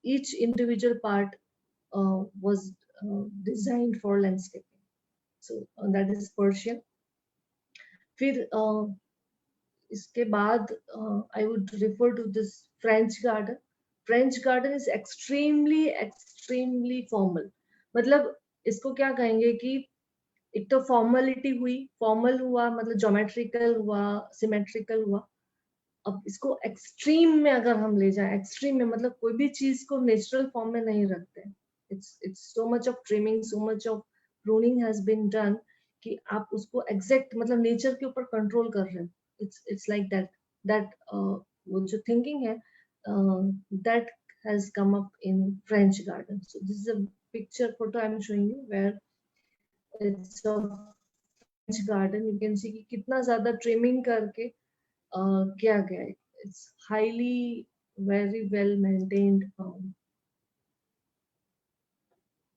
each individual part was designed for landscaping. So that is Persian. फिर इसके बाद I would refer to this French garden. French garden is extremely formal. मतलब इसको क्या कहेंगे कि एक तो फॉर्मलिटी हुई, फॉर्मल हुआ मतलब ज्योमेट्रिकल हुआ, सिमेट्रिकल हुआ. अब इसको एक्सट्रीम में अगर हम ले जाएं, एक्सट्रीम में मतलब कोई भी चीज को नेचुरल फॉर्म में नहीं रखते. It's so much of trimming, so much of pruning has been done कि आप उसको एग्जैक्ट मतलब नेचर के ऊपर कंट्रोल कर रहे हो. इट्स लाइक दैट वो जो थिंकिंग है that has come up in French garden. So this is a picture photo I'm showing you where it's a French garden. You can see कि कितना ज्यादा trimming करके किया गया है. It's highly very well maintained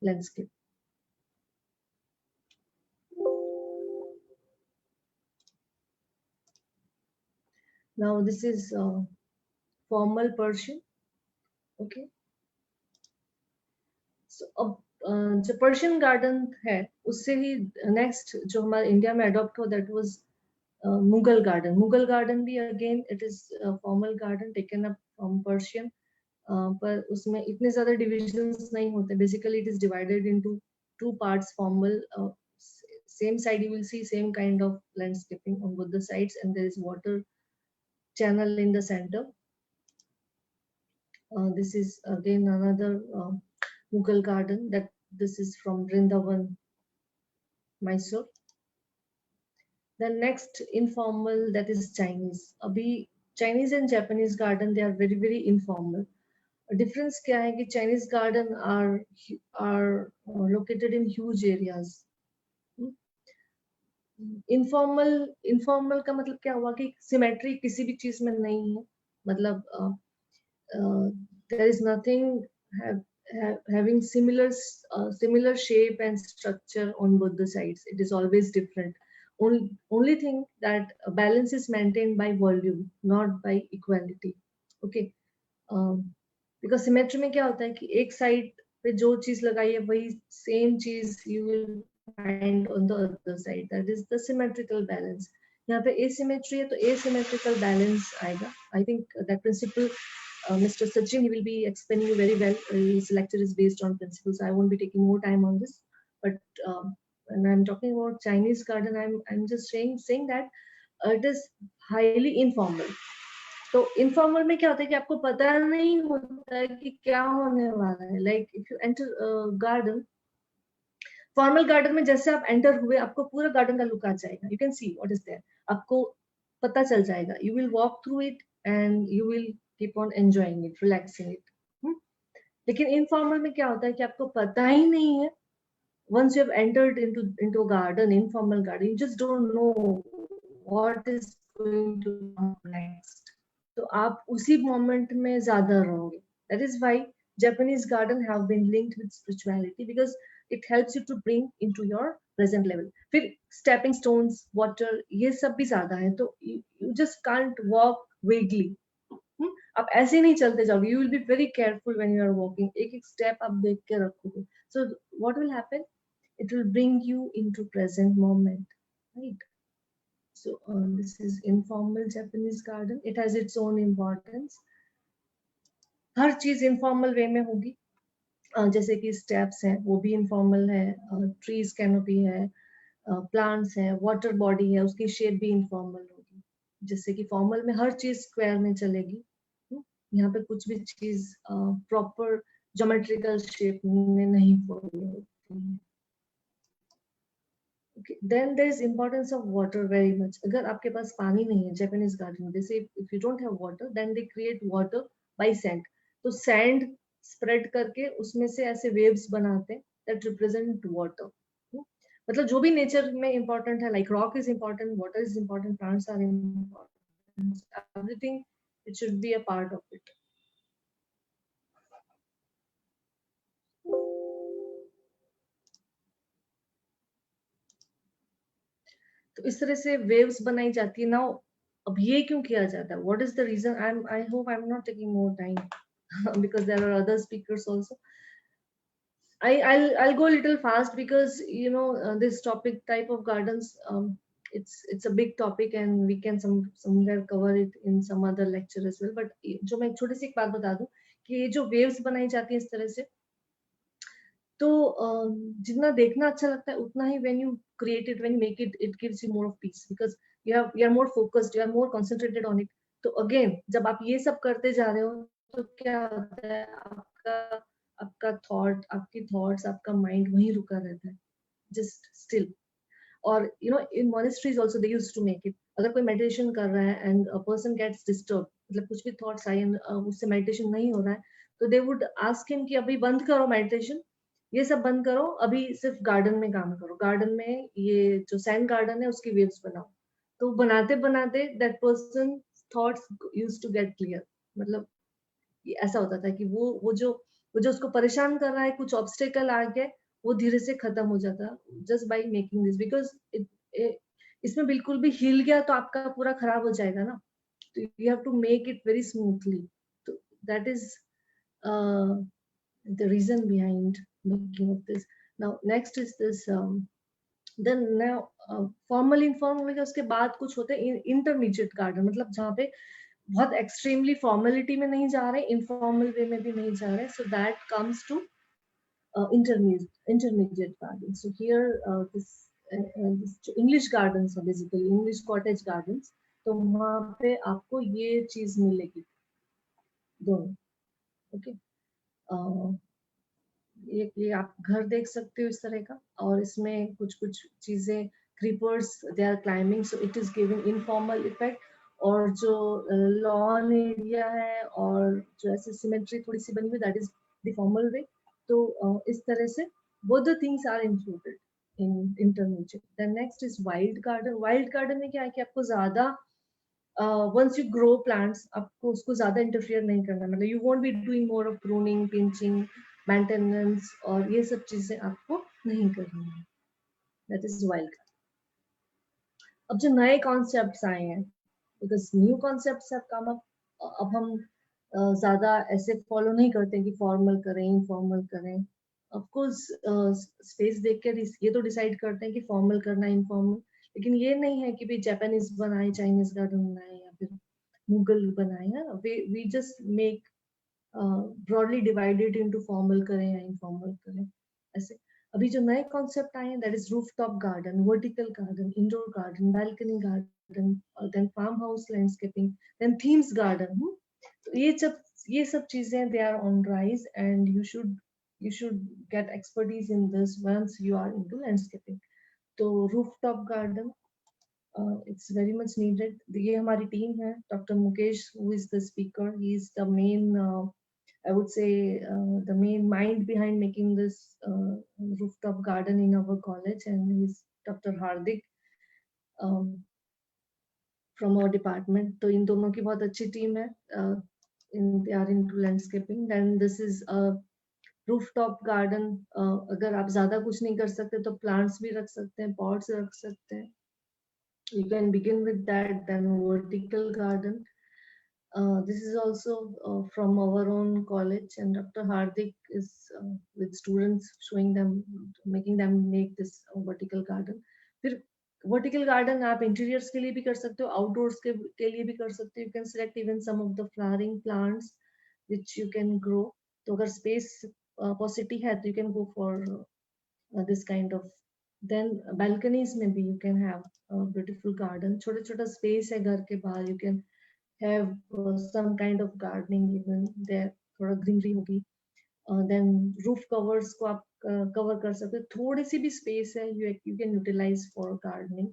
landscape. Now this is formal Persian. Okay. So जो Persian garden है उससे ही नेक्स्ट जो हमारे इंडिया में अडॉप्ट हुआ that was Mughal garden. Mughal garden भी again it is formal garden taken up from Persian. पर उसमें इतने ज्यादा डिविजन्स नहीं होते. Basically it is divided into two parts. Formal, same side you will see same kind of landscaping on both the sides, and there is water channel in the center. This is again another Mughal garden. That this is from Vrindavan, Mysore. The next informal, that is Chinese. Abhi Chinese and Japanese garden, they are very informal. Difference क्या है कि Chinese garden are located in huge areas. Informal का मतलब क्या हुआ कि symmetry किसी भी चीज में नहीं है. मतलब there is nothing having similar shape and structure on both the sides. It is always different. Only thing that balance is maintained by volume, not by equality. Okay. Because symmetry में क्या होता है कि एक साइड पे जो चीज लगाई है वही सेम चीज you will find on the other side. That is the symmetrical balance. यहाँ पे asymmetry है तो asymmetrical balance आएगा. I think that principle Mr. Sachin, he will be explaining you very well. His lecture is based on principles. I won't be taking more time on this. But when I'm talking about Chinese garden, I'm just saying that it is highly informal. तो informal में क्या होता है कि आपको पता नहीं होता है कि क्या होने वाला है. Like if you enter garden, formal garden में जैसे आप एंटर हुए आपको पूरा गार्डन का लुक आ जाएगा. You can see what is there. आपको पता चल जाएगा. You will walk through it and you will keep on enjoying it, relaxing it. लेकिन इनफॉर्मल में क्या होता है कि आपको पता ही नहीं है. once you have entered into a garden, informal garden, you just don't know what is going to come next. तो आप उसी moment में ज़्यादा रहोगे. That is why Japanese garden have been linked with spirituality, because it helps you to bring into your present level. फिर stepping stones, water, ये सब भी ज़्यादा है. तो you just can't walk vaguely. आप ऐसे नहीं चलते जाओगे. You will be very careful when you are walking. एक एक step आप देख के रखोगे. So what will happen? It will bring you into present moment, right? So this is informal Japanese garden. It has its own importance. हर चीज informal way में होगी. जैसे कि steps हैं वो भी informal है, trees canopy है, plants है, water body है, उसकी shape भी informal होगी. जैसे कि formal में हर चीज square में चलेगी. यहाँ पे कुछ भी चीज proper geometrical shape में नहीं follow होती है. Okay. Then there is importance of water very much. अगर आपके पास पानी नहीं है Japanese garden, they say if you don't have water, then they create water by sand. तो sand spread करके उसमें से ऐसे waves बनाते हैं that represent water. मतलब जो भी nature में important है, like rock is important, water is important, plants are important, everything it should be a part of it. तो इस तरह से waves बनाई जाती है. Now अब ये क्यों किया जाता है? What is the reason? I hope I'm not taking more time. because there are other speakers also. I'll go a little fast because this topic type of gardens, it's a big topic and we can somewhere cover it in some other lecture as well. But जो मैं एक छोटी सी एक बात बता दूं कि ये जो waves बनाई जाती है इस तरह से, तो जितना देखना अच्छा लगता है उतना ही when you create it, when you make it, it gives you more of peace because you are more focused, you are more concentrated on it. तो again जब आप ये सब करते जा रहे हो तो क्या होता है, आपका आपका थॉट आपकी थॉट्स आपका माइंड वहीं रुका रहता है, जस्ट स्टिल. और इन monasteries also they used to make it. अगर कोई मेडिटेशन कर रहा है and a person gets disturb, मतलब कुछ भी थॉट्स आए उससे मेडिटेशन नहीं हो रहा है, तो दे वुड आस्क हिम कि अभी बंद करो मेडिटेशन, ये सब बंद करो, अभी सिर्फ गार्डन में काम करो, गार्डन में ये जो सैंड गार्डन है उसकी वेव्स बनाओ. तो बनाते बनाते that person thoughts used to get clear. मतलब ऐसा होता था कि वो जो उसको परेशान कर रहा है, कुछ ऑब्स्टेकल आ गया, वो धीरे से खत्म हो जाता just by making this, because इसमें बिल्कुल भी हिल गया तो आपका पूरा खराब हो जाएगा ना. तो you have to make it very smoothly. तो that is the reason behind making of this. Now next is this then now formal informal के उसके बाद कुछ होते हैं इंटरमीडिएट गार्डन, मतलब जहाँ पे बहुत एक्सट्रीमली फॉर्मेलिटी में नहीं जा रहे, इनफॉर्मल वे में भी नहीं जा रहे. So that comes to intermediate garden. So here this English gardens है, basically English cottage gardens. तो वहाँ पे आपको ये चीज मिलेगी दोनों. ओके, ये आप घर देख सकते हो इस तरह का, और इसमें कुछ कुछ चीजें creepers they are climbing, so it is giving informal effect. और जो लॉन एरिया है और जो ऐसे सिमेट्री थोड़ी सी बनी हुई, that is the formal way. तो इस तरह से both the things are included in intermediate. Then next is wild garden. Wild garden में क्या है कि आपको ज्यादा once you grow plants, आपको उसको ज्यादा इंटरफियर नहीं करना, मतलब you won't be doing more of pruning, pinching, maintenance, और ये सब चीजें आपको नहीं करनी है. That is wild garden. अब जो नए कॉन्सेप्ट्स आए हैं, because new concepts have come up, अब हम ज्यादा ऐसे फॉलो नहीं करते कि फॉर्मल करें इनफॉर्मल करें. ऑफ कोर्स स्पेस देख कर ये तो डिसाइड करते हैं कि फॉर्मल करना है इनफॉर्मल, लेकिन ये नहीं है कि भाई जापानीज बनाए, चाइनीज गार्डन बनाए या फिर मुगल बनाए. We just make broadly divided into formal करें या इनफॉर्मल करें ऐसे. अभी जो नए कॉन्सेप्ट आए हैं, that is rooftop garden, vertical garden, indoor garden, balcony garden, then farm house landscaping, then themes garden. तो ये सब चीजें they are on rise and you should get expertise in this once you are into landscaping. तो rooftop garden it's very much needed. ये हमारी team है, doctor Mukesh who is the speaker, he is the main I would say the main mind behind making this rooftop garden in our college, and he is Dr. Hardik um, from our department. तो इन दोनों की बहुत अच्छी team है. They are into landscaping. Then this is a rooftop garden. अगर आप ज्यादा कुछ नहीं कर सकते तो plants भी रख सकते हैं, pots रख सकते हैं. You can begin with that. Then vertical garden. This is also from our own college, and Dr. Hardik is with students showing them, making them make this vertical garden. फिर vertical garden आप interiors के लिए भी कर सकते हो, outdoors के लिए भी कर सकते हो. You can select even some of the flowering plants which you can grow. तो अगर space possibility है तो you can go for this kind of. Then balconies में भी you can have a beautiful garden. छोटा छोटा space है घर के बाहर, you can have some kind of gardening even there, थोड़ा greenery होगी. Then roof covers को आप cover कर सकते हो, थोड़ी सी भी space है you can utilize for gardening.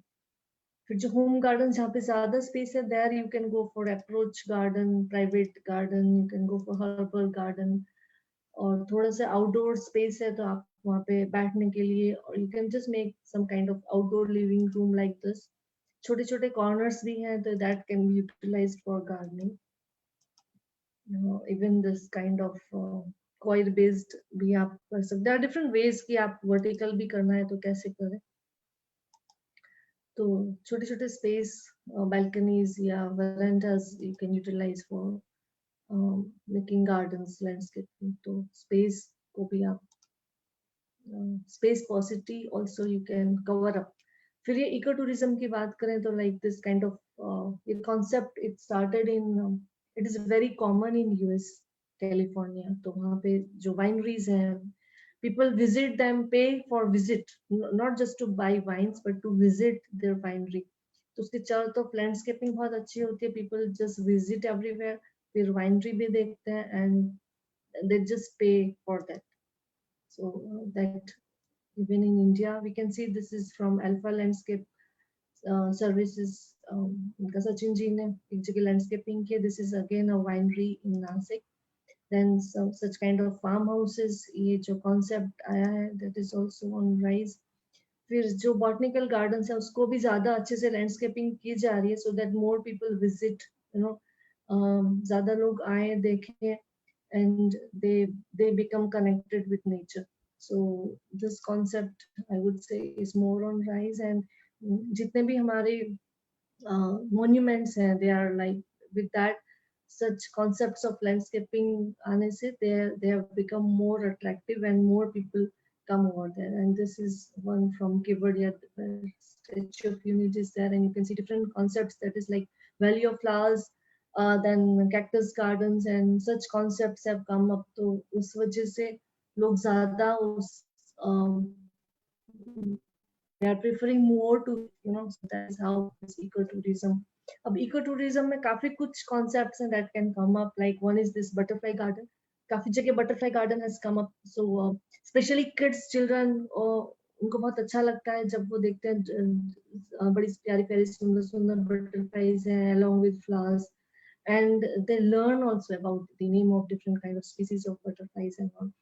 फिर जो home garden जहाँ पे ज्यादा space है, there you can go for approach garden, private garden, you can go for herbal garden. और थोड़ा सा आउटडोर स्पेस है तो आप वहाँ पे बैठने के लिए, और you can just make some kind of outdoor living room like this. छोटे छोटे कॉर्नर्स भी हैं तो that can be utilised for gardening. Even this kind of coil based भी आप कर सकते. देयर आर डिफरेंट वेज कि आप वर्टिकल भी करना है तो कैसे करें. तो छोटे छोटे स्पेस, balconies या verandas you can utilize for making gardens, landscaping, तो स्पेस को भी आप space paucity also you can cover up. फिर ये इको टूरिज्म की बात करें तो लाइक दिस काइंड ऑफ ये concept it started in, it is very common in US, California. तो वहाँ पे जो वाइनरीज हैं, people visit them, pay for visit, not just to buy wines but to visit their winery। तो उसके चारों तरफ लैंडस्केपिंग बहुत अच्छी होती है, पीपल जस्ट विजिट एवरीवेयर, फिर वाइनरी भी देखते हैं एंड दे जस्ट पे for that. So that even in India, we can see this is from Alpha Landscape Services. उनका सचिन जी ने एक जगह लैंडस्केपिंग किया। This is again a winery in Nashik. Then such kind of farmhouses, ये जो concept आया है, that is also on rise. फिर जो बॉटनिकल गार्डन्स है उसको भी ज्यादा अच्छे से लैंडस्केपिंग की जा रही है, so that more people visit, you know, ज्यादा लोग आए देखें and they become connected with nature. So this concept I would say is more on rise. And जितने भी हमारे monuments हैं, they are like with that such concepts of landscaping आने से they have become more attractive and more people come over there। And this is one from Kevadia, where Statue of Unity is there, and you can see different concepts that is like Valley of Flowers, then cactus gardens and such concepts have come up। तो उस वजह से लोग ज्यादा उस they are preferring more to, you know, so that is how this ecotourism। अब ecotourism में काफी कुछ concepts हैं that can come up, like one is this butterfly garden। काफी जगह butterfly garden has come up, so especially kids, children, उनको बहुत अच्छा लगता है जब वो देखते हैं बड़ी प्यारी प्यारी सुंदर सुंदर butterflies हैं along with flowers, and they learn also about the name of different kind of species of butterflies and all।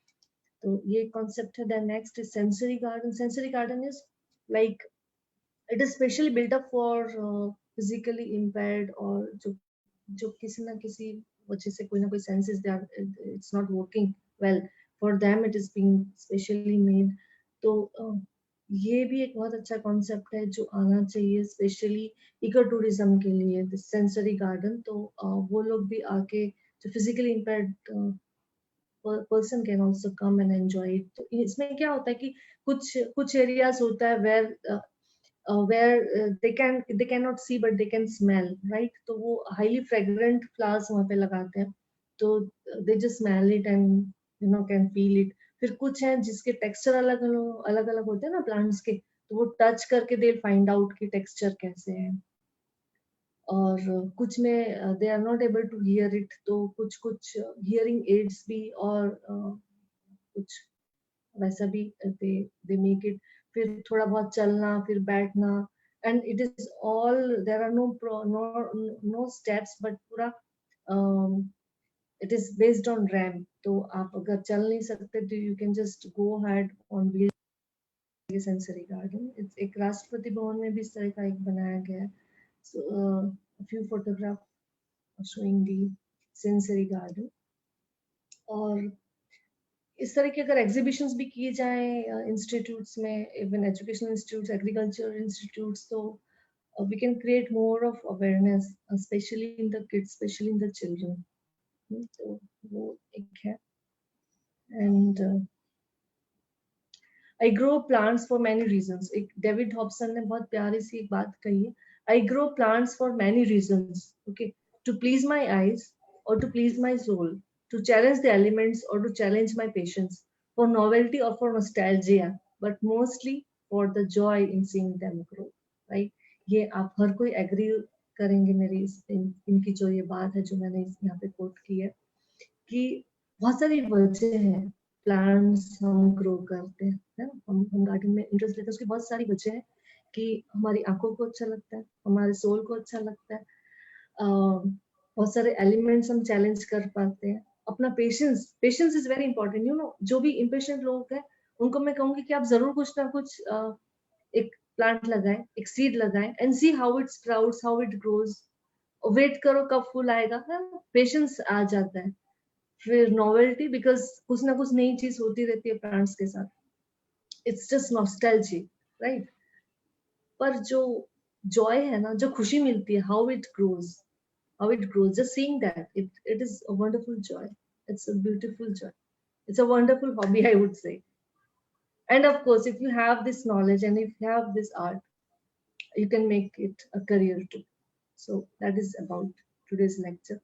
तो ये concept है। Then next is sensory garden। Sensory garden is like it is specially built up for physically impaired, or जो किसी ना किसी वजह से कोई ना कोई senses they are, it's not working well, for them it is being specially made। तो ये भी एक बहुत अच्छा कॉन्सेप्ट है जो आना चाहिए स्पेशली इको टूरिज्म के लिए, सेंसरी गार्डन। तो वो लोग भी आके, जो physically impaired person can also come and enjoy it। तो इसमें क्या होता है कि कुछ कुछ एरियाज होता है where they cannot see but they can smell, right? तो वो highly fragrant flowers वहाँ पे लगाते हैं, तो they just smell it and you know can feel it। फिर कुछ हैं जिसके टेक्सचर अलग अलग अलग होते हैं ना प्लांट्स के, तो वो टच करके दे फाइंड आउट कि टेक्सचर कैसे है। और कुछ में they are not able to hear it, तो कुछ कुछ हियरिंग एड्स भी और कुछ वैसा भी दे मेक इट। फिर थोड़ा बहुत चलना, फिर बैठना, and it is all, there are no steps but पूरा it is based on ramp. तो आप अगर चल नहीं सकते तो you can just go head on wheel. Sensory garden एक राष्ट्रपति भवन में भी इस तरह का एक बनाया गया है। सो a few photographs showing the sensory garden। और इस तरह के अगर एग्जीबिशंस भी किए जाएं इंस्टीट्यूट्स में, even educational institutes, agriculture institutes, तो we can create more of awareness, especially in the kids, especially in the children। तो वो एक है। and I grow plants for many reasons। एक डेविड हॉब्सन ने बहुत प्यारी सी एक बात कही है, I grow plants for many reasons, okay, to please my eyes or to please my soul, to challenge the elements or to challenge my patience, for novelty or for nostalgia, but mostly for the joy in seeing them grow। right? ये आप हर कोई agree करेंगे मेरी इनकी जो ये बात है जो मैंने यहाँ पे कोट की है, कि बहुत सारी वजह है प्लांट्स हम ग्रो करते हैं, है ना, हम गार्डन में इंटरेस्ट लेते हैं, उसकी बहुत सारी वजह है कि हमारी आंखों को अच्छा लगता है, हमारे सोल को अच्छा लगता है, बहुत सारे एलिमेंट्स हम चैलेंज कर पाते हैं, अपना patience, patience is very important. You know, जो भी इम्पेशेंट लोग हैं उनको मैं कहूंगी कि आप जरूर कुछ ना कुछ एक प्लांट लगाएं, एक सीड लगाएं, and see how it sprouts, how it grows. Wait करो कब फूल आएगा, पेशेंस आ जाता है। फिर नॉवेल्टी, बिकॉज कुछ ना कुछ नई चीज होती रहती है प्लांट्स के साथ, इट्स जस्ट नॉस्टैल्जी, राइट? पर जो जॉय है ना, जो खुशी मिलती है, how it grows, how it grows. Just seeing that, it is a wonderful joy. It's a beautiful joy. It's a wonderful hobby, I would say. And of course, if you have this knowledge and if you have this art, you can make it a career too. So that is about today's lecture.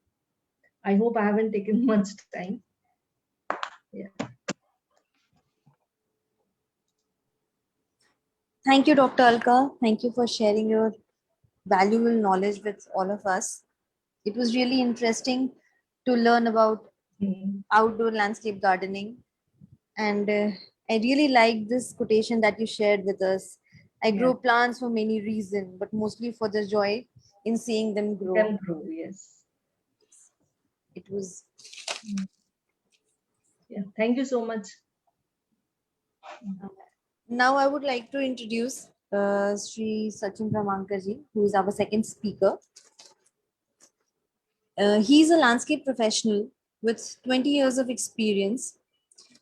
I hope I haven't taken much time. Yeah. Thank you, Dr. Alka. Thank you for sharing your valuable knowledge with all of us. It was really interesting to learn about Mhm. outdoor landscape gardening. And I really like this quotation that you shared with us. I Yeah. grow plants for many reasons, but mostly for the joy in seeing them grow. Can grow. Yes. It was. Mm. Yeah. Thank you so much. Now I would like to introduce Sri Sachin Brahmankar ji, who is our second speaker. He is a landscape professional with 20 years of experience.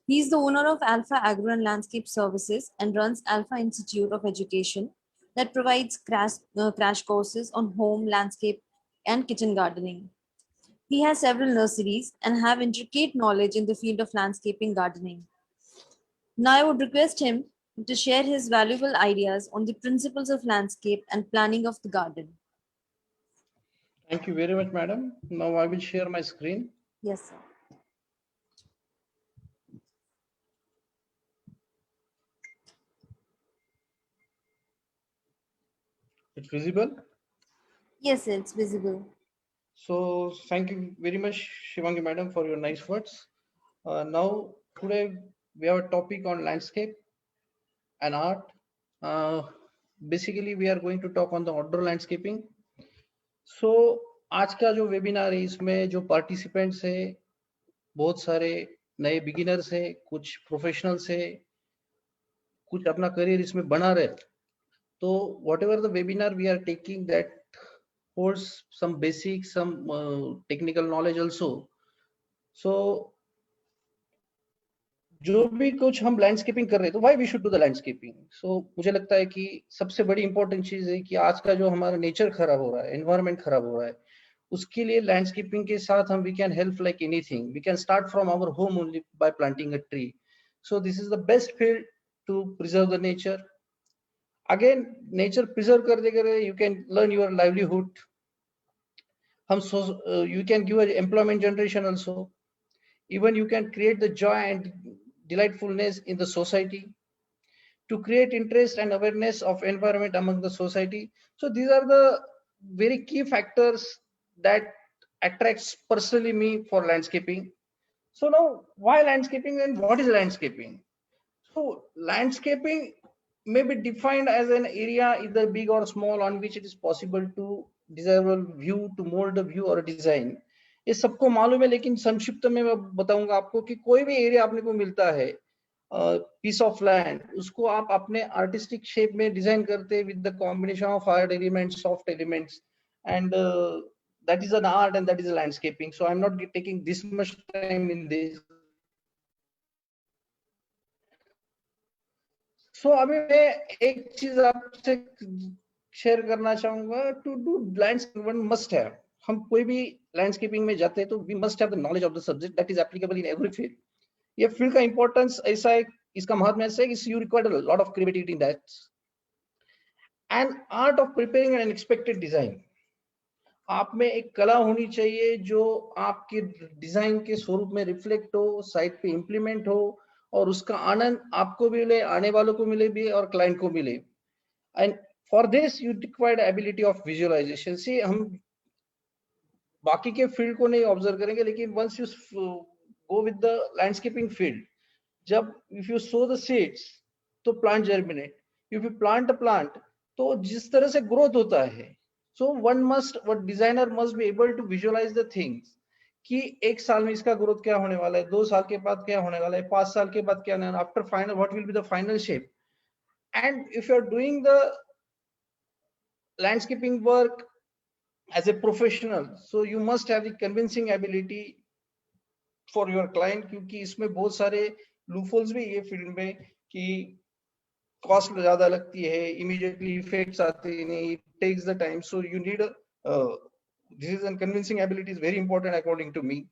He is the owner of Alpha Agro and Landscape Services and runs Alpha Institute of Education that provides crash courses on home, landscape, and kitchen gardening. He has several nurseries and have intricate knowledge in the field of landscaping gardening. Now I would request him to share his valuable ideas on the principles of landscape and planning of the garden. Thank you very much, madam. Now I will share my screen. Yes, sir. It's visible. Yes, it's visible. So thank you very much, Shivangi madam, for your nice words. Now today we have a topic on landscape and art. Uh, Basically, we are going to talk on the outdoor landscaping. So आज का जो webinar है इसमें जो participants है बहुत सारे नए बिगिनर्स है कुछ प्रोफेशनल्स है कुछ अपना करियर इसमें बना रहे तो whatever the webinar we are taking that holds some basic some technical knowledge also so जो भी कुछ हम लैंडस्केपिंग कर रहे हैं तो why we should do the landscaping so मुझे लगता है कि सबसे बड़ी इंपॉर्टेंट चीज है कि आज का जो हमारा नेचर खराब हो रहा है एनवायरनमेंट खराब हो रहा है उसके लिए लैंडस्केपिंग के साथ हम we can help like anything we can start from our home only by planting a tree so this is the best field to preserve the nature again nature preserve करते करते you can learn your livelihood हम you can give employment generation also even you can create the joy and delightfulness in the society to create interest and awareness of environment among the society so these are the very key factors that attracts personally me for landscaping so now why landscaping and what is landscaping so landscaping may be defined as an area either big or small on which it is possible to desirable view to mold a view or a design ये सबको मालूम है लेकिन संक्षिप्त में मैं बताऊंगा आपको कि कोई भी एरिया आपने को मिलता है पीस ऑफ लैंड उसको आप अपने आर्टिस्टिक शेप में डिजाइन करते with the combination of hard elements soft elements and that is an art and that is a landscaping so I'm not taking this much time in this so अभी मैं एक चीज आपसे share करना चाहूंगा to do landscape one must have हम कोई भी लैंडस्केपिंग में जाते हैं तो we must have the knowledge of the subject that is applicable in every field ये फील्ड का इंपॉर्टेंस ऐसा है इसका महत्व ऐसा है कि you require a lot of creativity in that and art of preparing an unexpected design आप में एक कला होनी चाहिए जो आपके डिजाइन के स्वरूप में रिफ्लेक्ट हो साइट पे इंप्लीमेंट हो और उसका आनंद आपको भी मिले आने वालों को मिले भी और क्लाइंट को मिले and for this you required ability of visualisation से हम बाकी के फील्ड को नहीं ऑब्जर्व करेंगे लेकिन once you go with the landscaping field जब if you sow the seeds तो plant germinate if you plant a plant तो जिस तरह से ग्रोथ होता है so one must one designer must be able to visualize the things कि एक साल में इसका ग्रोथ क्या होने वाला है 2 साल के बाद क्या होने वाला है 5 साल के बाद क्या होने वाला है after final what will be the final shape and if you are doing the landscaping work as a professional so you must have the convincing ability for your client क्योंकि इसमें बहुत सारे लूफोल्स भी ये फील्ड में कि कॉस्ट ज्यादा लगती है इमीडिएटली इफेक्ट्स आते नहीं takes the time so you need This is an convincing ability is very important according to me.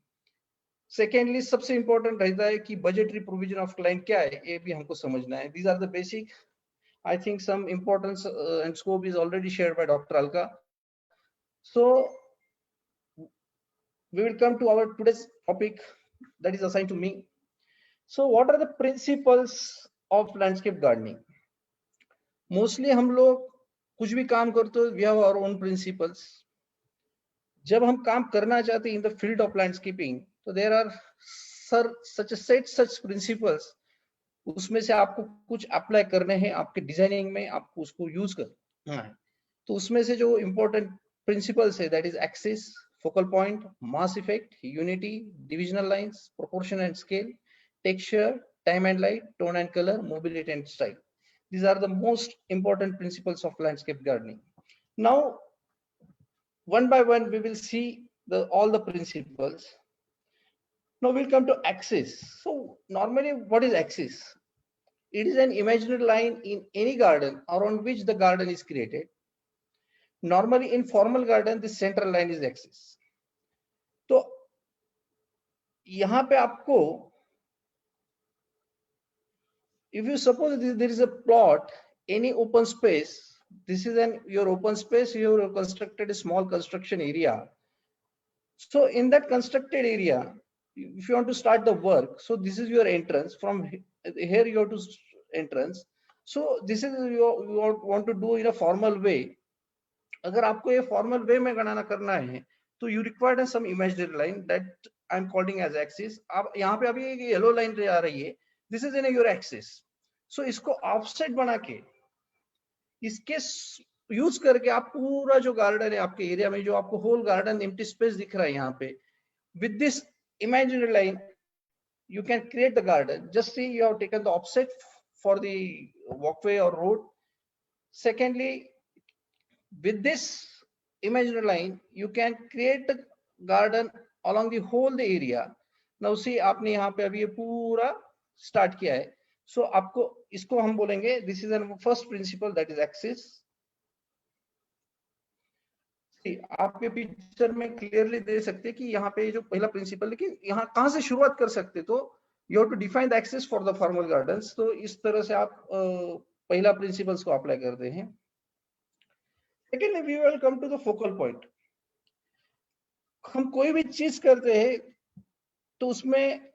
Secondly, सबसे important रहता है कि budgetary provision of client क्या है, ये भी हमको समझना है. These are the basic. I think some importance and scope is already shared by Dr. Alka. So we will come to our today's topic that is assigned to me. So what are the principles of landscape gardening? Mostly हम लोग कुछ भी काम करते हो, we have our own principles. जब हम काम करना चाहते हैं in the field of landscaping, तो there are such principles. उसमें से आपको कुछ अप्लाई करने हैं आपके डिजाइनिंग में, आपको उसको यूज करना है. तो उसमें से जो इम्पोर्टेंट प्रिंसिपल्स है, that is axis, focal point, mass effect, unity, divisional lines, proportion and scale, texture, time and light, tone and color, mobility and style. These are the most important principles of landscape gardening. Now, one by one, we will see all the principles. Now we'll come to axis. So normally, what is axis? It is an imaginary line in any garden around which the garden is created. Normally in formal garden, the central line is axis. तो यहाँ पे आपको, if you suppose there is a plot, any open space, this is your open space, you have constructed a small construction area. So in that constructed area, if you want to start the work, so this is your entrance. From here you have to entrance. So this is you want to do in a formal way. अगर आपको ये formal way में गणना करना है, तो you required some imaginary line that I am calling as axis. आप यहाँ पे अभी येलो लाइन आ रही है, this is in your axis. So इसको ऑफसेट बना के, इसके यूज करके आप पूरा जो गार्डन है आपके एरिया में, जो आपको होल गार्डन एम्प्टी स्पेस दिख रहा है यहाँ पे, with this imaginary line you can create the garden. Just see, you have taken the offset for the walkway or road. Secondly, with this imaginary line, you can create the garden along the whole the area. Now see, आपने यहाँ पे अभी ये पूरा start किया है. So आपको इसको हम बोलेंगे, this is the first principle, that is axis. आप ये पिक्चर में क्लियरली दे सकते हैं कि यहाँ पे जो पहला प्रिंसिपल, लेकिन यहाँ कहाँ से शुरुआत कर सकते, तो you have to define the axes for the formal gardens. तो इस तरह से आप पहला प्रिंसिपल्स को अप्लाई करते हैं. Secondly, we will come to the focal point. हम कोई भी चीज करते हैं तो उसमें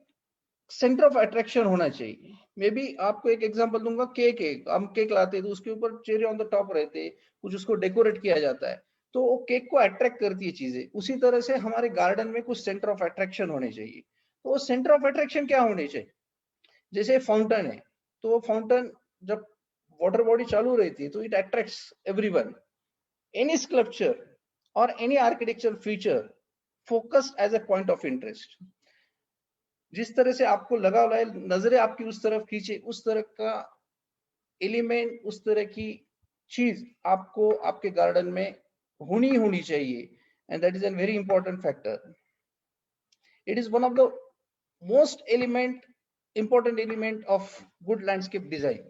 सेंटर ऑफ अट्रैक्शन होना चाहिए. मे बी आपको एक एग्जांपल दूंगा, केक. हम केक लाते हैं तो उसके ऊपर चेरी ऑन द टॉप रहते हैं, कुछ उसको डेकोरेट किया जाता है, तो वो केक को अट्रैक्ट करती है चीजें. उसी तरह से हमारे गार्डन में कुछ सेंटर ऑफ अट्रैक्शन होने चाहिए. तो सेंटर ऑफ अट्रैक्शन क्या होने चाहिए? जैसे फाउंटेन है, तो फाउंटेन जब वाटर बॉडी चालू रहती है तो it attracts everyone. Any sculpture और any architectural feature focused as a point of interest. जिस तरह से आपको लगा हुआ है, नजरें आपकी उस तरफ खींचे, उस तरह का एलिमेंट, उस तरह की चीज आपको आपके गार्डन में होनी चाहिए. And that is an very important factor. It is one of the most important element of good landscape design.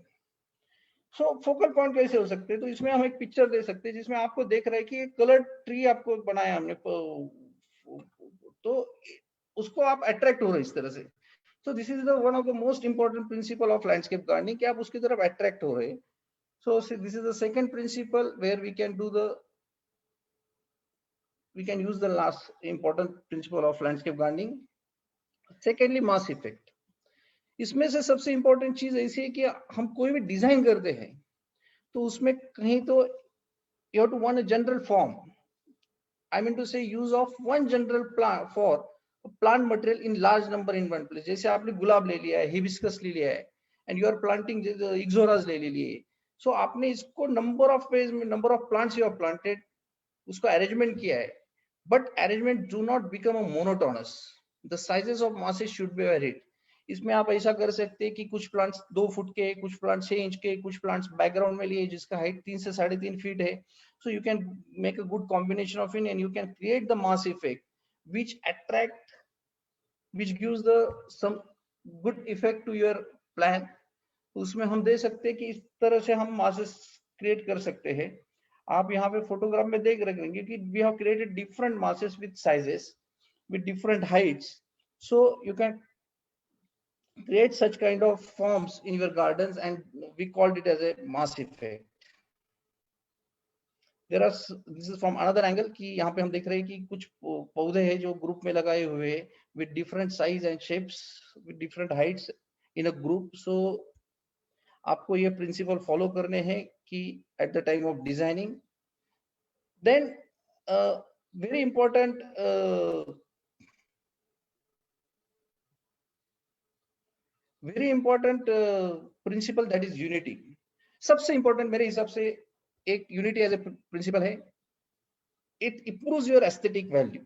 So focal point कैसे हो सकते हैं? तो इसमें हम एक पिक्चर दे सकते हैं जिसमें आपको देख रहा है कि एक कलर्ड ट्री आपको बनाया हमने, तो उसको आप अट्रैक्ट हो रहे इस तरह से. So this is the one of the most important principle of landscape gardening, कि आप उसकी तरफ अट्रैक्ट हो रहे. So this is the second principle where we can use the last important principle of landscape gardening. Secondly, mass effect. इसमें से सबसे important चीज ऐसी है कि हम कोई भी डिजाइन करते हैं तो उसमें कहीं तो you have to want a general form. I mean to say, use of one general plant for plant material in large number in one place. जैसे आपने गुलाब ले लिया है, हिबिस्कस ले लिया है, and you are planting इक्सोरास ले लिए. So आपने इसको number of ways में, number of plants you have planted, उसको अरेंजमेंट किया है. But arrangement do not become a monotonous. The sizes of masses should be varied. इसमें आप ऐसा कर सकते हैं कि कुछ प्लांट्स 2 फुट के, कुछ प्लांट्स 6 इंच के, कुछ प्लांट्स बैकग्राउंड में लिए जिसका हाइट 3 से 3.5 फीट है. So you can make a good combination of it and you can create the mass effect which gives some good effect to your plant. उसमें हम दे सकते हैं कि इस तरह से हम masses create कर सकते हैं. आप यहाँ पे फोटोग्राफ में देख रहे होंगे कि we have created different masses with sizes, with different heights, so you can create such kind of forms in your gardens, and we called it as a mass effect. There are, this is from another angle कि यहाँ पे हम देख रहे हैं कि कुछ पौधे हैं जो ग्रुप में लगाए हुए हैं with different size and shapes, with different heights in a group. So आपको ये प्रिंसिपल फॉलो करने हैं कि at the time of designing. Then very important principle, that is unity. सबसे important मेरे हिसाब से एक unity as a principle है. It improves your aesthetic value.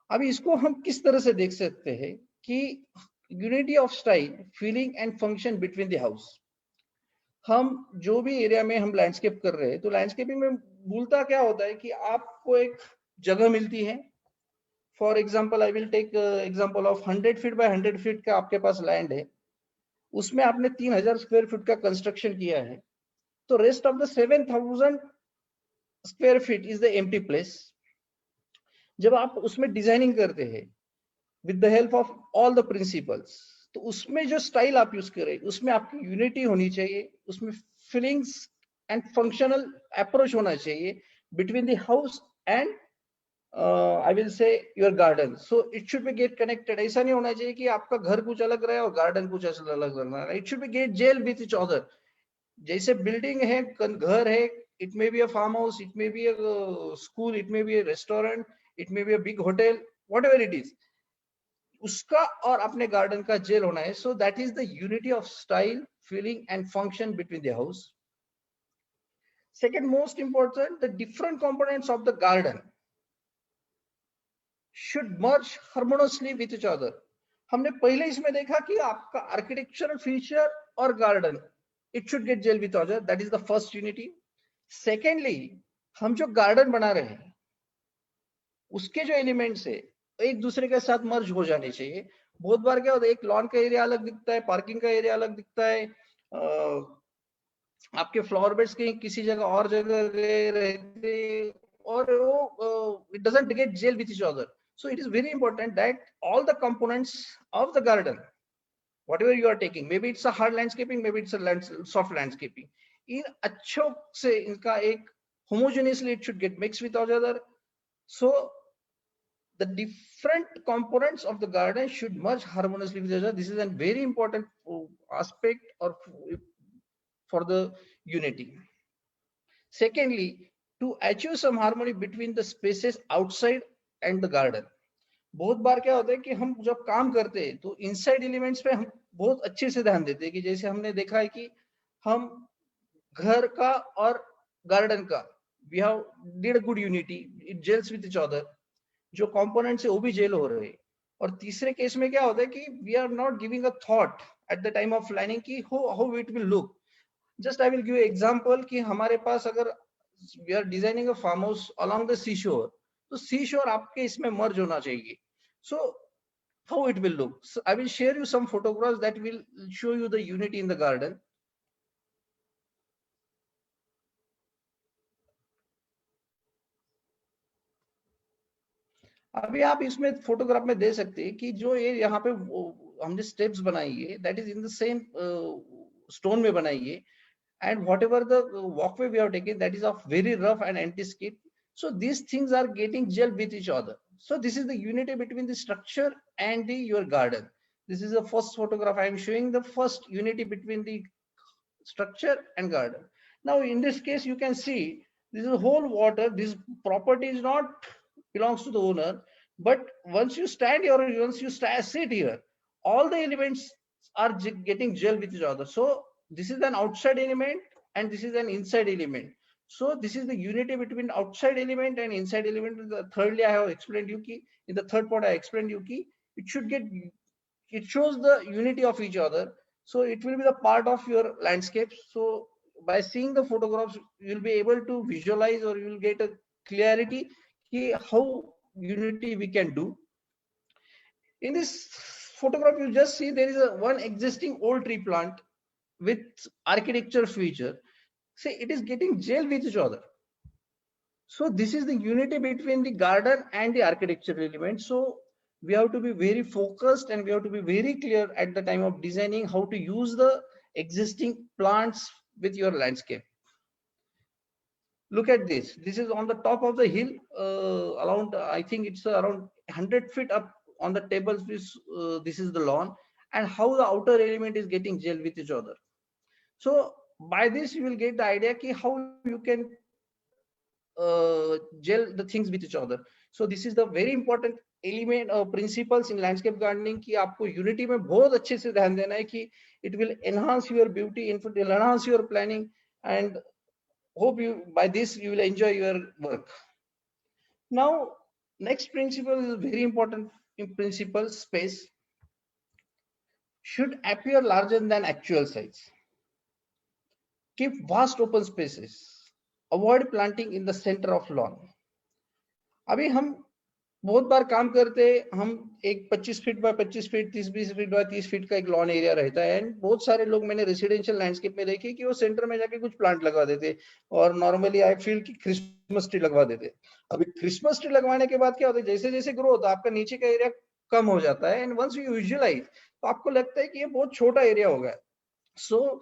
अभी इसको हम किस तरह से देख सकते हैं कि unity of style, feeling and function between the house. हम जो भी एरिया में हम लैंडस्केप कर रहे हैं, तो लैंडस्केपिंग में भूलता क्या होता है कि आपको एक जगह मिलती है. For example, I will take example of 100 feet by 100 feet का आपके पास लैंड है, उसमें आपने 3000 स्क्वायर फीट का कंस्ट्रक्शन किया है, तो rest of the 7000 square feet is the empty place. जब आप उसमें डिजाइनिंग करते हैं with the help of all the principles, तो उसमें जो स्टाइल आप यूज करें उसमें आपकी यूनिटी होनी चाहिए, उसमें फीलिंग्स एंड फंक्शनल अप्रोच होना चाहिए between the house and I will say your garden. So it should be get connected. ऐसा नहीं होना चाहिए कि आपका घर कुछ अलग रहे और गार्डन कुछ अलग रहे. It should be get gel with each other. जैसे बिल्डिंग है, घर है, it may be a farm house, it may be a school, it may be a restaurant, it may be a big hotel, whatever it is. उसका और अपने garden का jail होना है. So that is the unity of style, feeling and function between the house. Second most important, the different components of the garden should merge harmoniously with each other. हमने पहले इसमें देखा कि आपका आर्किटेक्चरल फीचर और garden, it should get gel with each other. That is the first unity. Secondly, हम जो garden बना रहे हैं उसके जो एलिमेंट्स है एक दूसरे के साथ मर्ज हो जाने चाहिए. बहुत बार क्या होता है, एक लॉन का एरिया अलग दिखता है, पार्किंग का एरिया अलग दिखता है, आपके फ्लावर बेड्स कहीं किसी जगह और जगह रहते और वो it doesn't get gel with each other. So it is very important that all the components of the garden, whatever you are taking, maybe it's a hard landscaping, maybe it's a soft landscaping, in अच्छों से इनका एक homogeneously it should get mixed with each other. So the different components of the garden should merge harmoniously with each other. This is a very important aspect or for the unity. Secondly, to achieve some harmony between the spaces outside and the garden. बहुत बार क्या होता है कि हम जब काम करते हैं तो इनसाइड एलिमेंट्स पे हम बहुत अच्छे से ध्यान देते हैं कि जैसे हमने देखा है कि हम घर का और गार्डन का we have did a good unity, it gels with each other, जो कंपोनेंट्स है वो भी जेल हो रहे हैं. और तीसरे केस में क्या होता है कि we are not giving a thought at the time of planning कि how it will look. Just I will give you example कि हमारे पास अगर we are designing a farm house along the seashore, तो seashore आपके इसमें merge होना चाहिए. So how it will look? So I will share you some photographs that will show you the unity in the garden. अभी आप इसमें photograph में दे सकते हैं कि जो ये यहाँ पे हमने स्टेप्स बनाई है, that is in the same stone में बनाई है, and whatever the walkway we have taken, that is of very rough and anti-skid. So these things are getting gel with each other. So this is the unity between the structure and your garden. This is the first photograph. I am showing the first unity between the structure and garden. Now in this case you can see this is whole water. This property is not belongs to the owner, but once you stand here, once you sit here, all the elements are getting gel with each other. So this is an outside element and this is an inside element. So this is the unity between outside element and inside element. Thirdly, I have explained you ki, in the third part I explained you ki, it shows the unity of each other. So it will be the part of your landscape. So by seeing the photographs, you will be able to visualize or you will get a clarity how unity we can do. In this photograph, you just see there is one existing old tree plant with architecture feature. See, it is getting gel with each other. So this is the unity between the garden and the architectural element. So we have to be very focused and we have to be very clear at the time of designing how to use the existing plants with your landscape. Look at this. This is on the top of the hill, around, I think it's around 100 feet up on the tables. This is the lawn, and how the outer element is getting gel with each other. So by this, you will get the idea ki how you can gel the things with each other. So this is the very important element principles in landscape gardening कि आपको unity में बहुत अच्छे से ध्यान देना है कि it will enhance your beauty, it will enhance your planning, and hope you by this you will enjoy your work. Now, next principle is very important principle: space should appear larger than actual size. Keep vast open spaces. Avoid planting in the center of lawn. अभी हम बहुत बार काम करते हैं, हम एक 25 feet by 25 feet 30-20 feet by 30 feet का एक लॉन एरिया रहता है, एंड बहुत सारे लोग मैंने रेसिडेंशियल लैंडस्केप में देखे कि वो सेंटर में जाके कुछ प्लांट लगवा देते, और नॉर्मली आई फील कि क्रिसमस ट्री लगवा देते. अभी क्रिसमस ट्री लगवाने के बाद क्या होता है, जैसे जैसे ग्रो होता है आपका नीचे का एरिया कम हो जाता है, एंड वंस यू विजुअलाइज तो आपको लगता है कि ये बहुत छोटा एरिया होगा. सो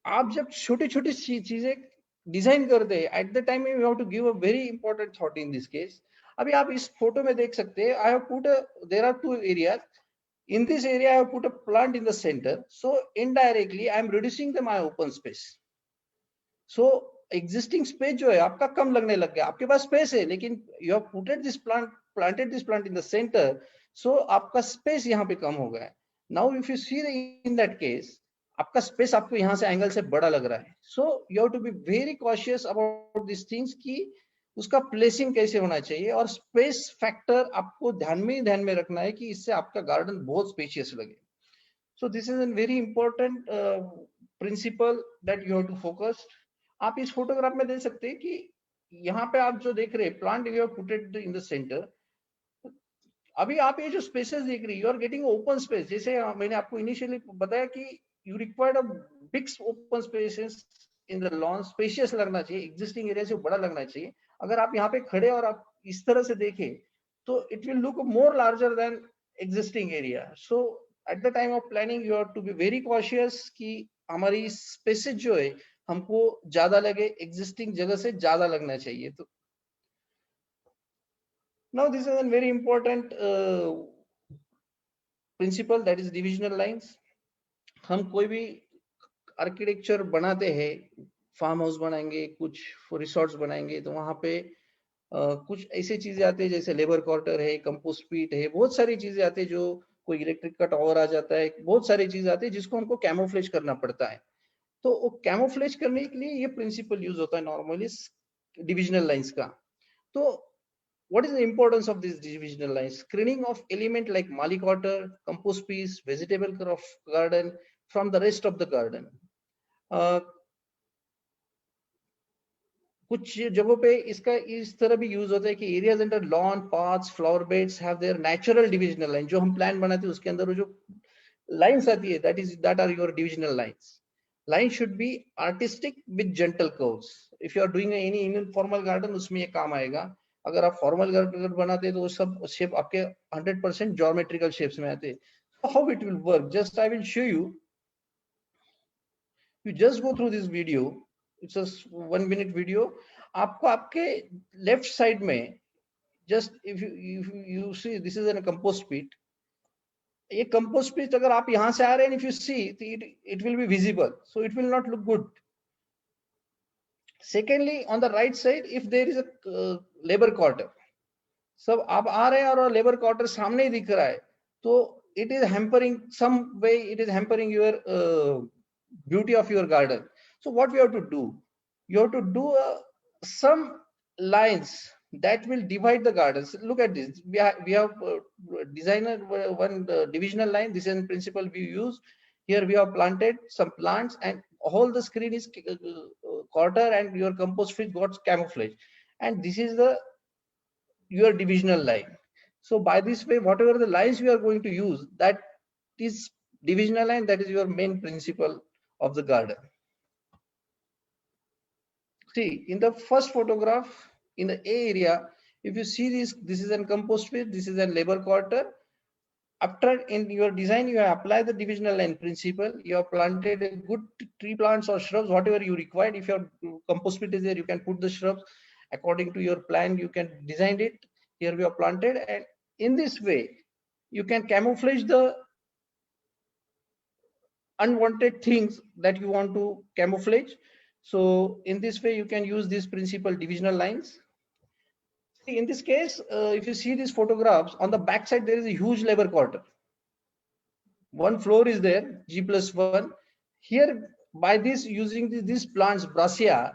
आप जब छोटी छोटी चीजें डिजाइन करते हैं, at the time you have to give a very important thought in this case. अभी आप इस फोटो में देख सकते हैं, I have put there are two areas. In this area, I have put a plant in the center. So indirectly, I am reducing my open space. So existing space जो है आपका कम लगने लग गया. आपके पास space है, लेकिन you have planted this plant in the center. So आपका space यहाँ पे कम हो गया. Now if you see in that case, आपका space आपको यहाँ से angle से बड़ा लग रहा है. So you have to be very cautious about these things कि उसका प्लेसिंग कैसे होना चाहिए, और स्पेस फैक्टर आपको ध्यान में रखना है कि इससे आपका गार्डन बहुत स्पेशियस लगे. So this is a very important principle that you have to focus. आप इस फोटोग्राफ में देख सकते हैं कि यहाँ पे आप जो देख रहे हैं plant you have putted in the centre. अभी आप ये जो स्पेसेस देख रही है, you are getting open space. जैसे मैंने आपको इनिशियली बताया कि you required a big open spaces in the lawn. Spacious लगना चाहिए, एग्जिस्टिंग एरिया से बड़ा लगना चाहिए. अगर आप यहाँ पे खड़े और आप इस तरह से देखें तो it will look more larger than existing area. So at the time of planning you have to be very cautious कि हमारी स्पेसेस जो है हमको ज्यादा लगे, एग्जिस्टिंग जगह से ज्यादा लगना चाहिए. तो now this is a very important principle, that is divisional lines. हम कोई भी आर्किटेक्चर बनाते हैं, फार्म हाउस बनाएंगे, कुछ रिसोर्ट्स बनाएंगे, तो वहां पे कुछ ऐसी चीजें आती है जैसे लेबर क्वार्टर है, कंपोस्ट पीट है, बहुत सारी चीजें आती है, जो कोई इलेक्ट्रिक का टावर आ जाता है, बहुत सारी चीजें आती है जिसको हमको कैमोफ्लेज करना पड़ता है. तो वो कैमोफ्लेज करने के लिए ये प्रिंसिपल यूज होता है नॉर्मली डिविजनल लाइंस का. तो what is the importance of this divisional line? Screening of element like mali quarter, compost piece, vegetable crop garden from the rest of the garden. कुछ जगहों पे इसका इस तरह भी यूज होता है कि areas under lawn, paths, flower beds have their natural divisional line. जो हम प्लान बनाते हैं उसके अंदर वो जो लाइंस आती है, that are your divisional lines. Line should be artistic with gentle curves. If you are doing any informal garden, उसमें ये काम आएगा. अगर आप फॉर्मल गार्डन बनाते हैं तो वो सब शेप आपके 100% ज्योमेट्रिकल शेप्स में आते हैं. So how it will work? Just I will show you. You just go through this video. It's a 1 minute video. आपको आपके लेफ्ट साइड में just if you see this is a compost pit. ये compost pit अगर आप यहाँ से आ रहे हैं, if you see it will be visible, so it will not look good. Secondly, on the right side, if there is a labor quarter, सब आप आ रहे हैं और लेबर क्वार्टर सामने ही दिख रहा है, तो it is hampering some way, it is hampering your beauty of your garden. So what we have to do, you have to do some lines that will divide the gardens. Look at this, we have designed one divisional line. This is in principle we use. Here we have planted some plants and all the screen is quarter and your compost field got camouflage, and this is the your divisional line. So by this way, whatever the lines we are going to use, that is divisional line, that is your main principle of the garden. See, in the first photograph, in the A area, if you see this is a compost field, this is a labor quarter. After in your design, you have applied the divisional line principle. You have planted a good tree plants or shrubs, whatever you required. If your compost pit is there, you can put the shrubs according to your plan. You can design it. Here we have planted, and in this way, you can camouflage the unwanted things that you want to camouflage. So in this way, you can use this principle divisional lines. See, in this case, if you see these photographs, on the back side, there is a huge labor quarter. One floor is there, G+1. Here, by this, using these plants, Brassica,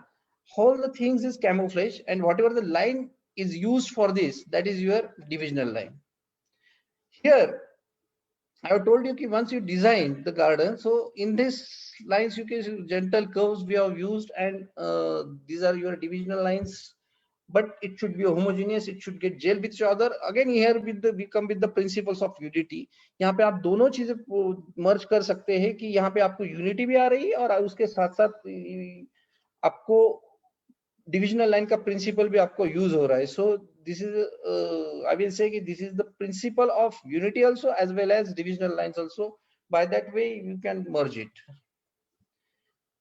all the things is camouflage, and whatever the line is used for this, that is your divisional line. Here, I have told you that once you design the garden, so in this lines, you can see gentle curves we have used, and these are your divisional lines. But it should be homogeneous, it should get gel with each other. Again, here we come with the principles of unity. यहाँ पे आप दोनों चीजें मर्ज कर सकते हैं कि यहाँ पे आपको यूनिटी भी आ रही है और उसके साथ साथ आपको डिविजनल लाइन का प्रिंसिपल भी आपको यूज हो रहा है. So this is I will say कि this is the principle of unity also as well as divisional lines also. By that way you can merge it.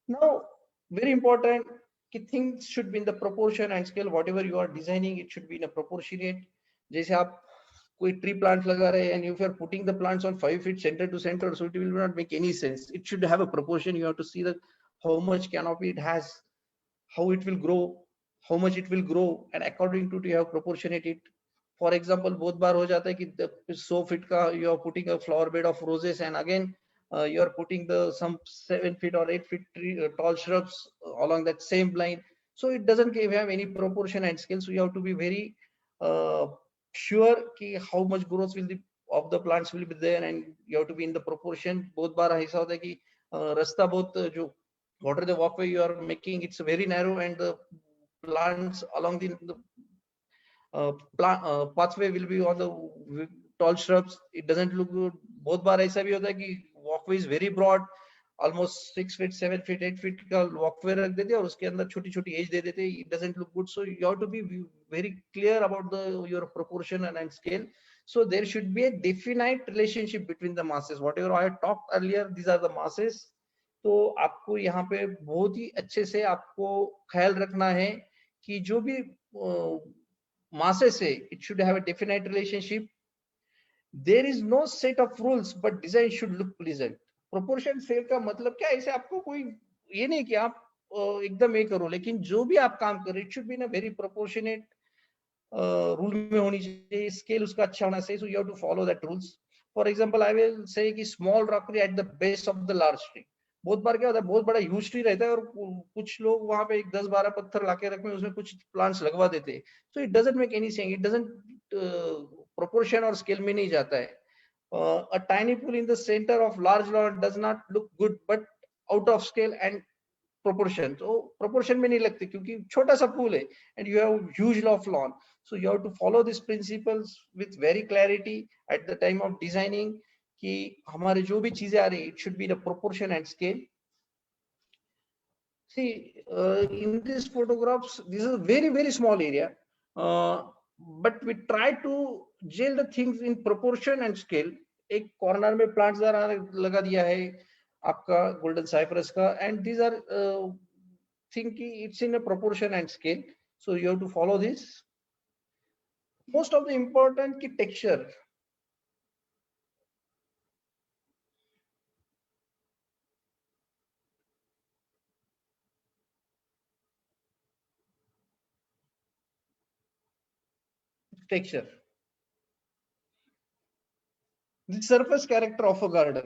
Now, very important things should be in the proportion and scale. Whatever you are designing, it should be in a proportionate. जैसे आप कोई tree plant लगा रहे हैं and if you are putting the plants on 5 feet center to center, so it will not make any sense. It should have a proportion. You have to see that how much canopy it has, how it will grow, how much it will grow, and according to it you have proportionate it. For example, बहुत बार हो जाता है कि 100 feet का you are putting a flower bed of roses, and again you are putting the some 7 feet or 8 feet tree, tall shrubs along that same line. So it doesn't have any proportion and scale. So you have to be very sure कि how much growth will of the plants will be there, and you have to be in the proportion. बहुत बार ऐसा होता है कि रास्ता बहुत जो what are the walkway you are making, it's very narrow, and the plants along the pathway will be on the tall shrubs. It doesn't look good. बहुत बार ऐसा भी होता है कि walkway is very broad, almost 6 feet 7 feet 8 feet का walkway रख देते और उसके अंदर छोटी छोटी edge दे देते. It doesn't look good. So you have to be very clear about your proportion and scale. So there should be a definite relationship between the masses. Whatever I talked earlier, these are the masses. तो आपको यहाँ पे बहुत ही अच्छे से आपको ख्याल रखना है कि जो भी masses है, it should have a definite relationship. There is no set of rules, but design should look pleasant. Proportion scale का मतलब क्या है? ऐसे आपको कोई ये नहीं कि आप एकदम ये करो, लेकिन जो भी आप काम कर रहे, it should be in a very proportionate rule में होनी चाहिए. Scale उसका अच्छा होना चाहिए. So you have to follow that rules. For example, I will say कि small rockery at the base of the large tree. बहुत बार क्या होता है, बहुत बड़ा ह्यूज ट्री रहता है और कुछ लोग वहां पे 10-12 पत्थर लाके रखे हैं, उसमें कुछ प्लांट्स लगवा देते हैं. So it doesn't make any sense. It doesn't proportion और स्केल में नहीं जाता है. A tiny pool in the center of large lawn does not look good, but out of scale and proportion. So proportion में नहीं लगती क्योंकि छोटा सा pool है and you have huge of lawn. So you have to follow these principles with very clarity at the time of designing कि हमारे जो भी चीजें आ रही, it should be the proportion and scale. See, in these photographs, this is a very small area, but we try to gel the things in proportion and scale. एक corner में plants लगा दिया है आपका golden cypress का, and these are thinking it's in a proportion and scale. So you have to follow this. Most of the important की texture. Texture. The surface character of a garden.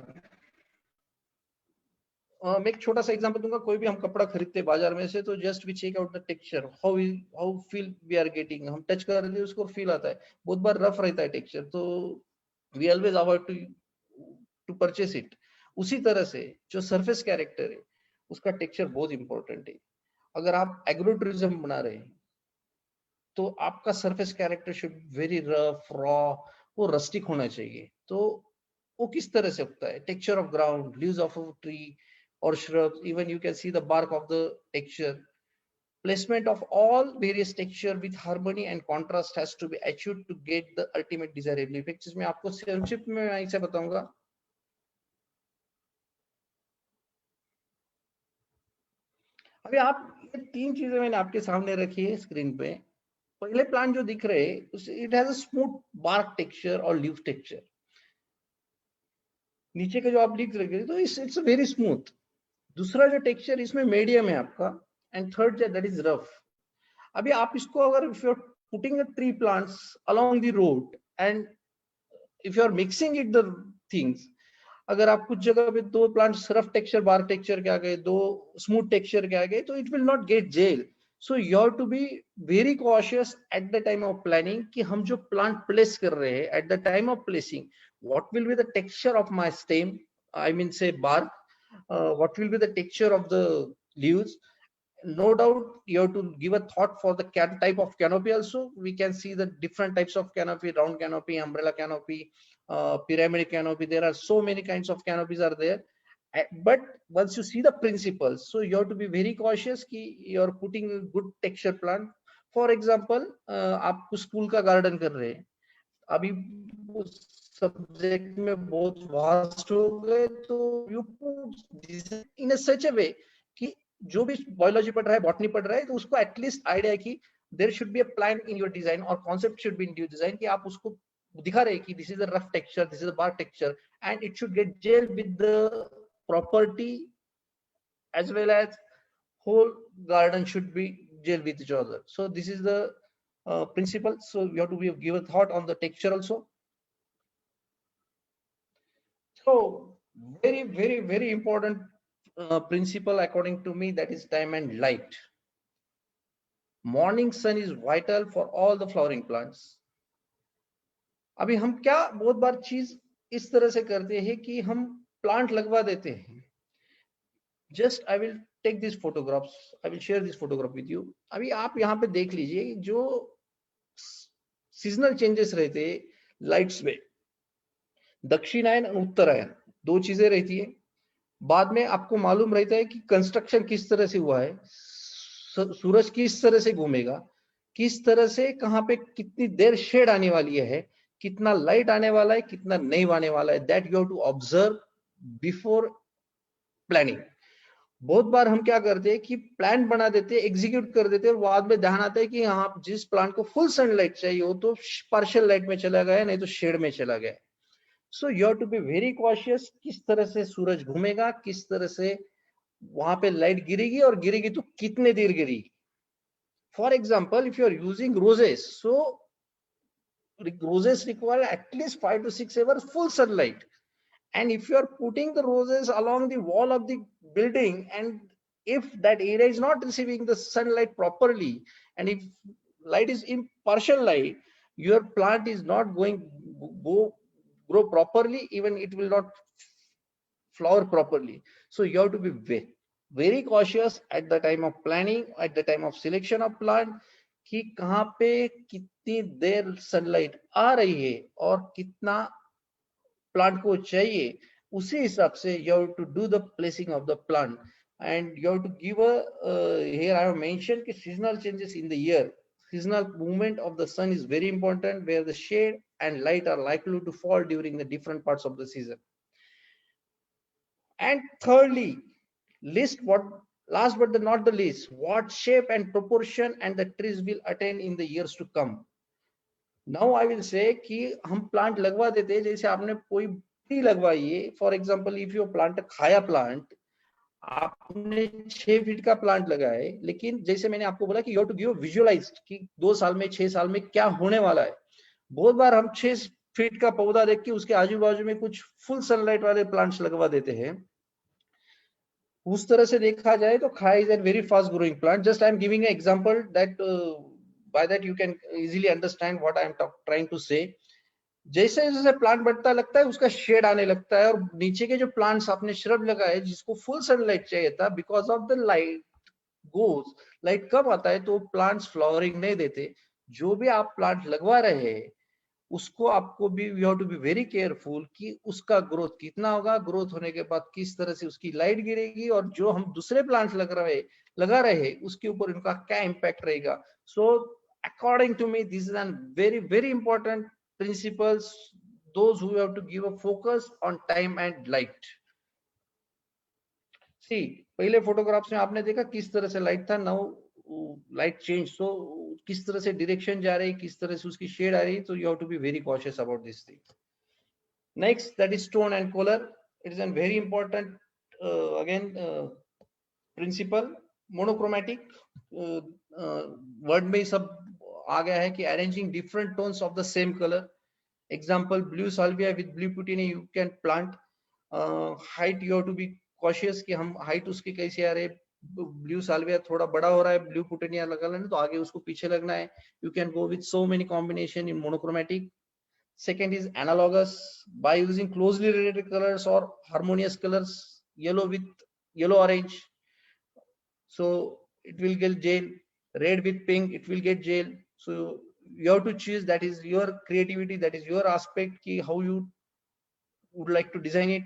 मैं एक छोटा सा एग्जांपल दूंगा. कोई भी हम कपड़ा खरीदते हैं बाजार में से, तो just we check out the texture, how feel we are getting. हम टच कर रहे हैं उसको फील आता है. बहुत बार रफ रहता है टेक्सचर, तो we always avoid to purchase it. उसी तरह से जो सरफेस कैरेक्टर है उसका टेक्सचर बहुत इंपॉर्टेंट है. अगर आप एग्रो टूरिज्म बना रहे हैं तो आपका surface character should very rough raw, वो रस्टिक होना चाहिए. तो वो किस तरह से होता है? Texture of ground, leaves of a tree or shrubs, even you can see the bark of the texture. placement of all various texture with harmony and contrast has to be achieved to get the ultimate desirable effect. इसमें आपको संक्षिप्त में मैं इसे बताऊंगा. अभी आप ये तीन चीजें मैंने आपके सामने रखी है स्क्रीन पे. पहले प्लांट जो दिख रहे हैं, it has a smooth bark texture और लीफ टेक्सचर. नीचे का जो आप लिख रहे हैं तो इट्स वेरी स्मूथ. दूसरा जो टेक्सचर इसमें मीडियम है आपका, and third that is rough. अभी आप इसको अगर if you are putting a 3 plants along the road and if you are mixing it the things, अगर आप कुछ जगह पे 2 प्लांट्स रफ टेक्सचर बार टेक्सचर के आ गए, 2 स्मूथ टेक्सचर के आ गए, तो it will not get gel. So you have to be very cautious at the time of planning कि हम जो प्लांट प्लेस कर रहे हैं, at the time of placing what will be the texture of my stem, I mean say bark, what will be the texture of the leaves. No doubt you have to give a thought for the type of canopy also. We can see the different types of canopy: round canopy, umbrella canopy, pyramid canopy. There are so many kinds of canopies are there. But once you see the principles, so you have to be very cautious कि you are putting a good texture plant. For example, आप school का garden कर रहे हैं, अभी subject में बहुत vast हो गए, तो यू पुट इन अ सच अ वे कि जो भी बायोलॉजी पढ़ रहा है, बॉटनी पढ़ रहा है, तो उसको एटलीस्ट आइडिया है कि there should be a plan in your design और concept should be in your design, कि आप उसको दिखा रहे कि this is a rough texture, this is a bar texture, and it should get gel with the property as well as whole garden should be gel with each other. So this is the principle. So you have to give a thought on the texture also. So very important principle according to me, that is time and light. Morning sun is vital for all the flowering plants. अभी हम क्या बहुत बार चीज इस तरह से करते हैं कि हम प्लांट लगवा देते हैं. Just I will take this photographs, I will share this photograph with you. अभी आप यहाँ पे देख लीजिए जो सीजनल चेंजेस रहते हैं लाइट्स में, दक्षिणायन और उत्तरायण 2 चीजें रहती है. बाद में आपको मालूम रहता है कि कंस्ट्रक्शन किस तरह से हुआ है, सूरज किस तरह से घूमेगा, किस तरह से कहाँ पे कितनी देर शेड आने वाली है, कितना लाइट आने वाला है, कितना नहीं आने वाला है. That you have to observe before planning. बहुत बार हम क्या करते हैं कि प्लान बना देते हैं, एग्जीक्यूट कर देते हैं, और बाद में ध्यान आता है कि हाँ, जिस प्लांट को फुल सनलाइट चाहिए हो तो पार्शियल लाइट में चला गया, नहीं तो शेड में चला गया. So you have to be very cautious, किस तरह से सूरज घूमेगा, किस तरह से वहां पे लाइट गिरेगी, और गिरेगी तो कितने देर गिरेगी. For example, if you are using roses, so roses require at least 5 to 6 hours full sunlight. And if you are putting the roses along the wall of the building, and if that area is not receiving the sunlight properly, and if light is in partial light, your plant is not going to grow properly, even it will not flower properly. So you have to be very cautious at the time of planning, at the time of selection of plant, कि कहाँ पे कितनी देर sunlight आ रही है और कितना plant को चाहिए, उसी हिसाब से you have to do the placing of the plant. And you have to give a here I have mentioned कि seasonal changes in the year, seasonal movement of the sun is very important, where the shade and light are likely to fall during the different parts of the season. And thirdly, last but not the least, what shape and proportion and the trees will attain in the years to come. Now I will say कि हम plant लगवा देते हैं, जैसे आपने कोई tree लगवाई है. For example, if you plant खाया प्लांट, आपने 6 फीट का प्लांट लगाया है, लेकिन जैसे मैंने आपको बोला कि you have to give visualise कि 2 साल में 6 साल में क्या होने वाला है. बहुत बार हम 6 फीट का पौधा देख के उसके आजू बाजू में कुछ फुल सनलाइट वाले प्लांट्स लगवा देते हैं. उस तरह से देखा जाए तो khaya is an very fast growing plant. Just I am giving an example that by that you can easily understand what I am trying to say. जैसे जैसे प्लांट बढ़ता लगता है, उसका शेड आने लगता है, और नीचे के जो प्लांट्स आपने श्रब लगाए जिसको फुल सनलाइट चाहिए था, because of the light goes, light कम आता है तो प्लांट्स फ्लावरिंग नहीं देते. जो भी आप प्लांट लगवा रहे हैं उसको आपको भी you have to be very careful कि उसका ग्रोथ कितना होगा, ग्रोथ होने के बाद किस तरह से उसकी लाइट गिरेगी, और जो हम दूसरे प्लांट्स लगा रहे उसके ऊपर इनका क्या इम्पैक्ट रहेगा. So according to me this is an very very important principles, those who have to give a focus on time and light. सी पहले फोटोग्राफ्स में आपने देखा किस तरह से लाइट था, नाउ लाइट चेंज, सो किस तरह से डायरेक्शन जा रही, किस तरह से उसकी शेड आ रही, तो you have to be very cautious about this thing. Next that is tone and colour. It is an very important again principle. Monochromatic word में सब आ गया है कि arranging different tones of the same colour. Example blue salvia with blue petunia you can plant. Height you have to be cautious कि हम height उसकी कैसे आ रहे हैं. ब्लू साल्विया थोड़ा बड़ा हो रहा है, ब्लू पुटीनिया लगा लेना तो आगे उसको पीछे लगना है. You can go with so many combination in monochromatic. Second is analogous, by using closely related colors or harmonious colors, yellow with yellow orange, so it will get gel. Red with pink, it will get gel. So you have to choose, that is your creativity, that is your aspect ki how you would like to design it.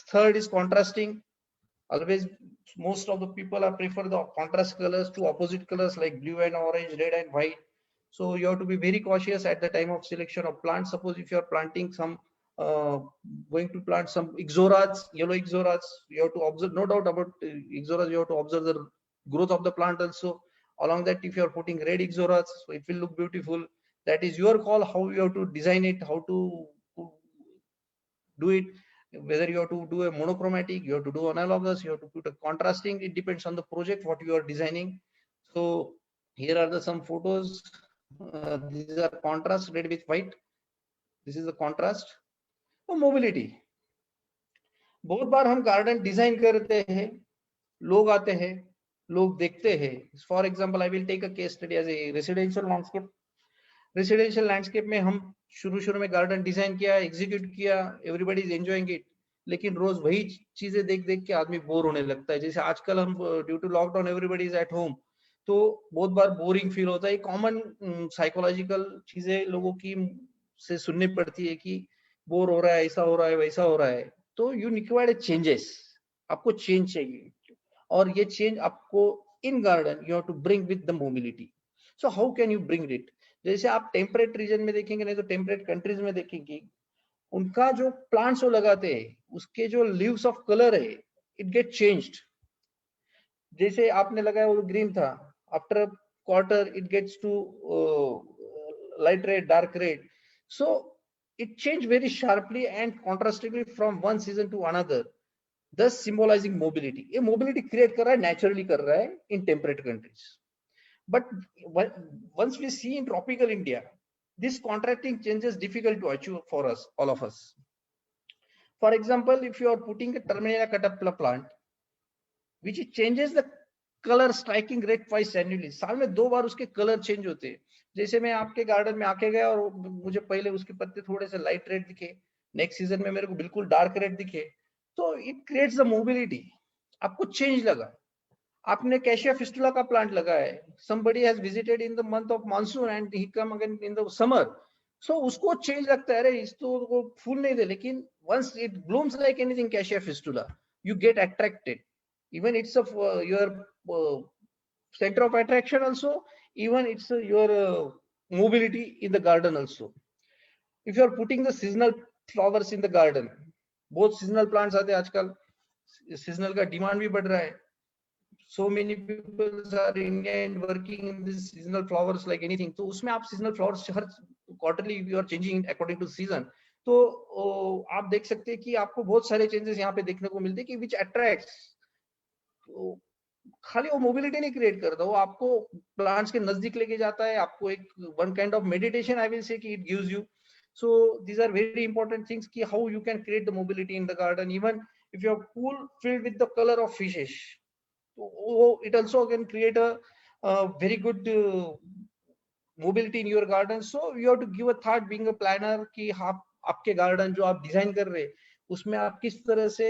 Third is contrasting. Always most of the people are prefer the contrast colors to opposite colors like blue and orange, red and white. So you have to be very cautious at the time of selection of plants. Suppose if you are planting some going to plant some ixoras, yellow ixoras, you have to observe, no doubt about ixoras, you have to observe the growth of the plant also. Along that, if you are putting red ixoras, so it will look beautiful. That is your call how you have to design it, how to do it. Whether you have to do a monochromatic, you have to do analogous, you have to put a contrasting, it depends on the project what you are designing. So here are some photos. These are contrast, red with white. This is the contrast. तो mobility, बहुत बार हम garden design करते हैं, लोग आते हैं, लोग देखते हैं. For example I will take a case study as a residential landscape. Residential landscape में हम शुरू में गार्डन डिजाइन किया, एग्जीक्यूट किया, एवरीबॉडी इज एंजॉयिंग इट. लेकिन रोज वही चीजें देख के आदमी बोर होने लगता है. जैसे आजकल हम due to lockdown everybody is at home, तो बहुत बार बोरिंग फील होता है. कॉमन साइकोलॉजिकल चीजें लोगों की से सुननी पड़ती है कि बोर हो रहा है, ऐसा हो रहा है, वैसा हो रहा है. तो यू रिक्वायर्ड चेंजेस, आपको चेंज चाहिए, और ये चेंज आपको in garden you have to bring with the mobility. So how can you bring it? जैसे आप टेम्परेट रीजन में देखेंगे, नहीं तो टेम्परेट कंट्रीज में देखेंगे, उनका जो प्लांट्स वो लगाते हैं उसके जो लीव्स ऑफ कलर है इट गेट चेंज्ड. जैसे आपने लगाया वो ग्रीन था, after quarter it gets to light red, dark red. So it change very sharply and contrastingly from one season to another, thus symbolizing mobility. ये mobility create कर रहा है, naturally कर रहा है in temperate countries. But once we see in tropical India, this contrasting changes difficult to achieve for us, all of us. For example, if you are putting a terminalia catapilla plant, which changes the color striking rate twice annually, साल में 2 बार उसके colour change होते हैं. जैसे मैं आपके garden में आके गया और मुझे पहले उसके पत्ते थोड़े से लाइट रेड दिखे, नेक्स्ट सीजन में मेरे को बिल्कुल डार्क रेड दिखे, तो इट क्रिएट्स द मोबिलिटी. आपको चेंज लगा. आपने कैशिया फिस्टुला का प्लांट लगाया है, somebody has visited in the month of monsoon and he come again in the summer, so उसको चेंज लगता है, अरे इस तो वो फूल नहीं दे. लेकिन once it blooms like anything cassia fistula, you get attracted. Even it's of your center of attraction also, even it's your mobility in the garden also. If you are putting the seasonal flowers in the garden, बहुत seasonal plants आते हैं आजकल, seasonal का demand भी बढ़ रहा है. So many people are in India and working in this seasonal flowers like anything. तो उसमें आप seasonal flowers her quarterly you are changing according to season. तो आप देख सकते हैं कि आपको बहुत सारे changes यहाँ पे देखने को मिलते हैं कि which attracts. तो खाली वो मोबिलिटी नहीं क्रिएट करता, वो आपको प्लांट्स के नजदीक लेके जाता है, आपको एक one kind of meditation I will say कि it gives you. So these are very important things कि how you can create the mobility in the garden. Even if you have pool filled with the colour of fishes, it also can create a very good mobility in your garden. So you have to give a thought being a planner कि आप आपके garden जो आप design कर रहे हैं उसमें आप किस तरह से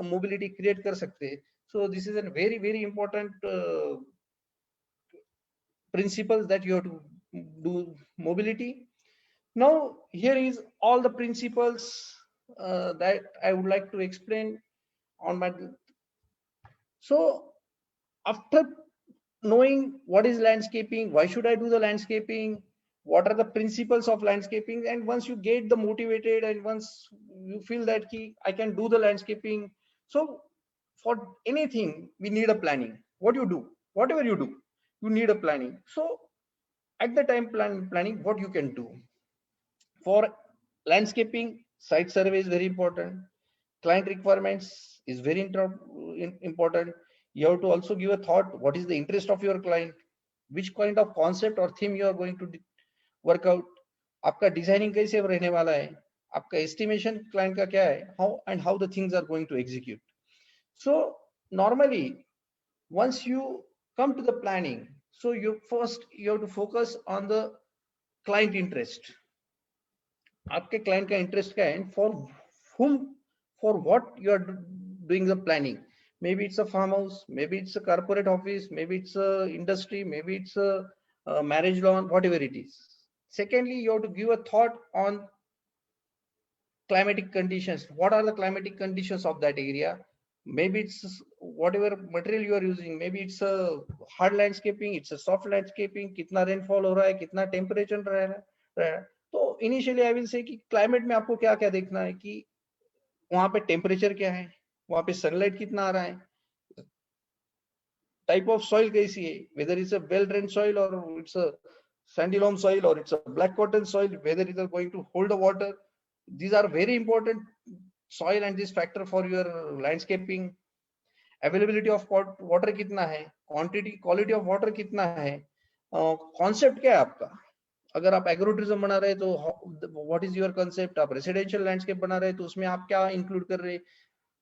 मोबिलिटी क्रिएट कर सकते हैं. So this is a very very important principles that you have to do mobility. Now here is all the principles that I would like to explain on my. So after knowing what is landscaping, why should I do the landscaping, what are the principles of landscaping, and once you get the motivated and once you feel that I can do the landscaping, so for anything we need a planning. What you do, whatever you do, you need a planning. So at the time planning what you can do for landscaping, site survey is very important, client requirements is very important. You have to also give a thought what is the interest of your client, which kind of concept or theme you are going to work out, आपका designing कैसे रहने वाला है, आपका estimation client का क्या है, how the things are going to execute. So normally once you come to the planning, so you have to focus on the client interest. आपके client का interest क्या है, for whom, for what you are doing the planning. Maybe it's a farmhouse, maybe it's a corporate office, maybe it's a industry, maybe it's a marriage lawn, whatever it is. Secondly, you have to give a thought on climatic conditions. What are the climatic conditions of that area? Maybe it's whatever material you are using, maybe it's a hard landscaping, it's a soft landscaping, कितना rainfall हो रहा है, कितना temperature रहा है. तो initially I will say कि climate में आपको क्या क्या देखना है, कि वहां पे temperature क्या है, वहां पे sunlight कितना आ रहा है, type of soil कैसी है, whether it's a well drained soil or it's a sandy loam soil or it's a black cotton soil, whether it is going to hold the water. These are very important soil and this factor for your landscaping. Availability of water कितना है, quality of water कितना है, concept क्या है आपका. अगर आप agro tourism बना रहे तो व्हाट इज योर कंसेप्ट, आप रेसिडेंशियल लैंडस्केप बना रहे तो उसमें आप क्या इंक्लूड कर रहे,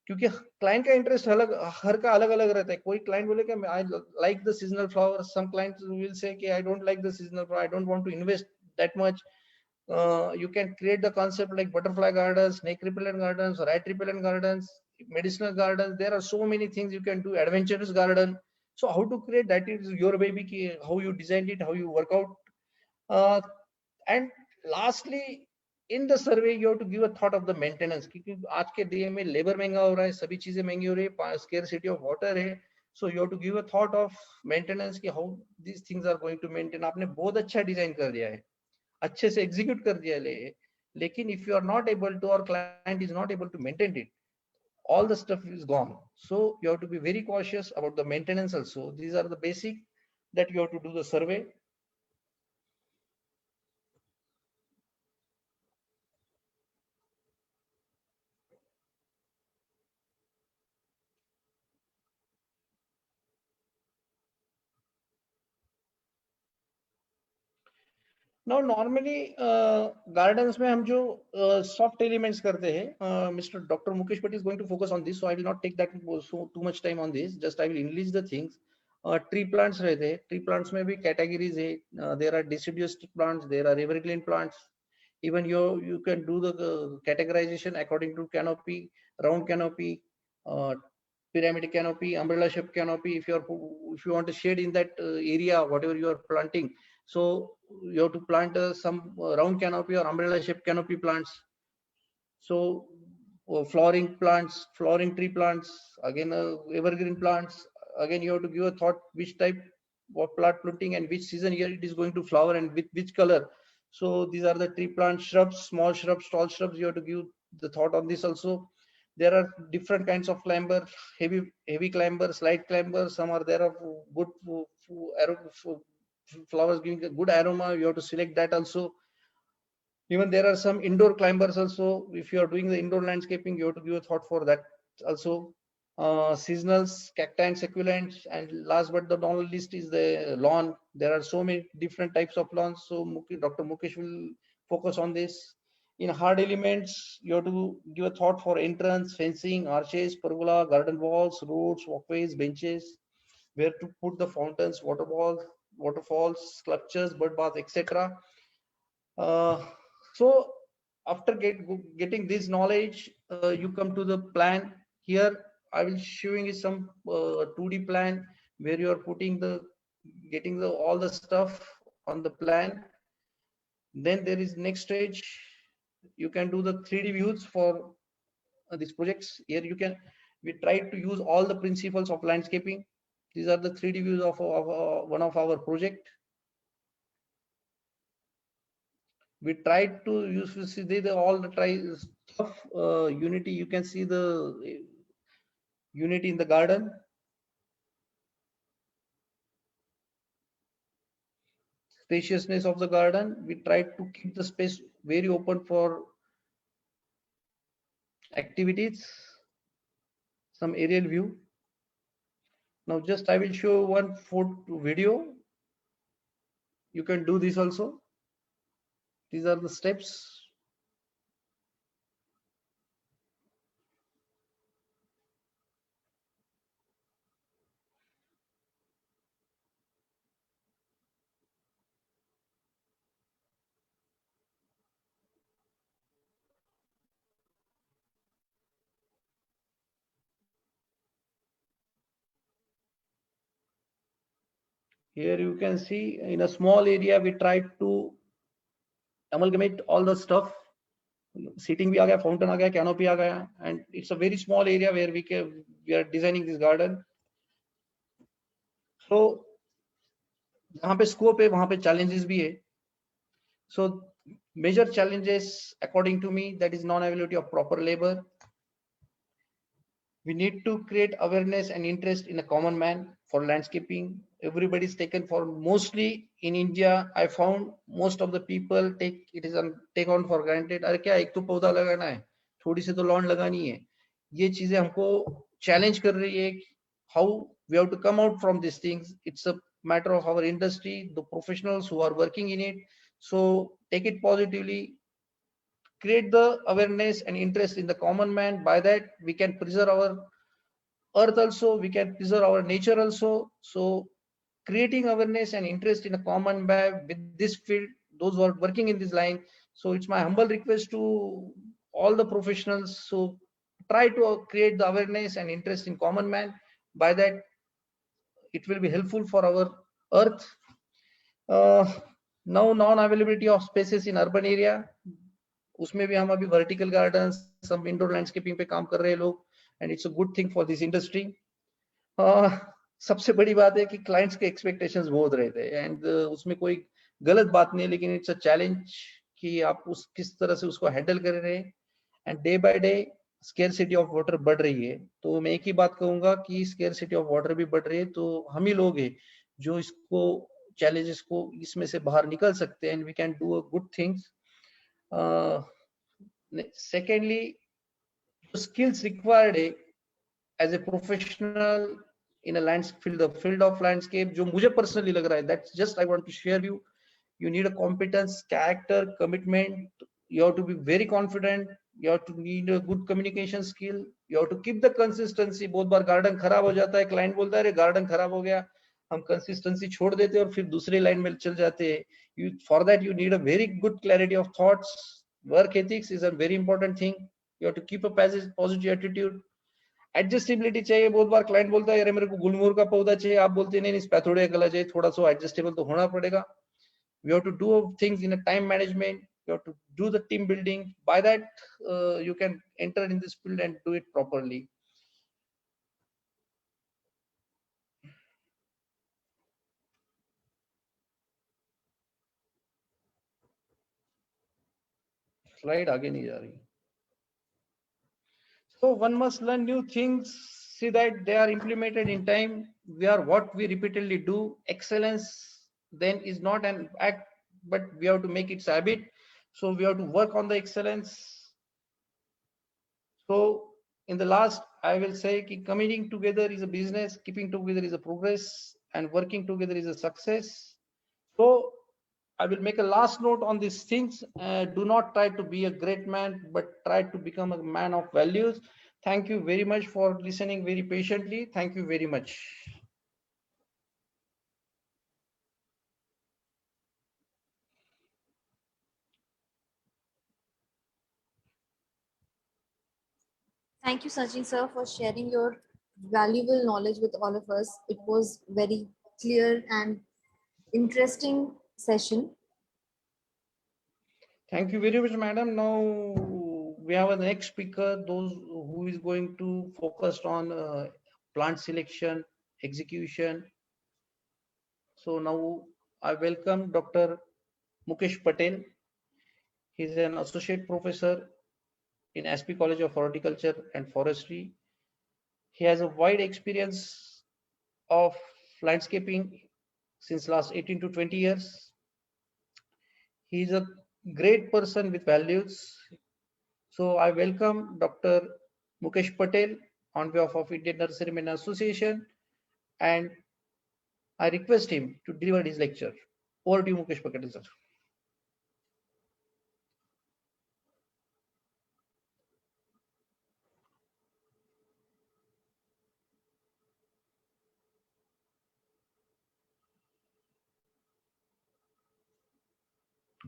क्योंकि क्लाइंट का इंटरेस्ट अलग, हर का अलग अलग रहता है. कोई क्लाइंट बोले कि I like the seasonal flower, some clients will say कि I don't like the seasonal flower, I don't want to invest that much. You can create the concept like butterfly gardens, snake repellent gardens, rat repellent gardens, medicinal gardens. There are so many things you can do, adventurous garden. So how to create that is your baby, how you designed it, how you work out. And lastly, in the survey you have to give a thought of the maintenance, क्योंकि आज के day में labour महंगा हो रहा है, सभी चीजें महंगी हो रही है, scarcity of water है. So you have to give a thought of maintenance कि how these things are going to maintain. आपने बहुत अच्छा डिजाइन कर दिया है, अच्छे से एग्जीक्यूट कर दिया है, लेकिन if you are not able to, or client is not able to maintain it, all the stuff is gone. So you have to be very cautious about the maintenance also. These are the basic that you have to do the survey. Now normally gardens में हम जो soft elements करते हैं, Mr. Dr. Mukesh Patel is going to focus on this, so I will not take that too much time on this. Just I will enlist the things. Tree plants रहते हैं, tree plants में भी categories है. There are deciduous plants, there are evergreen plants. Even you can do the categorization according to canopy, round canopy, pyramid canopy, umbrella shape canopy. If you want to shade in that area, whatever you are planting, so you have to plant some round canopy or umbrella shape canopy plants. So flowering plants, flowering tree plants, again evergreen plants. Again you have to give a thought which type of plant planting and which season year it is going to flower and with which color. So these are the tree plants, shrubs, small shrubs, tall shrubs. You have to give the thought on this also. There are different kinds of climber, heavy climbers, light climbers. Some are there of good flowers giving a good aroma. You have to select that also. Even there are some indoor climbers also. If you are doing the indoor landscaping, you have to give a thought for that also. Seasonals, cacti and succulents, and last but not least is the lawn. There are so many different types of lawns. So Dr. Mukesh will focus on this. In hard elements, you have to give a thought for entrance, fencing, arches, pergola, garden walls, roads, walkways, benches, where to put the fountains, waterfalls, sculptures, bird bath, etc. So after getting this knowledge, you come to the plan. Here I will showing you some 2D plan where you are putting the getting the all the stuff on the plan. Then there is next stage. You can do the 3D views for these projects. Here we try to use all the principles of landscaping. These are the 3D views of one of our project. We tried to use all the stuff. Unity, you can see the unity in the garden. Spaciousness of the garden. We tried to keep the space very open for activities. Some aerial view. Now just I will show one photo video. You can do this also. These are the steps. Here you can see in a small area we tried to amalgamate all the stuff. Seating भी आ गया, fountain आ गया, canopy आ गया, and it's a very small area where we are designing this garden. So जहाँ पे scope है वहाँ पे challenges भी है. So major challenges according to me, that is non-availability of proper labor. We need to create awareness and interest in a common man for landscaping. Everybody is taken for, mostly in India, I found most of the people take on for granted. अरे क्या एक तो पौधा लगाना है, थोड़ी सी तो lawn लगानी है. ये चीजें हमको challenge कर रही है. How we have to come out from these things. It's a matter of our industry, the professionals who are working in it. So take it positively, create the awareness and interest in the common man. By that we can preserve our earth also, we can preserve our nature also. So creating awareness and interest in a common man with this field, those who are working in this line. So it's my humble request to all the professionals, so try to create the awareness and interest in common man. By that it will be helpful for our earth. Now non-availability of spaces in urban area, उसमें भी हम अभी vertical garden, सब indoor landscaping पे काम कर रहे हैं लोग, and it's a good thing for this industry. सबसे बड़ी बात है कि क्लाइंट्स के एक्सपेक्टेशंस बहुत रहते हैं, एंड उसमें कोई गलत बात नहीं है, लेकिन इट्स अ चैलेंज कि आप उस किस तरह से उसको हैंडल कर रहे हैं. And day by day scarcity of water बढ़ रही है. तो मैं एक ही बात कहूंगा कि स्केर्सिटी ऑफ वाटर भी बढ़ रही है, तो हम ही लोग हैं जो इसको चैलेंजेस को इसमें से बाहर निकल सकते हैं, and we can do a good things. Secondly, the skills required as a professional in a field of landscape, जो मुझे personally लग रहा है, that's just I want to share you need a competence, character, commitment. You have to be very confident. You have to need a good communication skill. You have to keep the consistency. बहुत बार garden खराब हो जाता है, client बोलता है अरे garden खराब हो गया, हम कंसिस्टेंसी छोड़ देते हैं और फिर दूसरी लाइन में चल जाते हैं. For that you need a very good clarity of thoughts. Work ethics is a very important thing. You have to keep a positive attitude. Adjustability चाहिए. बहुत बार क्लाइंट बोलता है अरे मेरे को गुलमोहर का पौधा चाहिए, आप बोलते नहीं इस पैथोडिया कलर चाहिए, थोड़ा सा एडजस्टेबल तो होना पड़ेगा. We have to do things in a time management. You have to do the team building. By that you can enter in this field and do it properly. Slide आगे नहीं जा रही. So one must learn new things, see that they are implemented in time. We are what we repeatedly do. Excellence then is not an act, but we have to make it a habit. So we have to work on the excellence. So in the last, I will say that coming together is a business, keeping together is a progress, and working together is a success. So I will make a last note on these things. Do not try to be a great man, but try to become a man of values. Thank you very much for listening very patiently. Thank you very much. Thank you, Sachin sir, for sharing your valuable knowledge with all of us. It was very clear and interesting session. Thank you very much, madam. Now we have a next speaker, those who is going to focus on plant selection, execution. So now I welcome Dr. Mukesh Patel. He is an associate professor in SP College of Horticulture and Forestry. He has a wide experience of landscaping since last 18 to 20 years. He is a great person with values. So I welcome Dr. Mukesh Patel on behalf of Indian Nurserymen Association, and I request him to deliver his lecture. Over to you, Mukesh Patel, sir.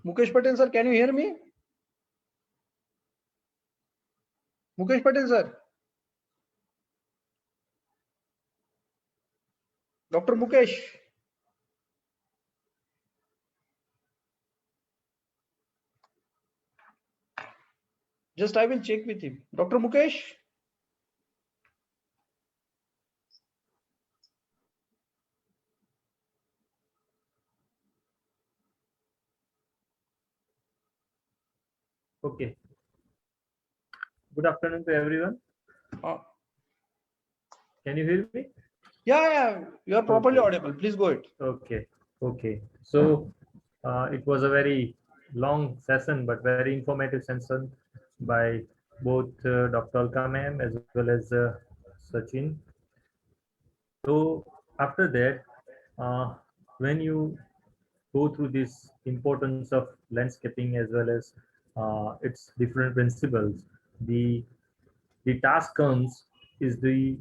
Mukesh Patel, sir, can you hear me? Mukesh Patel, sir. Dr. Mukesh. Just I will check with him. Dr. Mukesh. Okay. Good afternoon to everyone. Uh, Can you hear me? yeah, you are properly audible. Please go ahead. Okay. So it was a very long session, but very informative session by both Dr. Alka ma'am as well as Sachin. So after that, when you go through this importance of landscaping as well as its different principles, the task comes is the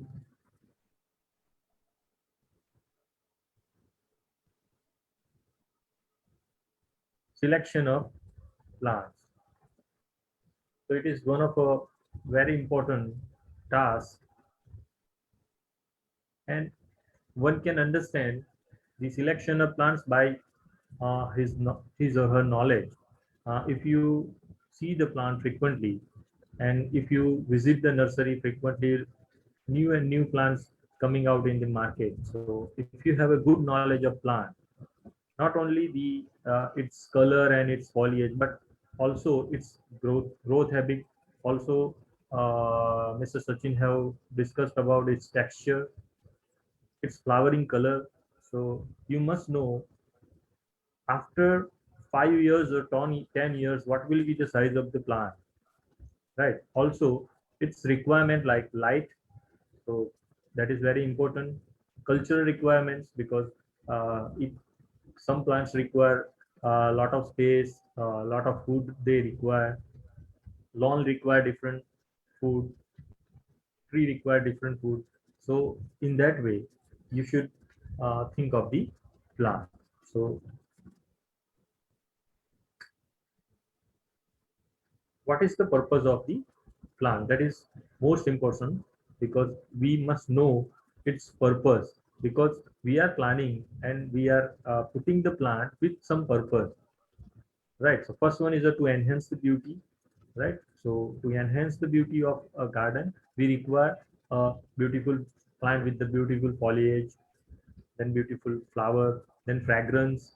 selection of plants. So it is one of a very important task, and one can understand the selection of plants by his or her knowledge. If you see the plant frequently, and if you visit the nursery frequently, new and new plants coming out in the market. So if you have a good knowledge of plant, not only the its color and its foliage, but also its growth habit. Also, Mr. Sachin have discussed about its texture, its flowering color. So you must know after 5 years or 10 years what will be the size of the plant, right? Also, its requirement like light. So that is very important. Cultural requirements, because it some plants require a lot of space, a lot of food they require. Lawn require different food, tree require different food. So in that way, you should think of the plant. So what is the purpose of the plant? That is most important, because we must know its purpose, because we are planning and we are putting the plant with some purpose, right? So first one is to enhance the beauty, right? So to enhance the beauty of a garden, we require a beautiful plant with the beautiful foliage, then beautiful flower, then fragrance,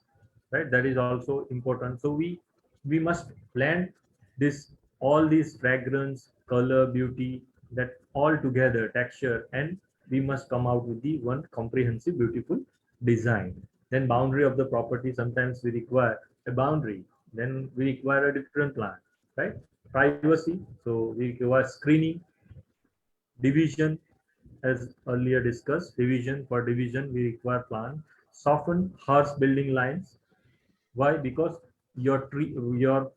right? That is also important. So we must blend this all these fragrance, color, beauty, that all together, texture, and we must come out with the one comprehensive, beautiful design. Then boundary of the property. Sometimes we require a boundary. Then we require a different plan, right? Privacy. So we require screening, division, as earlier discussed, division. For division, we require plan. Soften harsh building lines. Why? Because your tree, your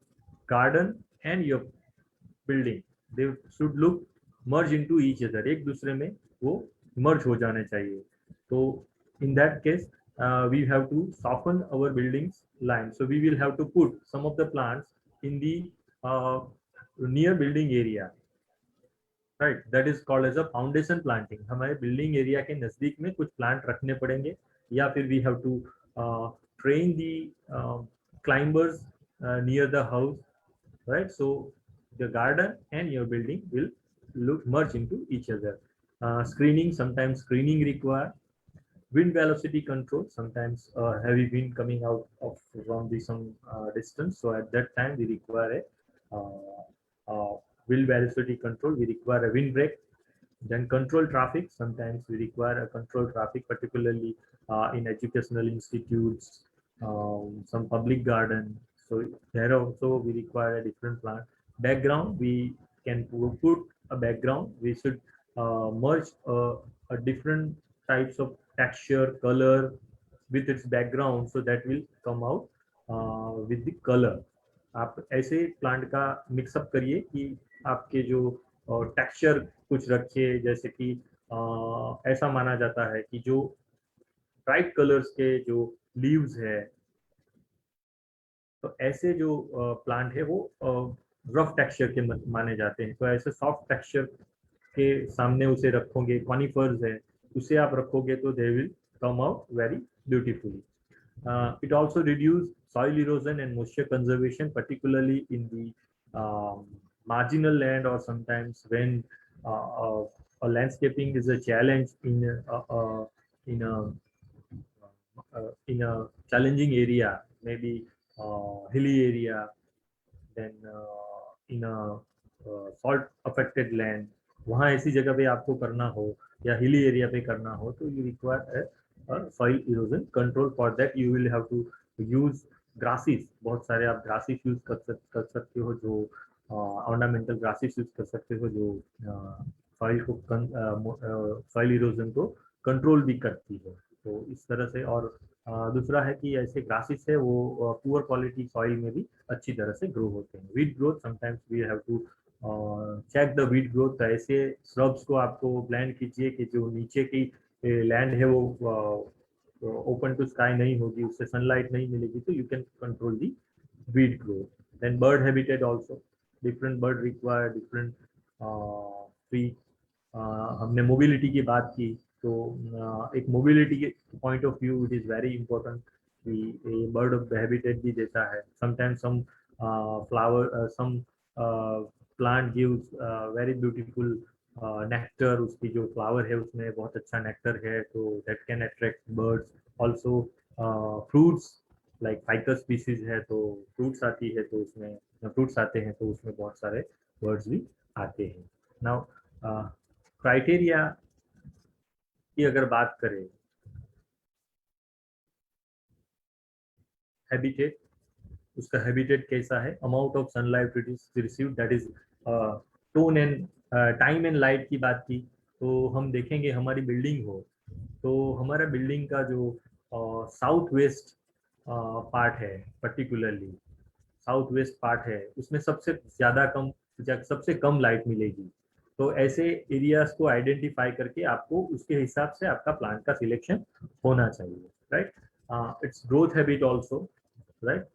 garden and your building, they should look merge into each other. एक दूसरे में वो merge हो जाने चाहिए. So in that case, we have to soften our buildings line. So we will have to put some of the plants in the uh, near building area, right, that is called as a foundation planting. हमारे building area के नजदीक में कुछ plant रखने पड़ेंगे, या फिर we have to train the climbers near the house, right? So the garden and your building will look merge into each other. Screening, sometimes screening require wind velocity control, sometimes heavy wind coming out of from the some distance. So at that time we require a wind velocity control. We require a wind break. Then control traffic. Sometimes we require a control traffic, particularly in educational institutes, some public garden. So there also we require a different plant. Background, we can put a background. We should merge a different types of texture, color with its background, so that will come out with the color. आप ऐसे plant का mix up करिए कि आपके जो texture कुछ रखिए, जैसे कि ऐसा माना जाता है कि जो ब्राइट कलर्स के जो लीव्स है, तो ऐसे जो प्लांट है वो रफ टेक्सचर के माने जाते हैं। तो ऐसे सॉफ्ट टेक्सचर के सामने उसे रखोगे, कॉनिफर्स है, उसे आप रखोगे तो they will come out very beautifully. It also reduce soil erosion and moisture conservation, particularly in the marginal land, or sometimes when landscaping is a challenge in a in a challenging area, maybe hilly area, then in a salt affected land. वहाँ ऐसी जगह पे आपको करना हो या hilly area पे करना हो, तो you require soil erosion control. For that you will have to use grasses. बहुत सारे आप grasses यूज कर सकते हो, जो ornamental grasses यूज कर सकते हो, जो soil को soil erosion को कंट्रोल भी करती है. तो इस तरह से. और दूसरा है कि ऐसे ग्रासेस है वो पुअर क्वालिटी सॉइल में भी अच्छी तरह से ग्रो होते हैं. Weed growth, sometimes we have to check the weed growth. ऐसे श्रब्स को आपको ब्लेंड कीजिए कि जो नीचे की लैंड है वो ओपन टू स्काई नहीं होगी, उससे सनलाइट नहीं मिलेगी, तो you can control the weed growth. Then bird habitat also. Different bird require different tree. हमने मोबिलिटी की बात की, तो एक मोबिलिटी के point of view it is very important कि बर्ड ऑफ हैबिटेट भी देता है. Sometimes some flower, some plant gives very beautiful nectar. उसकी जो फ्लावर है उसमें बहुत अच्छा नेक्टर है, तो that can attract birds. Also fruits like ficus species है, तो फ्रूट्स आती है, तो उसमें फ्रूट्स आते हैं, तो उसमें बहुत सारे बर्ड्स भी आते हैं. नाउ क्राइटेरिया की अगर बात करें, हैबिटेट, उसका हैबिटेट कैसा है, amount of sunlight it is receive, that is tone and time and light की बात की. तो हम देखेंगे हमारी बिल्डिंग हो, तो हमारा बिल्डिंग का जो साउथ वेस्ट पार्ट है, पर्टिकुलरली साउथ वेस्ट पार्ट है, उसमें सबसे कम लाइट मिलेगी. तो ऐसे एरियाज को आइडेंटिफाई करके आपको उसके हिसाब से आपका प्लांट का सिलेक्शन होना चाहिए, right. It's growth habit also, right.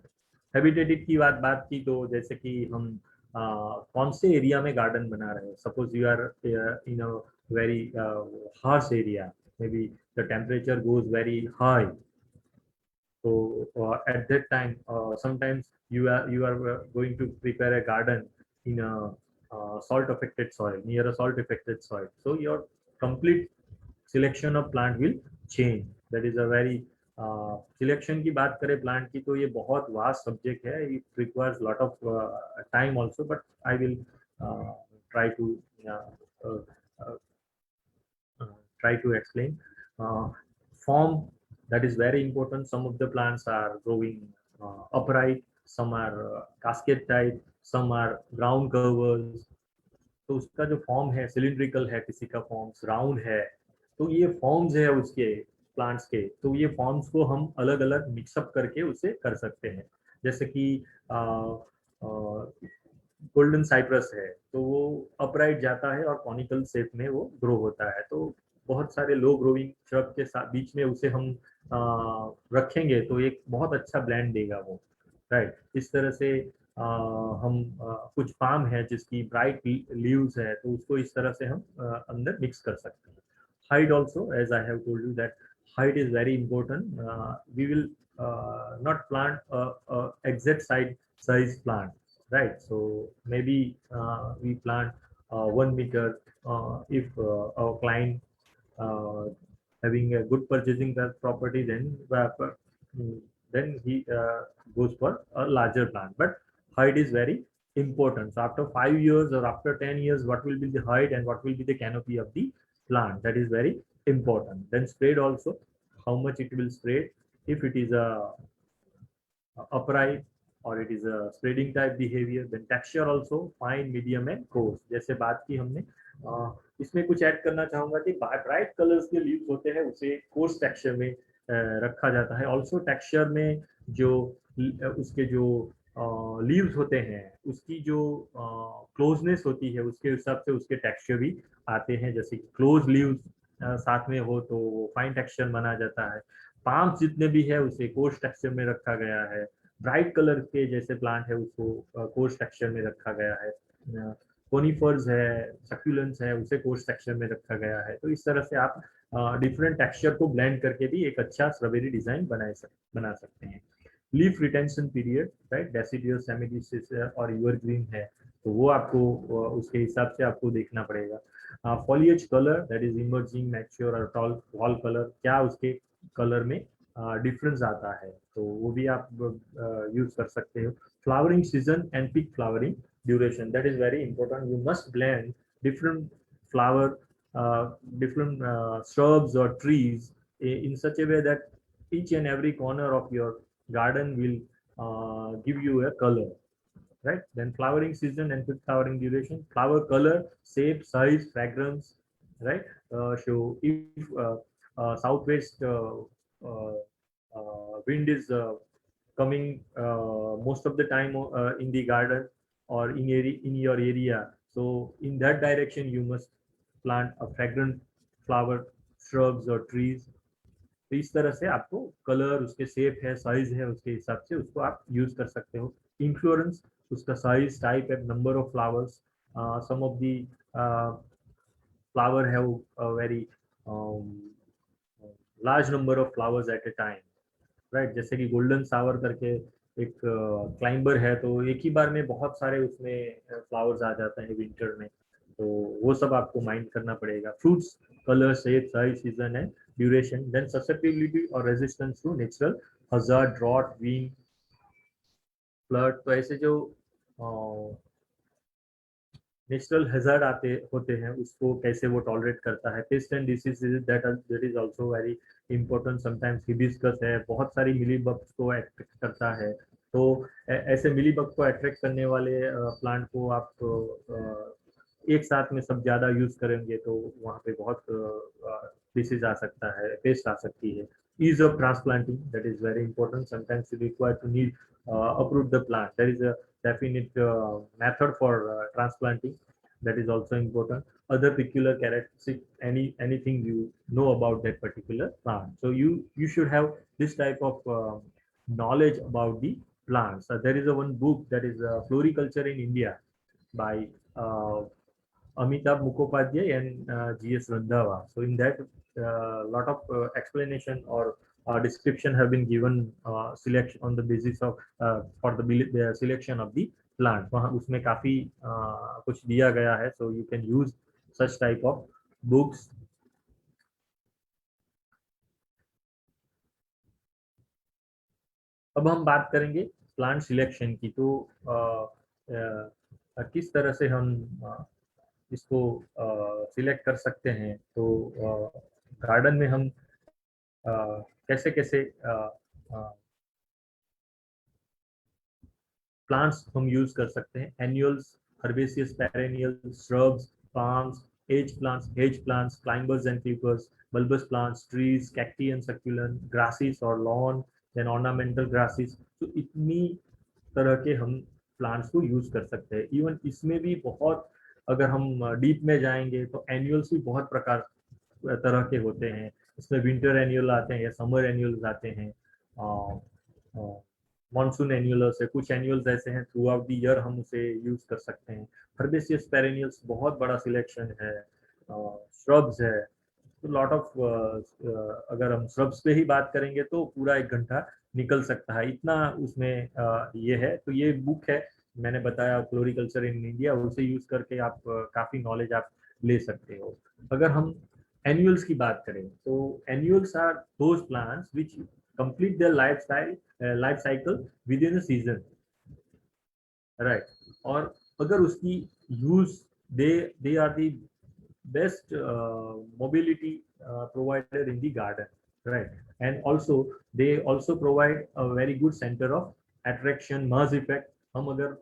Habitat की बात की, तो जैसे कि हम कौन से एरिया में गार्डन बना रहे हैं. Suppose you are in a very harsh area, maybe the temperature goes very high. So at that time, sometimes you are going to prepare a garden in a salt affected soil, near a salt affected soil. So your complete selection of plant will change. That is a very selection की बात करें plant की, तो ये बहुत vast subject है. It requires lot of time also, but I will try to try to explain. Form, that is very important. Some of the plants are growing upright, some are cascade type, some are ground covers. तो उसका जो form है cylindrical है, किसी का forms round है. तो ये फॉर्म्स है उसके प्लांट्स के, तो ये फॉर्म्स को हम अलग अलग मिक्सअप करके उसे कर सकते हैं. जैसे कि गोल्डन साइप्रस है, तो वो अपराइट जाता है और कॉनिकल शेप में वो ग्रो होता है. तो बहुत सारे लो ग्रोइंग श्रब के साथ बीच में उसे हम रखेंगे तो एक बहुत अच्छा ब्लेंड देगा वो, राइट. इस तरह से हम कुछ पाम है जिसकी ब्राइट लीव्स है, तो उसको इस तरह से हम अंदर मिक्स कर सकते हैं. Height also, as I have told you that height is very important. We will not plant exact size plant. right? So maybe we plant 1 meter if our client uh, having a good purchasing property, then he goes for a larger plant. But height is very important. So after 5 years or after 10 years, what will be the height and what will be the canopy of the plant? That is very important. Then spread also, how much it will spread. If it is a upright or it is a spreading type behavior, then texture also fine, medium and coarse. जैसे बात की हमने, इसमें कुछ add करना चाहूंगा कि bright colours के लीव्स होते हैं उसे कोर्स टेक्सचर में रखा जाता है। ऑल्सो टेक्सचर में जो उसके जो लीव्स होते हैं उसकी जो क्लोजनेस होती है उसके हिसाब से उसके टेक्सचर भी आते हैं। जैसे क्लोज लीव्स साथ में हो तो वो फाइन टेक्सचर माना जाता है। पाम जितने भी है उसे कोर्स टेक्सचर में रखा गया है। ब्राइट कलर के जैसे प्लांट है उसको कोर्स टेक्सचर में रखा गया है। कोनिफर्स है, सक्यूलेंट्स है, उसे कोर्स टेक्सचर में रखा गया है। तो इस तरह से आप डिफरेंट टेक्सचर को ब्लेंड करके भी एक अच्छा स्ट्रॉबेरी डिजाइन बना सकते हैं। Leaf retention period, right, deciduous, semideciduous और एवरग्रीन है तो वो आपको उसके हिसाब से आपको देखना पड़ेगा। Foliage colour, that is emerging, mature और टॉल वॉल कलर, क्या उसके कलर में डिफरेंस आता है तो वो भी आप यूज कर सकते हो। Flowering season and peak flowering duration, that is very important. You must blend different flower, different shrubs or trees in such a way that each and every corner of your garden will give you a color, right? Then flowering season and peak flowering duration, flower color, shape, size, fragrance, right? So if southwest uh, wind is coming most of the time in the garden or in your area, so in that direction you must plant a fragrant flower, shrubs or trees। तो इस तरह से आपको colour, उसके shape है, size है, उसके हिसाब से उसको आप यूज कर सकते हो। इन्फ्लोरेंस, उसका size, type and number of flowers, some of the flower have very large number of flowers at a time, right? जैसे कि गोल्डन सावर करके एक क्लाइंबर है तो एक ही बार में बहुत सारे उसमें फ्लावर्स आ जाते हैं विंटर में, तो वो सब आपको माइंड करना पड़ेगा। Fruits, colour, shape, size, season and duration. Then susceptibility और resistance to natural hazard, drought, wind, flood. तो ऐसे जो नेचुरल हैजार्ड आते होते हैं उसको कैसे वो टॉलरेट करता है। Paste and diseases, that is also very important. Sometimes hibiscus है, बहुत सारी मिलीबग्स को अट्रैक्ट करता है, तो ऐसे मिलीबग को अट्रैक्ट करने वाले प्लांट को आप एक साथ में सब ज्यादा यूज करेंगे तो वहाँ पे बहुत डिसीज आ सकता है, पेस्ट आ सकती है। Ease of transplanting, that is very important. Sometimes you require to need uproot the plant. There is a definite method for transplanting, that is also important. Other peculiar characteristics, anything you know about that particular plant. So you should have this type of knowledge about the plants. There is a one book that is Floriculture in India by Amitabh Mukhopadhyay and G.S. Randhawa. So in that, lot of explanation or description have been given selection on the basis of for the selection of the plant. वहाँ उसमें काफी कुछ दिया गया है, so you can use such type of books. अब हम बात करेंगे प्लांट सिलेक्शन की। तो किस तरह से हम इसको सिलेक्ट कर सकते हैं। तो गार्डन में हम कैसे कैसे प्लांट्स हम यूज कर सकते हैं। Annuals, herbaceous, perennials, shrubs, palms, edge plants, hedge plants, climbers and creepers, bulbous plants, trees, cacti and succulent, grasses or lawn, then ornamental grasses। तो इतनी तरह के हम प्लांट्स को यूज कर सकते हैं। इवन इसमें भी बहुत, अगर हम डीप में जाएंगे तो एनुअल्स भी बहुत प्रकार तरह के होते हैं। इसमें विंटर एनुअल आते हैं या समर एनुअल्स आते हैं, मॉनसून एनुअल्स है, कुछ एनुअल्स ऐसे हैं थ्रू आउट द ईयर हम उसे यूज कर सकते हैं। हर्बेसियस, पेरेनियल्स, बहुत बड़ा सिलेक्शन है। श्रब्स है, तो लॉट ऑफ अगर हम श्रब्स पे ही बात करेंगे तो पूरा 1 घंटा निकल सकता है, इतना उसमें ये है। तो ये बुक है मैंने बताया फ्लोरिकल्चर इन इंडिया, उसे यूज करके आप काफी नॉलेज आप ले सकते हो। अगर हम एनुअल्स की बात करें तो annuals are those plants which complete their life cycle with in a season, right. और अगर उसकी use they they are the best mobility provider in the garden, right? And also they also provide a very good center of attraction, mass effect। हम अगर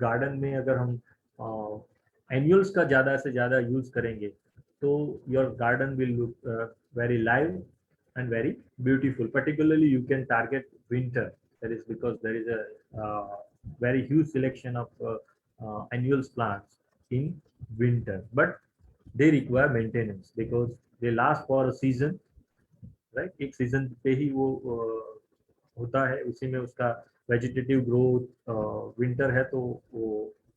garden में अगर हम annuals का ज़्यादा से ज़्यादा यूज करेंगे तो your garden will look very live and very beautiful। Particularly you can target winter, that is because there is a very huge selection of annuals plants in winter, but they require maintenance because they last for a season, right? एक season पे ही वो होता है, उसी में उसका vegetative growth. Winter है तो वो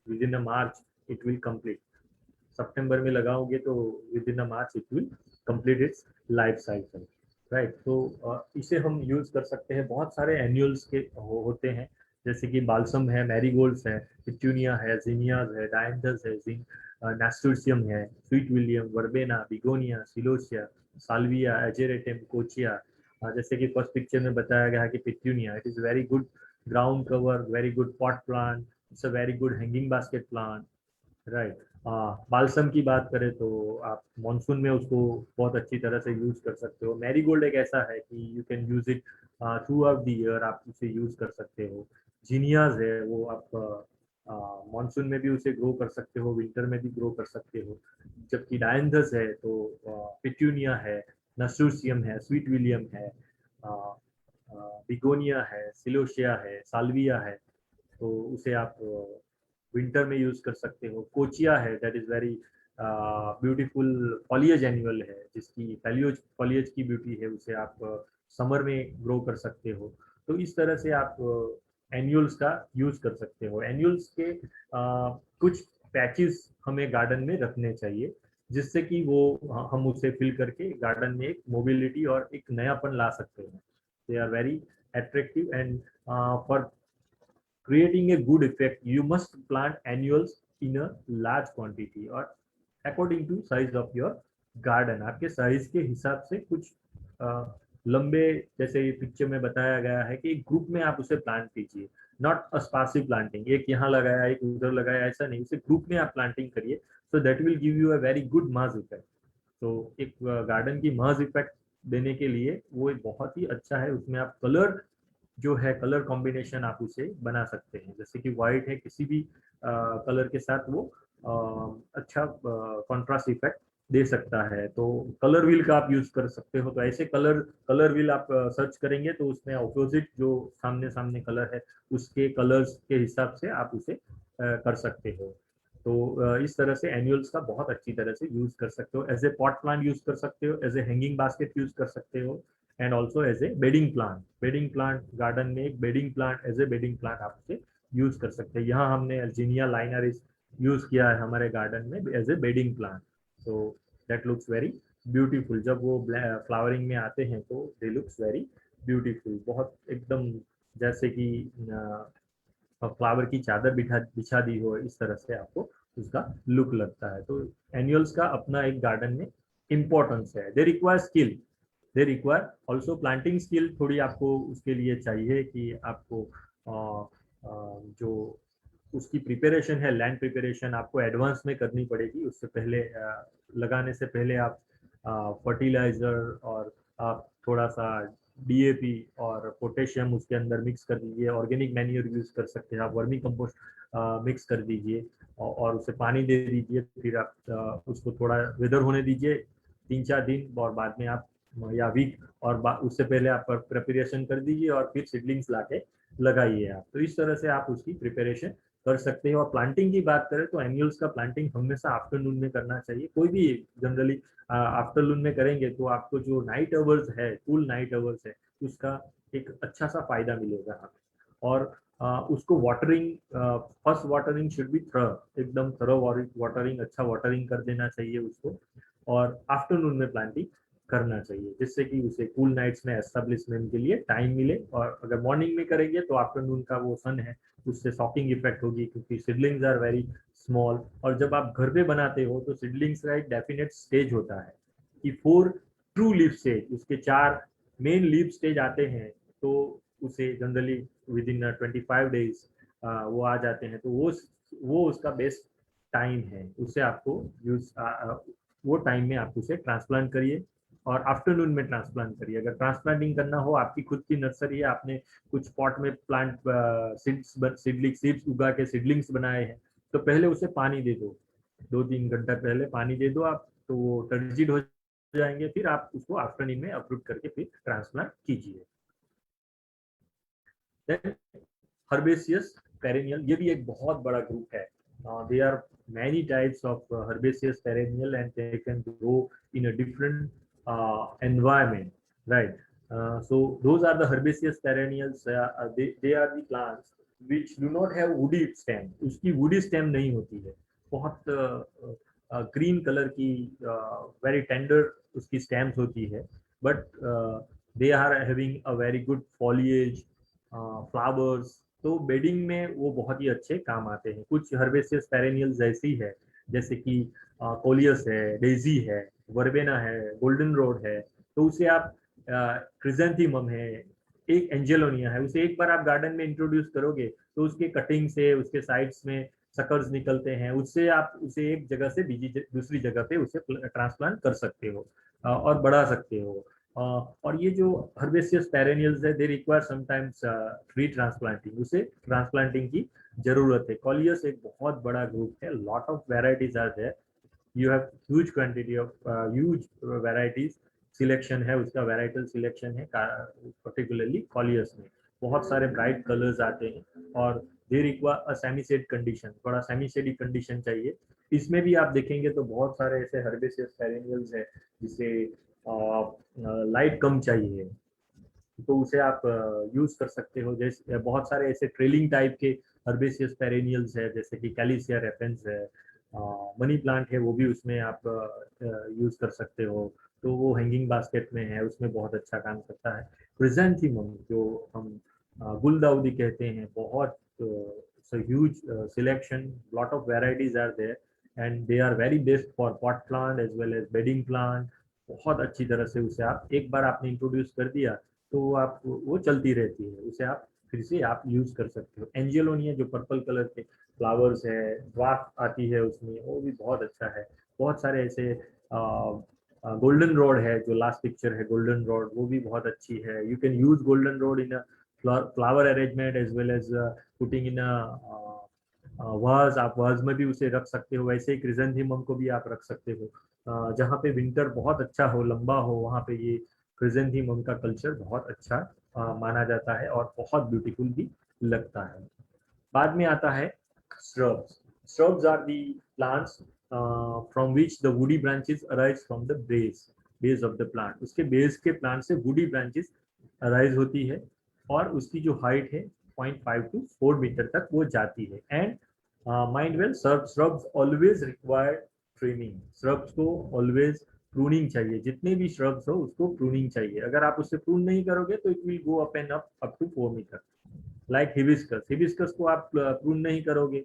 with in a March it will complete. सितंबर में लगाओगे तो with in a March it will complete its life cycle, right. तो इसे हम यूज कर सकते हैं। बहुत सारे एनुअल्स के होते हैं, जैसे कि बाल्सम है, मैरीगोल्ड्स है, पिट्यूनिया है, जिनियाज है, डायंथस है, नास्टुसियम है, sweet William, verbena, begonia, celosia, salvia, ageratum, kochia. जैसे कि फर्स्ट पिक्चर में बताया गया है कि पिट्यूनिया, it is very good ground cover, very good pot plant, it's a very good hanging basket plant, right. Balsam की बात करें तो आप मानसून में उसको बहुत अच्छी तरह से यूज कर सकते हो। मैरीगोल्ड एक ऐसा है कि you can use it through out the year, आप उसे यूज कर सकते हो। जीनियाज है वो आप मानसून में भी उसे ग्रो कर सकते हो, विंटर में भी ग्रो कर सकते हो। जबकि डायंथस है तो पिट्यूनिया है, नस्टूसियम है, स्वीट विलियम है, बिगोनिया है, सिलोशिया है, साल्विया है, तो उसे आप विंटर में यूज कर सकते हो। कोचिया है, that is very beautiful foliage animal है, जिसकी फॉलिएज की ब्यूटी है, उसे आप समर में ग्रो कर सकते हो। तो इस तरह से आप एन्यूल्स का यूज कर सकते हो। एन्यूल्स के कुछ पैचेस हमें गार्डन में रखने चाहिए, जिससे कि वो हम उसे फिल करके गार्डन में एक मोबिलिटी और एक नयापन ला सकते हैं। They are very attractive and for creating a good effect you must plant annuals in a large quantity or according to size of your garden। आपके साइज के हिसाब से कुछ लंबे, जैसे ये पिक्चर में बताया गया है कि एक ग्रुप में आप उसे प्लांट कीजिए, नॉट अ स्पासिव प्लांटिंग, एक यहाँ लगाया एक उधर लगाया, ऐसा नहीं, उसे ग्रुप में आप प्लांटिंग करिए, so that will give you a very good mass effect. तो एक गार्डन की मास इफेक्ट देने के लिए वो एक बहुत ही अच्छा है। उसमें आप कलर जो है, कलर कॉम्बिनेशन आप उसे बना सकते हैं, जैसे कि व्हाइट है, किसी भी कलर के साथ वो अच्छा कॉन्ट्रास्ट इफेक्ट दे सकता है। तो कलर व्हील का आप यूज कर सकते हो। तो ऐसे कलर व्हील आप सर्च करेंगे तो उसमें ऑपोजिट जो सामने सामने कलर है उसके कलर्स के हिसाब से आप उसे कर सकते हो। तो इस तरह से एनुअल्स का बहुत अच्छी तरह से यूज कर सकते हो। As a pot plant use कर सकते हो, as a hanging basket use कर सकते हो, and also as a bedding plant. Bedding plant garden में एक bedding plant, as a bedding plant आप उसे यूज कर सकते हैं। यहाँ हमने अल्जीनिया लाइनरिस यूज किया है हमारे गार्डन में as a bedding plant. So that looks very beautiful. जब वो फ्लावरिंग में आते हैं तो दे लुक्स वेरी ब्यूटीफुल, बहुत एकदम जैसे कि फ्लावर की चादर बिछा दी हो, इस तरह से आपको उसका लुक लगता है। तो एनुअल्स का अपना एक गार्डन में इम्पोर्टेंस है। They require skill, they require also planting skill, थोड़ी आपको उसके लिए चाहिए कि आपको जो उसकी प्रिपरेशन है, लैंड प्रिपरेशन आपको एडवांस में करनी पड़ेगी। उससे पहले लगाने से पहले आप फर्टिलाइजर और आप थोड़ा सा डीएपी और पोटेशियम उसके अंदर मिक्स कर दीजिए। ऑर्गेनिक मैन्योर यूज कर सकते हैं आप, वर्मी कंपोस्ट मिक्स कर दीजिए और उसे पानी दे दीजिए। फिर आप उसको थोड़ा वेदर होने दीजिए 3-4 दिन, और बाद में आप या वीक, और उससे पहले आप प्रिपरेशन कर दीजिए और फिर सीडलिंग्स लाके लगाइए आप। तो इस तरह से आप उसकी प्रिपरेशन कर सकते हैं। और प्लांटिंग की बात करें तो एनुअल्स का प्लांटिंग हमेशा आफ्टरनून में करना चाहिए। कोई भी जनरली आफ्टरनून में करेंगे तो आपको जो नाइट आवर्स है, कूल नाइट आवर्स है, उसका एक अच्छा सा फायदा मिलेगा आपको। और उसको watering, first watering should be एकदम थरो वाटरिंग, अच्छा वाटरिंग कर देना चाहिए उसको। और आफ्टरनून में प्लांटिंग करना चाहिए, जिससे कि उसे कूल नाइट्स में एस्टेब्लिशमेंट के लिए टाइम मिले। और अगर मॉर्निंग में करेंगे तो आफ्टरनून का वो सन है उससे शॉकिंग इफेक्ट होगी, क्योंकि सीडलिंग्स आर वेरी स्मॉल। और जब आप घर पे बनाते हो तो सीडलिंग्स का एक डेफिनेट स्टेज होता है कि 4 ट्रू लीफ स्टेज, उसके 4 मेन लीफ स्टेज आते हैं, तो उसे जनरली विद इन 25 डेज वो आ जाते हैं। तो वो उसका बेस्ट टाइम है, उससे आपको यूज वो टाइम में आप उसे ट्रांसप्लांट करिए और आफ्टरनून में ट्रांसप्लांट करिए। अगर ट्रांसप्लांटिंग करना हो, आपकी खुद की नर्सरी है, आपने कुछ पॉट में प्लांट सीड्स उगा के सीडलिंग्स बनाए हैं, तो पहले उसे पानी दे दो, 2-3 घंटा पहले पानी दे दो आप, तो वो टर्जिड हो जाएंगे। फिर आप उसको आफ्टरनून में अप्रूव करके फिर ट्रांसप्लांट कीजिए। देन हर्बेसियस पेरेनियल, ये भी एक बहुत बड़ा ग्रुप है। They are many types of herbaceous perennial and they can grow in a different environment, right? So those are the herbaceous perennials. They are the plants which do not have woody stem, उसकी woody stem नहीं होती है, बहुत green colour की very tender उसकी stems होती है, but they are having a very good foliage, flowers, तो बेडिंग में वो बहुत ही अच्छे काम आते हैं। कुछ हर्बेसियस पेरेनियल्स ऐसी है जैसे कि कोलियस है, डेजी है, वर्बेना है, गोल्डन रोड है, तो उसे आप क्रिजेंथीमम है, एक एंजेलोनिया है, उसे एक बार आप गार्डन में इंट्रोड्यूस करोगे तो उसके कटिंग से उसके साइड्स में सकर्स निकलते हैं, उससे आप उसे एक जगह से दूसरी जगह पे उसे ट्रांसप्लांट कर सकते हो और बढ़ा सकते हो। और ये जो हर्बेसियस पेरेनियल्स है, they require sometimes tree transplanting, उसे ट्रांसप्लांटिंग की जरूरत है। कॉलियस एक बहुत बड़ा ग्रुप है, lot of varieties are there, you have huge quantity of huge varieties, selection है उसका, वेराइटल सिलेक्शन है पर्टिकुलरली कॉलियस में, बहुत सारे ब्राइट कलर्स आते हैं और they require a semi shade condition, बड़ा सेमी शेडी कंडीशन चाहिए। इसमें भी आप देखेंगे तो बहुत सारे ऐसे हर्बेसियस पेरेनियल्स है जिसे लाइट कम चाहिए, तो उसे आप यूज कर सकते हो। जैसे बहुत सारे ऐसे ट्रेलिंग टाइप के हर्बेसियस पेरेनियल्स है, जैसे कि कैलिसिया रेपेंस है, मनी प्लांट है, वो भी उसमें आप यूज कर सकते हो, तो वो हैंगिंग बास्केट में है, उसमें बहुत अच्छा काम करता है। क्रिजेंथीमम जो हम गुलदाउदी कहते हैं, बहुत huge selection, lot of varieties are there and they are very best for pot plant as well as bedding plant. बहुत अच्छी तरह से उसे आप एक बार आपने इंट्रोड्यूस कर दिया तो आप वो चलती रहती है, उसे आप फिर से आप यूज कर सकते हो। एंजेलोनिया जो पर्पल कलर के फ्लावर्स है, ड्वार्फ आती है उसमें, वो भी बहुत अच्छा है। बहुत सारे ऐसे गोल्डन रोड है, जो लास्ट पिक्चर है गोल्डन रोड, वो भी बहुत अच्छी है। You can use goldenrod in a flower arrangement as well as putting in a vase, आप वाज में भी उसे रख सकते हो। वैसे ही क्रिजेंथीमम को भी आप रख सकते हो, जहाँ पे विंटर बहुत अच्छा हो, लंबा हो, वहाँ पे ये क्रिजेंथीमम का कल्चर बहुत अच्छा माना जाता है और बहुत ब्यूटीफुल भी लगता है। बाद में आता है shrubs. Shrubs are the plants from which the woody branches arise from the base of the plant. उसके बेस के प्लांट से woody branches arise होती है और उसकी जो हाइट है 0.5 to 4 मीटर तक वो जाती है। And mind well, shrubs always require trimming. shrubs को always प्रूनिंग चाहिए, जितने भी shrubs हो उसको प्रूनिंग चाहिए। अगर आप उससे प्रून नहीं करोगे तो it will go up and up to 4 metre. Like hibiscus को आप प्रून नहीं करोगे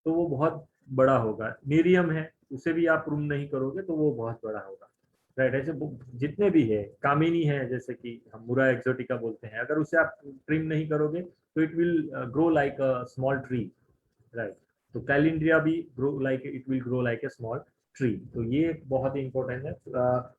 तो वो बहुत बड़ा होगा। नीरियम है, उसे भी आप प्रून नहीं करोगे तो वो बहुत बड़ा होगा, राइट। ऐसे जितने भी है, कामिनी है जैसे कि हम मुरा एक्सोटिका बोलते हैं, अगर उसे आप ट्रिम नहीं करोगे तो it will grow like a small tree, right. तो कैलेंड्रिया भी grow like, it will grow like a small tree. तो ये बहुत ही इंपॉर्टेंट है।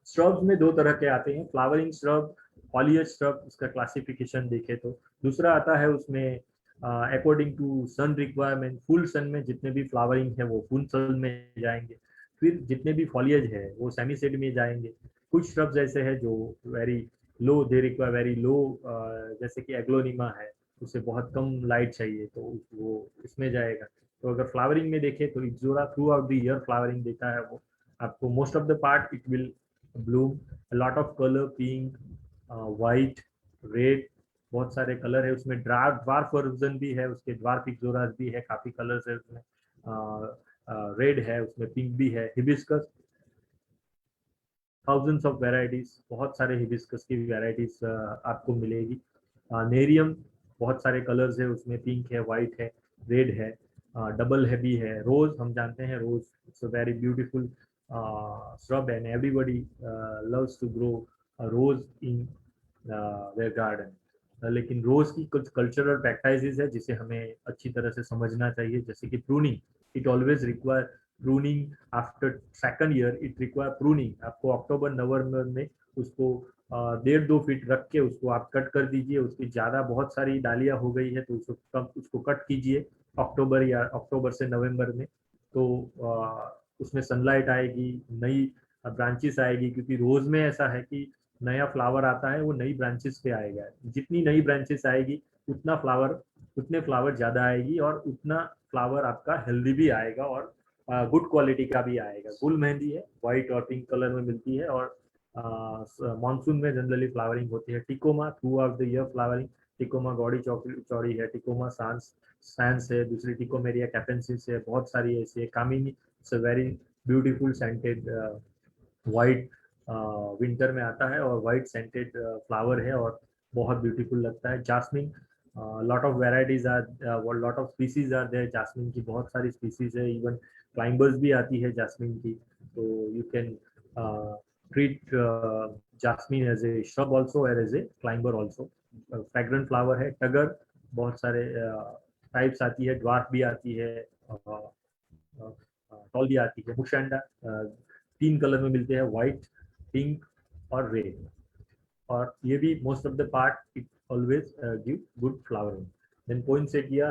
श्रब्स में दो तरह के आते हैं, फ्लावरिंग श्रब, फॉलिएज श्रब, उसका क्लासिफिकेशन देखे तो। दूसरा आता है उसमें according to sun requirement, full sun में जितने भी फ्लावरिंग है वो फुल सन में जाएंगे, फिर जितने भी फॉलिएज है वो सेमी शेड में जाएंगे। कुछ श्रब्स ऐसे हैं जो very low, they require very low, जैसे कि एग्लोनिमा है, उसे बहुत कम लाइट चाहिए तो वो इसमें जाएगा। तो अगर फ्लावरिंग में देखें तो ixora throughout the year flowering देता है, वो आपको most of the part it will bloom lot of colour, pink, white, red, बहुत सारे कलर है उसमें। ड्वार्फ वर्जन भी है उसके, ड्वार्फ इक्जोरा भी है, काफी कलर्स है उसमें, रेड है उसमें, पिंक भी है। हिबिस्कस थाउजेंड्स ऑफ वेराइटीज, बहुत सारे हिबिस्कस की वेराइटीज आपको मिलेगी। नेरियम बहुत सारे कलर्स है उसमें, पिंक है, वाइट है, रेड है, डबल है भी है। रोज हम जानते हैं, rose it's a very beautiful shrub and everybody loves to grow a rose in their garden। लेकिन रोज की कुछ कल्चरल प्रैक्टिसेस है जिसे हमें अच्छी तरह से समझना चाहिए, जैसे कि pruning, it always require pruning after second year, it require pruning. आपको अक्टूबर नवंबर में उसको 1.5-2 फीट रख के उसको आप कट कर दीजिए। उसकी ज़्यादा बहुत सारी डालियाँ हो गई है तो उसको कट कीजिए अक्टूबर या अक्टूबर से नवंबर में। तो उसमें सनलाइट आएगी, नई ब्रांचेस आएगी, क्योंकि रोज में ऐसा है कि नया फ्लावर आता है वो नई ब्रांचेस पे आएगा। जितनी नई ब्रांचेस आएगी उतने फ्लावर ज़्यादा आएगी और उतना फ्लावर आपका हेल्दी भी आएगा और गुड क्वालिटी का भी आएगा। गुल मेहंदी है, व्हाइट और पिंक कलर में मिलती है और मानसून में जनरली फ्लावरिंग होती है। Tecoma throughout the year flowering, tecoma गौड़ी चौड़ी है, टिकोमा सांस है, दूसरी टिकोमेरिया कैपेंसिस है, बहुत सारी ऐसी है। कामिनी, it's a very beautiful scented white, winter में आता है और वाइट सेंटेड फ्लावर है और बहुत ब्यूटीफुल लगता है। Jasmine, lot of varieties are, lot of species are there. Jasmine की बहुत सारी स्पीसीज है, इवन क्लाइंबर्स भी आती है जास्मिन की। तो you can treat jasmine as a shrub also or as a climber also। Fragrant flower है। टगर बहुत सारे टाइप्स आती है, ड्वार्फ भी आती है, टॉल भी आती है। मुशंडा 3 कलर में मिलते हैं, व्हाइट, पिंक और रेड, और ये भी most of the part it always give good flowering. Then poinsettia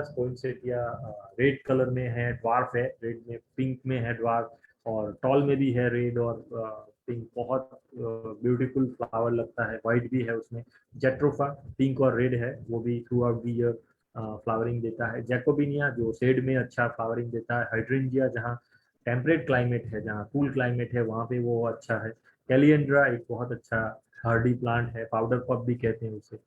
red colour में है, ड्वार्फ है, रेड में, पिंक में है ड्वार्फ, और टॉल में भी है रेड और पिंक, बहुत ब्यूटीफुल फ्लावर लगता है। व्हाइट भी है उसमें। जेट्रोफा पिंक और रेड है, वो भी through out the year flowering देता है। जैकोबिनिया जो शेड में अच्छा फ्लावरिंग देता है। हाइड्रेंजिया जहाँ टेम्परेट क्लाइमेट है, जहाँ कूल क्लाइमेट है, वहाँ पे वो अच्छा है। कैलियंड्रा एक बहुत अच्छा हार्डी प्लांट है, पाउडर पफ भी कहते हैं उसे।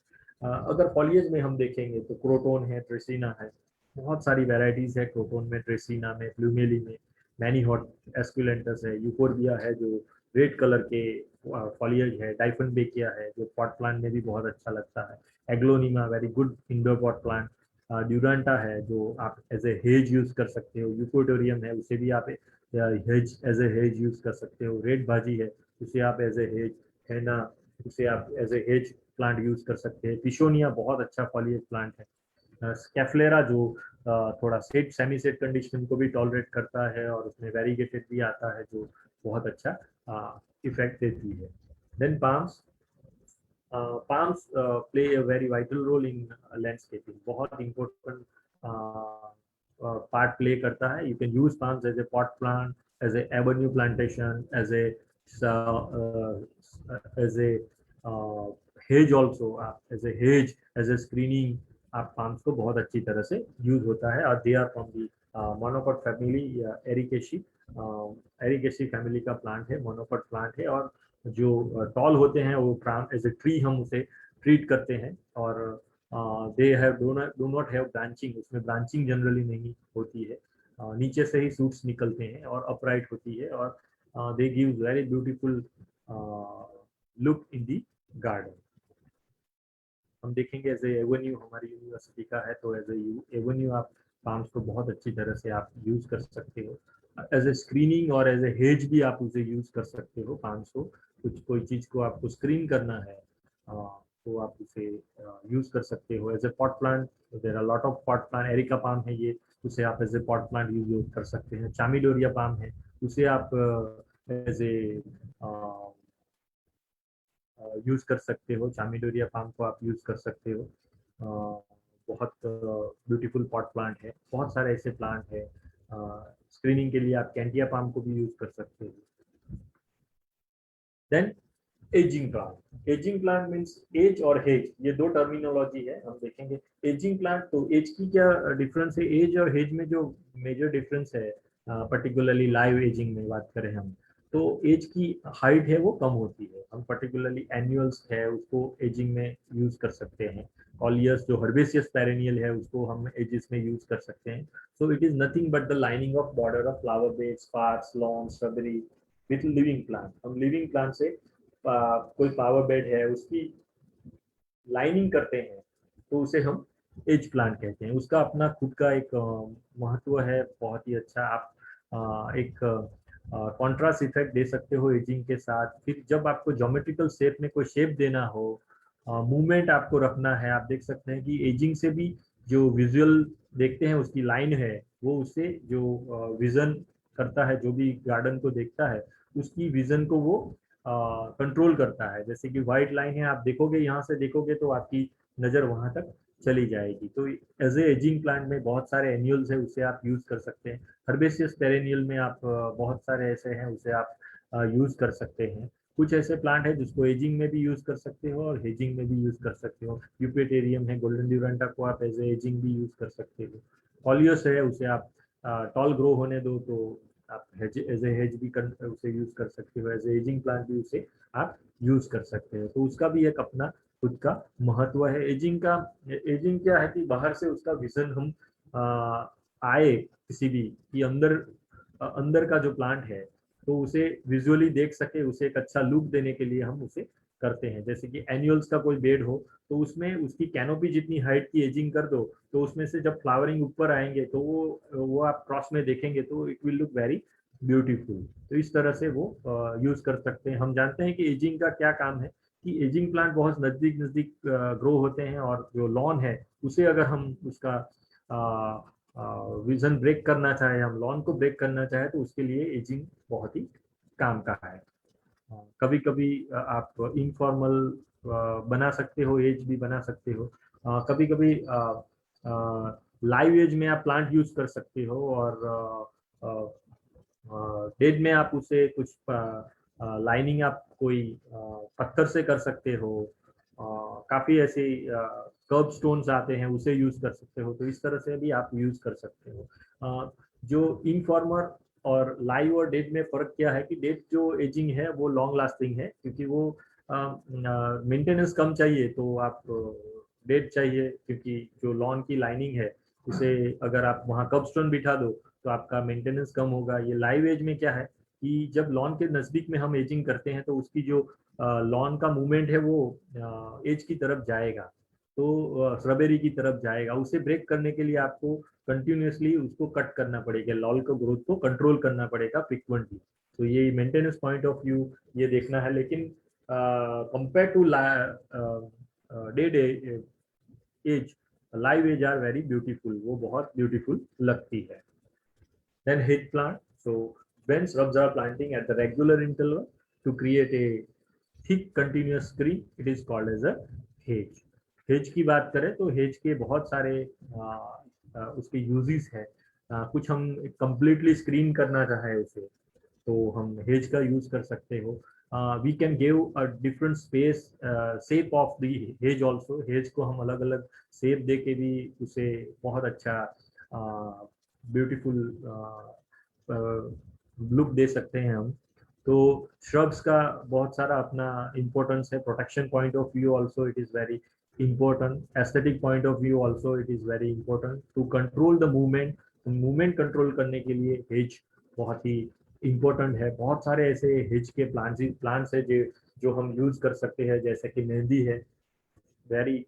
अगर फॉलिएज में हम देखेंगे तो क्रोटोन है, ट्रेसिना है, बहुत सारी वेराइटीज है क्रोटोन में, ट्रेसिना में, प्लूमेली में। मैनीहॉट एस्कुलेंटस है, यूफोरबिया है जो रेड कलर के फॉलिएज है। डाइफनबेकिया है जो पॉट प्लांट में भी बहुत अच्छा लगता है। Aglaonema very good indoor pot plant. Duranta है जो आप एज ए हेज यूज कर सकते हो। यूकोटोरियम है, उसे भी आप hedge as a hedge use कर सकते हो। रेड भाजी है, उसे आप एज ए हेज, है ना, उसे आप as a hedge plant use कर सकते हैं। पिशोनिया बहुत अच्छा फॉलिएज प्लांट है। स्कैफलेरा जो थोड़ा सेट सेमी सेट कंडीशन को भी टॉलरेट करता है और उसमें वेरीगेटेड भी आता है जो बहुत अच्छा इफेक्ट देती है। Then palms, palms play a very vital role in landscaping, बहुत important part play करता है। You can use palms as a pot plant, as a avenue plantation, as a hedge also, as a hedge, as a screening। आप palms को बहुत अच्छी तरह से use होता है। और they are from the monocot family, ericaceae, ericaceae family का प्लांट है, मोनोकॉट प्लांट है। और जो टॉल होते हैं वो एज ए ट्री हम उसे ट्रीट करते हैं। और they have do not have branching, उसमें ब्रांचिंग जनरली नहीं होती है, नीचे से ही सूट्स निकलते हैं और अपराइट होती है, और they give very beautiful look in the garden. हम देखेंगे एज ए एवेन्यू हमारी यूनिवर्सिटी का है, तो एज ए एवेन्यू आप पाम्स को बहुत अच्छी तरह से आप यूज कर सकते हो। एज ए स्क्रीनिंग और एज ए हेज भी आप उसे यूज कर सकते हो। पाम्स को कुछ कोई चीज को आपको स्क्रीन करना है तो आप उसे यूज कर सकते हो। As a pot plant there are lot of pot plant. Areca palm है ये, उसे आप as a pot plant use कर सकते हैं। चामिडोरिया पाम है, उसे आप एज ए यूज कर सकते हो। चामिडोरिया पाम को आप यूज कर सकते हो। बहुत ब्यूटीफुल पॉट प्लांट है। बहुत सारे ऐसे प्लांट है। स्क्रीनिंग के लिए आप कैंटिया पाम को भी यूज कर सकते हो। Then edging plant, edging plant means edge और हेज, ये दो टर्मिनोलॉजी है। हम देखेंगे एजिंग प्लांट, तो एज की क्या डिफरेंस है। एज और हेज में जो मेजर डिफरेंस है, पर्टिकुलरली लाइव एजिंग में बात करें हम, तो एज की हाइट है वो कम होती है। हम पर्टिकुलरली एनुअल्स है उसको एजिंग में यूज कर सकते हैं। कॉलियस जो हर्बेसियस पेरेनियल है उसको हम एजिस में यूज कर सकते हैं। सो it is nothing but the lining of border of flower beds, parks, lawn, strawberry with living plant. हम लिविंग प्लांट से कोई पावर बेड है उसकी लाइनिंग करते हैं तो उसे हम एज प्लांट कहते हैं। उसका अपना खुद का एक महत्व है, बहुत ही अच्छा। आप एक कॉन्ट्रास्ट इफेक्ट दे सकते हो एजिंग के साथ। फिर जब आपको ज्योमेट्रिकल शेप में कोई शेप देना हो, मूवमेंट आपको रखना है, आप देख सकते हैं कि एजिंग से भी जो विजुअल देखते हैं उसकी लाइन है वो उससे जो विजन करता है, जो भी गार्डन को देखता है उसकी विजन को वो कंट्रोल करता है। जैसे कि व्हाइट लाइन है, आप देखोगे यहाँ से देखोगे तो आपकी नजर वहां तक चली जाएगी। तो एज ए एजिंग प्लांट में बहुत सारे एन्युअल्स है, उसे आप यूज कर सकते हैं। हर्बेसियस पेरेनियल में आप बहुत सारे ऐसे हैं उसे आप यूज कर सकते हैं। कुछ ऐसे प्लांट है जिसको एजिंग में भी यूज कर सकते हो और हेजिंग में भी यूज कर सकते हो। यूपेटेरियम है, गोल्डन ड्यूरेंटा को आप एज ए एजिंग भी यूज कर सकते हो। कॉलियस है, उसे आप टॉल ग्रो होने दो तो आप एज ए हेज भी उसे यूज कर सकते हो। एज ए एजिंग प्लांट भी उसे आप यूज कर सकते हो। तो उसका भी एक अपना खुद का महत्व है। एजिंग का, एजिंग क्या है कि बाहर से उसका विजन हम आए किसी भी कि अंदर का जो प्लांट है तो उसे विजुअली देख सके, उसे एक अच्छा लुक देने के लिए हम उसे करते हैं। जैसे कि एनुअल्स का कोई बेड हो तो उसमें उसकी कैनोपी जितनी हाइट की एजिंग कर दो तो उसमें से जब फ्लावरिंग ऊपर आएंगे तो वो आप क्रॉस में देखेंगे तो it will look very beautiful. तो इस तरह से वो यूज कर सकते हैं। हम जानते हैं कि एजिंग का क्या काम है, कि एजिंग प्लांट बहुत नजदीक नजदीक ग्रो होते हैं और जो लॉन है उसे अगर हम उसका विजन ब्रेक करना चाहे, हम लॉन को ब्रेक करना चाहे तो उसके लिए एजिंग बहुत ही काम का है। कभी कभी आप इनफॉर्मल बना सकते हो, एज भी बना सकते हो। कभी कभी लाइव एज में आप प्लांट यूज कर सकते हो और डेड में आप उसे कुछ लाइनिंग आप कोई पत्थर से कर सकते हो। काफी ऐसे कर्ब स्टोन्स आते हैं उसे यूज कर सकते हो। तो इस तरह से भी आप यूज कर सकते हो। जो इनफॉर्मर और लाइव और डेड में फर्क क्या है कि डेड जो एजिंग है वो लॉन्ग लास्टिंग है, क्योंकि वो मेंटेनेंस कम चाहिए तो आप डेड चाहिए, क्योंकि जो लॉन की लाइनिंग है उसे अगर आप वहाँ कर्ब स्टोन बिठा दो तो आपका मेंटेनेंस कम होगा। ये लाइव एज में क्या है कि जब लॉन के नजदीक में हम एजिंग करते हैं तो उसकी जो लॉन का मूवमेंट है वो एज की तरफ जाएगा, तो स्ट्रॉबेरी की तरफ जाएगा। उसे ब्रेक करने के लिए आपको कंटिन्यूसली उसको कट करना पड़ेगा, लॉल को ग्रोथ को कंट्रोल करना पड़ेगा फ्रिक्वेंटली। तो ये मेंटेनेंस पॉइंट ऑफ व्यू ये देखना है। लेकिन compare to dead edge, live edge are very beautiful, वो बहुत ब्यूटीफुल लगती है। Then hedge plant. So when shrubs are planting at the regular interval to create a thick continuous screen, it is called as a hedge. Hedge की बात करें तो hedge के बहुत सारे उसके यूजेस हैं। कुछ हम कंप्लीटली स्क्रीन करना चाहे उसे तो हम हेज का यूज कर सकते हो। We can give a different space shape of the hedge also. Hedge को हम अलग अलग शेप दे के भी उसे बहुत अच्छा ब्यूटीफुल लुक दे सकते हैं हम। तो श्रब्स का बहुत सारा अपना इम्पोर्टेंस है। Protection point of view also it is very important, aesthetic point of view also it is very important to control the movement। Movement control करने के लिए हेज बहुत ही इम्पोर्टेंट है। बहुत सारे ऐसे हेज के प्लांट्स है जो हम यूज कर सकते हैं, जैसे कि मेहंदी है, very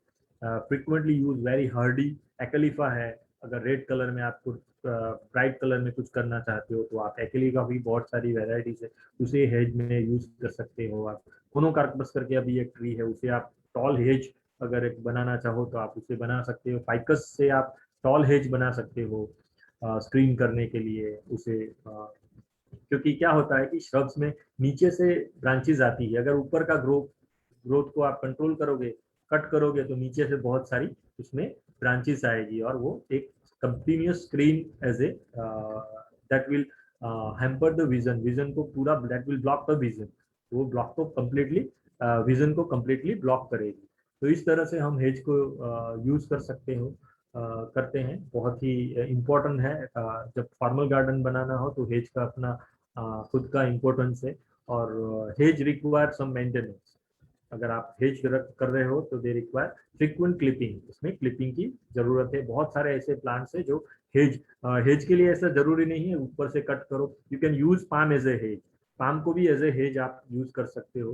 frequently use, very hardy. Acalypha है, अगर रेड कलर में आपको ब्राइट कलर में कुछ करना चाहते हो तो आप एक्लिफा भी बहुत सारी वेराइटीज है उसे हेज में यूज कर सकते हो। आप कोनोकार्पस करके अभी एक ट्री है उसे आप टॉल हेज अगर एक बनाना चाहो तो आप उसे बना सकते हो। फाइकस से आप टॉल हेज बना सकते हो स्क्रीन करने के लिए उसे। क्योंकि क्या होता है कि श्रब्स में नीचे से ब्रांचेस आती है, अगर ऊपर का ग्रोथ को आप कंट्रोल करोगे, कट करोगे तो नीचे से बहुत सारी उसमें ब्रांचेस आएगी और वो एक continuous screen as a that will hamper the vision को पूरा, that will block the vision. वो ब्लॉक को कम्प्लीटली विजन को कम्प्लीटली ब्लॉक करेगी। तो इस तरह से हम हेज को यूज कर सकते हो, करते हैं। बहुत ही इम्पोर्टेंट है। जब फॉर्मल गार्डन बनाना हो तो हेज का अपना खुद का इम्पोर्टेंस है और हेज रिक्वायर सम मेंटेनेंस। अगर आप हेज कर रहे हो तो दे रिक्वायर फ्रीक्वेंट क्लिपिंग, इसमें क्लिपिंग की जरूरत है। बहुत सारे ऐसे प्लांट्स है जो हेज के लिए ऐसा जरूरी नहीं है ऊपर से कट करो, you can use palm as a hedge. Palm को भी एज ए हेज आप यूज कर सकते हो।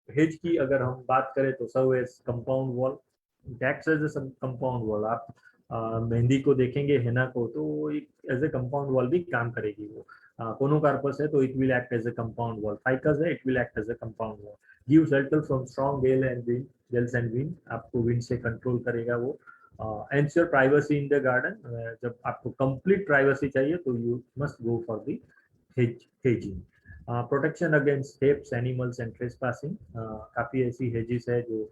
हेज की अगर हम बात करें तो serve as compound wall, tax as a compound wall. आप मेहंदी को देखेंगे, हेना को, तो वो एक एज ए कंपाउंड वॉल भी काम करेगी वो। कोनोकार्पस है तो it will act as a compound wall, ficus है it will act as a compound wall. Give shelter from strong gale and wind, gales and wind, आपको विंड से control करेगा वो। Ensure privacy in the garden, जब आपको complete privacy चाहिए तो you must go for the hedging. Protection against thefts, animals and trespassing, काफ़ी ऐसी हेजिस है जो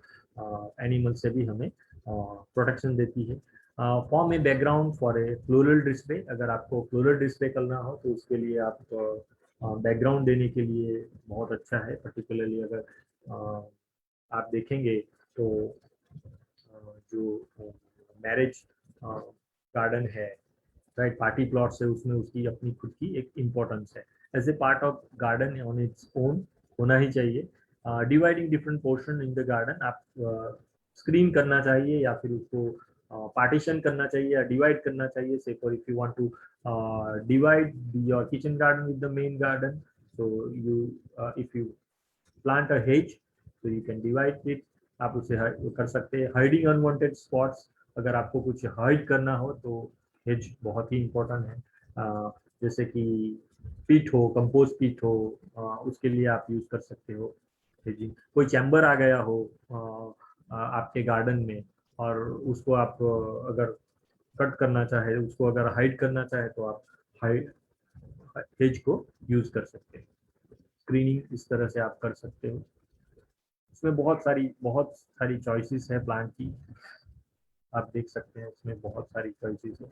एनिमल से भी हमें प्रोटेक्शन देती है। Form a background for a floral display, अगर आपको फ्लोरल डिस्प्ले करना हो तो उसके लिए आप बैकग्राउंड देने के लिए बहुत अच्छा है। पर्टिकुलरली अगर आप देखेंगे तो जो मैरिज गार्डन है, राइट, पार्टी प्लॉट्स है, उसमें उसकी अपनी खुद की एक इम्पोर्टेंस है। As a part of garden on its own होना ही चाहिए। Dividing different portion in the garden, आप स्क्रीन करना चाहिए या फिर उसको पार्टीशन करना चाहिए या डिवाइड करना चाहिए। Say for if you want to divide your kitchen garden with the main garden, so you if you plant a hedge so you can divide it, आप उसे कर सकते हैं। हाइडिंग अनवांटेड स्पॉट्स, अगर आपको कुछ हाइड करना हो तो हेज बहुत ही इम्पोर्टेंट है। जैसे कि पीट हो, कंपोस्ट पीट हो, उसके लिए आप यूज कर सकते हो हेजिंग। कोई चैम्बर आ गया हो आपके गार्डन में और उसको आप अगर कट करना चाहे, उसको अगर हाइड करना चाहे तो आप हाइड हेज को यूज कर सकते हैं। स्क्रीनिंग इस तरह से आप कर सकते हो। इसमें बहुत सारी चॉइसेस है प्लांट की, आप देख सकते हैं इसमें बहुत सारी चॉइसेस है।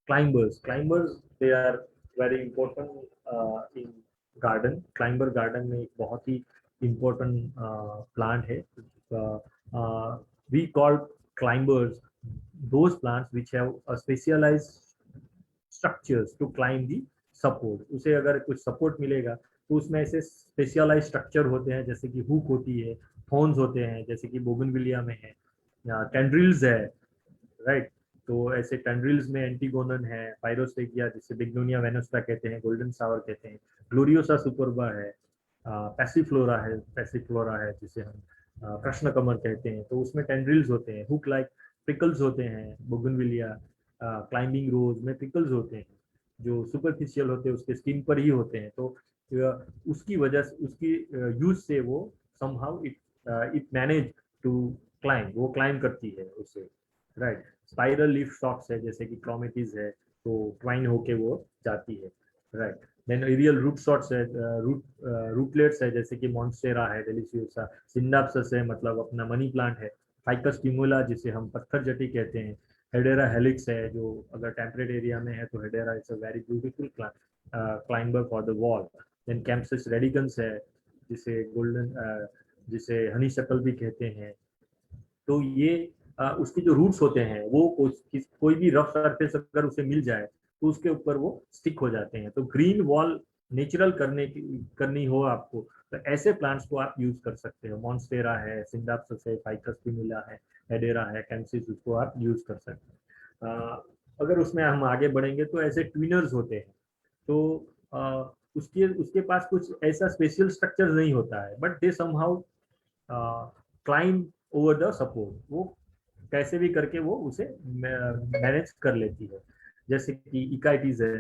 Climbers they are very important in garden. Climber garden में एक बहुत ही इम्पोर्टेंट प्लांट है। We call climbers those plants which have a specialized structures to climb the support। उसे अगर कुछ सपोर्ट मिलेगा तो उसमें ऐसे स्पेशलाइज स्ट्रक्चर होते हैं, जैसे कि हुक होती है, थॉर्न्स होते हैं, जैसे कि बोगनविलिया में है, या टेंड्रिल्स है, राइट। तो ऐसे टेंड्रिल्स में एंटीगोनन है, पायरोस्टेगिया जिसे बिग्नोनिया वेनोस्टा कहते हैं, गोल्डन सावर कहते हैं, ग्लोरियोसा सुपरबा है, पैसिफ्लोरा है जिसे हम कृष्ण कमल कहते हैं। तो उसमें टेंड्रिल्स होते हैं, हुक लाइक प्रिकल्स होते हैं। बोगनविलिया क्लाइंबिंग रोज में प्रिकल्स होते हैं जो सुपरफिशियल होते हैं, उसके स्किन पर ही होते हैं। तो उसकी वजह से, उसकी यूज से वो somehow it manage to climb, वो क्लाइंब करती है उससे, राइट। स्पाइरल लीफ स्टॉक्स है जैसे कि क्लोमेटिस है, तो ट्वाइन होके वो जाती है, राइट। देन एरियल रूट शॉट्स है, रूटलेट्स है जैसे कि मॉन्स्टेरा है, डेलिशियोसा, सिंडाप्सस है मतलब अपना मनी प्लांट है, फाइकस टिमुला जिसे हम पत्थर जटी कहते हैं, हेडेरा हेलिक्स है जो अगर टेम्परेट एरिया में है तो hedera is a very beautiful climber for the wall. Then campsis radicans है जिसे जिसे हनी शकल भी कहते हैं। तो ये उसके जो रूट्स होते हैं वो कोई भी रफ सरफेस अगर उसे मिल जाए तो उसके ऊपर वो स्टिक हो जाते हैं। तो ग्रीन वॉल नेचुरल करनी हो आपको तो ऐसे प्लांट्स को आप यूज कर सकते हो। मॉन्स्टेरा है, सिंडाप्सस है, फाइकस पिनुला है, हेडेरा है, कैम्पसिस, उसको आप यूज कर सकते हैं। अगर उसमें हम आगे बढ़ेंगे तो ऐसे ट्विनर्स होते हैं, तो उसके उसके पास कुछ ऐसा स्पेशल स्ट्रक्चर नहीं होता है, but they somehow climb over the support, वो कैसे भी करके वो उसे मैनेज कर लेती है। जैसे कि इकाइटीज है,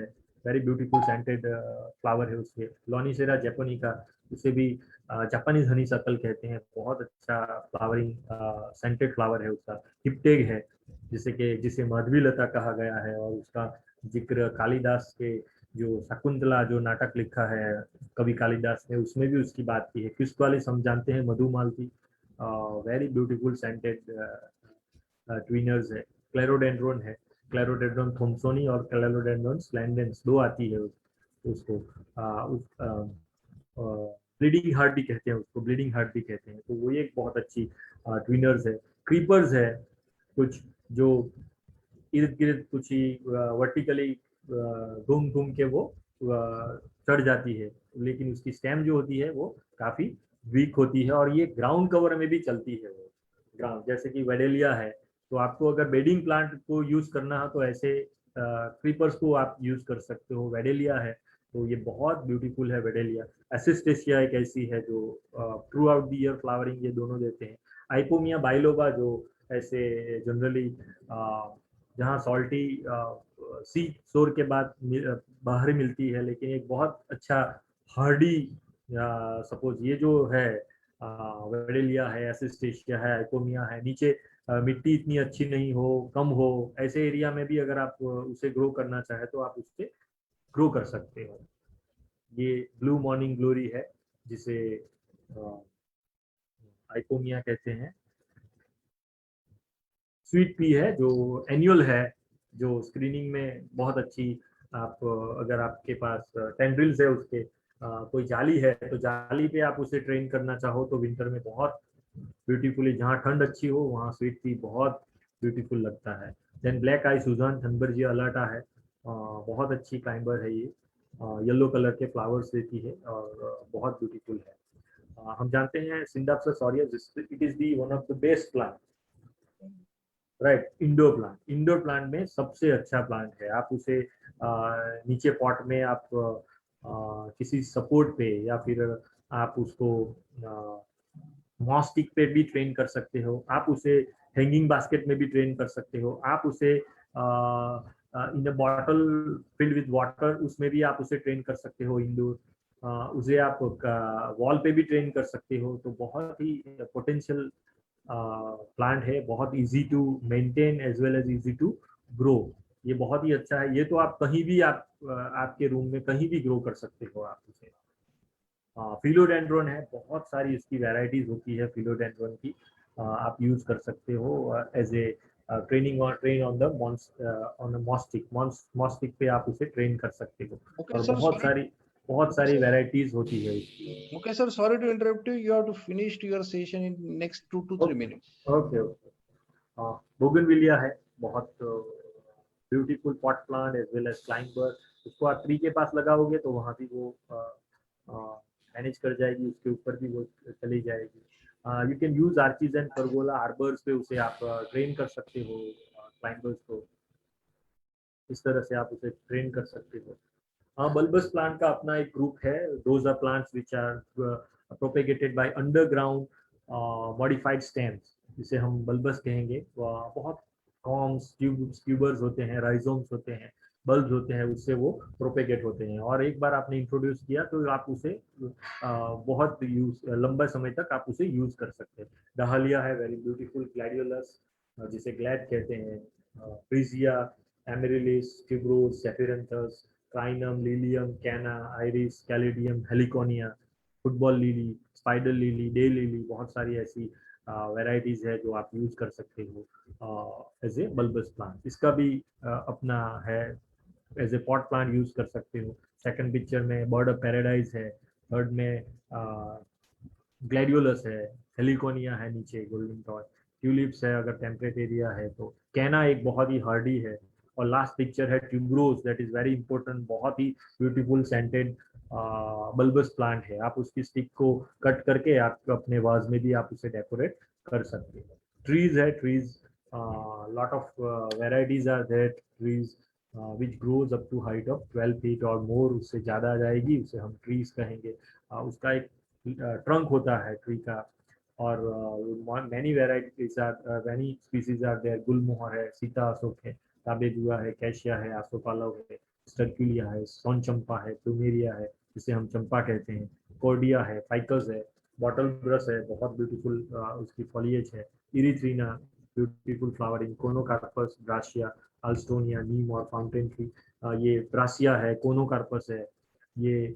वेरी ब्यूटीफुल सेंटेड फ्लावर है उसके, लॉनिसेरा जैपोनिका, उसे भी जापानीज हनी सर्कल कहते हैं, बहुत अच्छा फ्लावरिंग सेंटेड फ्लावर है उसका। हिप्टेग है जिसे माधवी लता कहा गया है, और उसका जिक्र कालिदास के जो शकुंतला जो नाटक लिखा है कवि कालिदास ने, उसमें भी उसकी बात की है। क्रिस्टवालिस हम जानते हैं, मधुमालती, वेरी ब्यूटीफुल सेंटेड ट्विनर्स है। क्लेरोडेंड्रोन है, क्लेरोडेंड्रोन थॉम्सोनी और क्लेरोडेंड्रोन स्प्लेंडेंस, दो आती है उसको ब्लीडिंग हार्ट भी कहते हैं, उसको ब्लीडिंग हार्ट भी कहते हैं। तो वो एक बहुत अच्छी ट्विनर्स है। क्रीपर्स है कुछ जो इर्द गिर्द कुछ ही वर्टिकली घूम घूम के वो चढ़ जाती है, लेकिन उसकी स्टेम जो होती है वो काफी वीक होती है, और ये ग्राउंड कवर में भी चलती है वो ग्राउंड, जैसे कि वेडेलिया है। तो आपको अगर बेडिंग प्लांट को यूज करना हो तो ऐसे क्रीपर्स को आप यूज कर सकते हो। वेडेलिया है तो ये बहुत ब्यूटीफुल है वेडेलिया। एसिस्टेशिया एक ऐसी है जो throughout the year flowering ये दोनों देते हैं। आइपोमिया बाइलोबा जो ऐसे जनरली जहाँ सॉल्टी सी शोर के बाद बाहर मिलती है, लेकिन एक बहुत अच्छा हार्डी, सपोज ये जो है वेडेलिया है, एसिस्टेशिया है, आइपोमिया है, नीचे मिट्टी इतनी अच्छी नहीं हो, कम हो, ऐसे एरिया में भी अगर आप उसे ग्रो करना चाहे तो आप उससे ग्रो कर सकते हो। ये ब्लू मॉर्निंग ग्लोरी है जिसे आइपोमिया कहते हैं। स्वीट पी है जो एनुअल है, जो स्क्रीनिंग में बहुत अच्छी, आप अगर आपके पास टेंड्रिल्स है उसके, कोई जाली है तो जाली पे आप उसे ट्रेन करना चाहो तो विंटर में बहुत ब्यूटीफुली, जहाँ ठंड अच्छी हो वहाँ स्वीट पी बहुत ब्यूटीफुल लगता है। देन ब्लैक आई सुजान थनबर्जिया अलाटा है, बहुत अच्छी क्लाइंबर है ये, येलो कलर के फ्लावर्स देती है और बहुत ब्यूटीफुल है। हम जानते हैं scindapsus aureus, it is the one of the best plant, right. Indoor plant में सबसे अच्छा प्लांट है। आप उसे नीचे पॉट में आप किसी सपोर्ट पे या फिर आप उसको मॉस स्टिक पे भी ट्रेन कर सकते हो, आप उसे हैंगिंग बास्केट में भी ट्रेन कर सकते हो, आप उसे in a bottle filled with water उसमें भी आप उसे ट्रेन कर सकते हो इंडोर, उसे आप वॉल पे भी ट्रेन कर सकते हो। तो बहुत ही पोटेंशियल प्लांट है, बहुत easy to maintain as well as easy to grow. ये बहुत ही अच्छा है। ये तो आप कहीं भी आप आपके रूम में कहीं भी ग्रो कर सकते हो आप उसे। फिलोडेंड्रोन है, बहुत सारी इसकी वैरायटीज होती है फिलोडेंड्रोन की, आप यूज कर सकते हो as a train on the moss stick पे आप उसे ट्रेन कर सकते हो। Okay, और sir, बहुत okay, सारी sir. वैरायटीज होती है इसकी। Okay, sir, sorry to interrupt you. You have to finish your session in next 2 to 3 minutes. Okay okay. Bougainvillea है, बहुत beautiful pot plant as well as climber. उसको आप ट्री के पास लगाओगे तो वहाँ भी वो मैनेज कर जाएगी, उसके ऊपर भी वो चली जाएगी। You can use arches and pergola arbours पे उसे आप ट्रेन कर सकते हो क्लाइंबर्स को, इस तरह से आप उसे ट्रेन कर सकते हो। हाँ, बल्बस प्लांट का अपना एक ग्रुप है। Those are plants which are propagated by underground modified stems, जिसे हम बल्बस कहेंगे। बहुत कॉम्स, ट्यूबर्स होते हैं, राइजोम्स होते हैं, बल्ब्स होते हैं, उससे वो प्रोपेगेट होते हैं। और एक बार आपने इंट्रोड्यूस किया तो आप उसे बहुत लंबा समय तक आप उसे यूज कर सकते हैं। डहालिया है, वेरी ब्यूटीफुल ग्लैडियोलस, जिसे ग्लैड कहते हैं। Freesia, amaryllis, tuberose, zephyranthes, crinum, lilium, canna, iris, caladium, heliconia, football lily, spider lily, day lily, बहुत सारी ऐसी वेराइटीज है जो आप यूज कर सकते हो एज ए बल्बस प्लांट। इसका भी अपना है, as a pot plant use कर सकते हो। सेकंड पिक्चर में बर्ड ऑफ पैराडाइज है, थर्ड में ग्लैडियोलस है, हेलिकोनिया है, नीचे गोल्डन टॉय, ट्यूलिप्स है अगर टेम्परेट एरिया है तो, कैना एक बहुत ही हार्डी है, और लास्ट पिक्चर है tuberose, that is very important, बहुत ही ब्यूटीफुल सेंटेड बल्बस प्लांट है। आप उसकी स्टिक को कट करके आप अपने वाज में भी आप उसे डेकोरेट कर सकते हो। ट्रीज है, trees lot of varieties are there, trees which grows up to height of 12 feet और मोर, उससे ज़्यादा आ जाएगी उसे हम ट्रीज कहेंगे। उसका एक ट्रंक होता है ट्री का, और many varieties are, many species are there. Gulmohar है, सीता अशोक है, ताबेजुआ है, कैशिया है, आसोपालव है, स्टर्क्यूलिया है, सोन चंपा है, प्लूमेरिया है जिसे हम चंपा कहते हैं, कोर्डिया है, फाइकस है, बॉटल ब्रश है, बहुत ब्यूटीफुल उसकी फॉलिएज है, इरिथ्रीना, ब्यूटीफुल फ्लावरिंग, कोनोकार्पस, ब्रासिया, अल्स्टोनिया, नीम और फाउंटेन ट्री, ये ब्रासिया है, कोनोकार्पस है, ये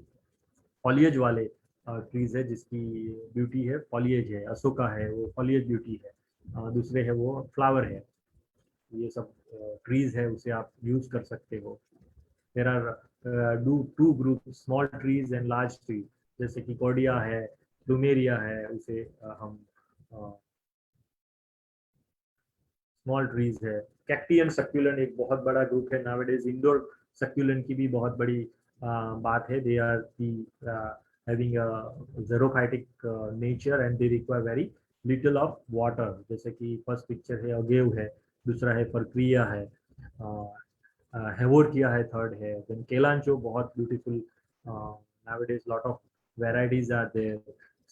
फॉलिएज वाले ट्रीज है जिसकी ब्यूटी है फॉलिएज है। अशोका है, वो फॉलिएज ब्यूटी है। दूसरे है वो फ्लावर है। ये सब ट्रीज है, उसे आप यूज कर सकते हो। There are two group, small trees and large trees, जैसे कि कॉर्डिया है, प्लूमेरिया है, उसे हम स्मॉल ट्रीज है। कैक्टी एंड सक्यूलेंट एक बहुत बड़ा ग्रुप है नावेडेज। इंडोर सक्यूलेंट की भी बहुत बड़ी बात है। They are the having a xerophytic nature and they require very little of water, जैसे कि फर्स्ट पिक्चर है अगेव है, दूसरा है परक्रिया है, हेवोर्किया है, थर्ड है, देन केलांचो बहुत beautiful nowadays lot of varieties are there.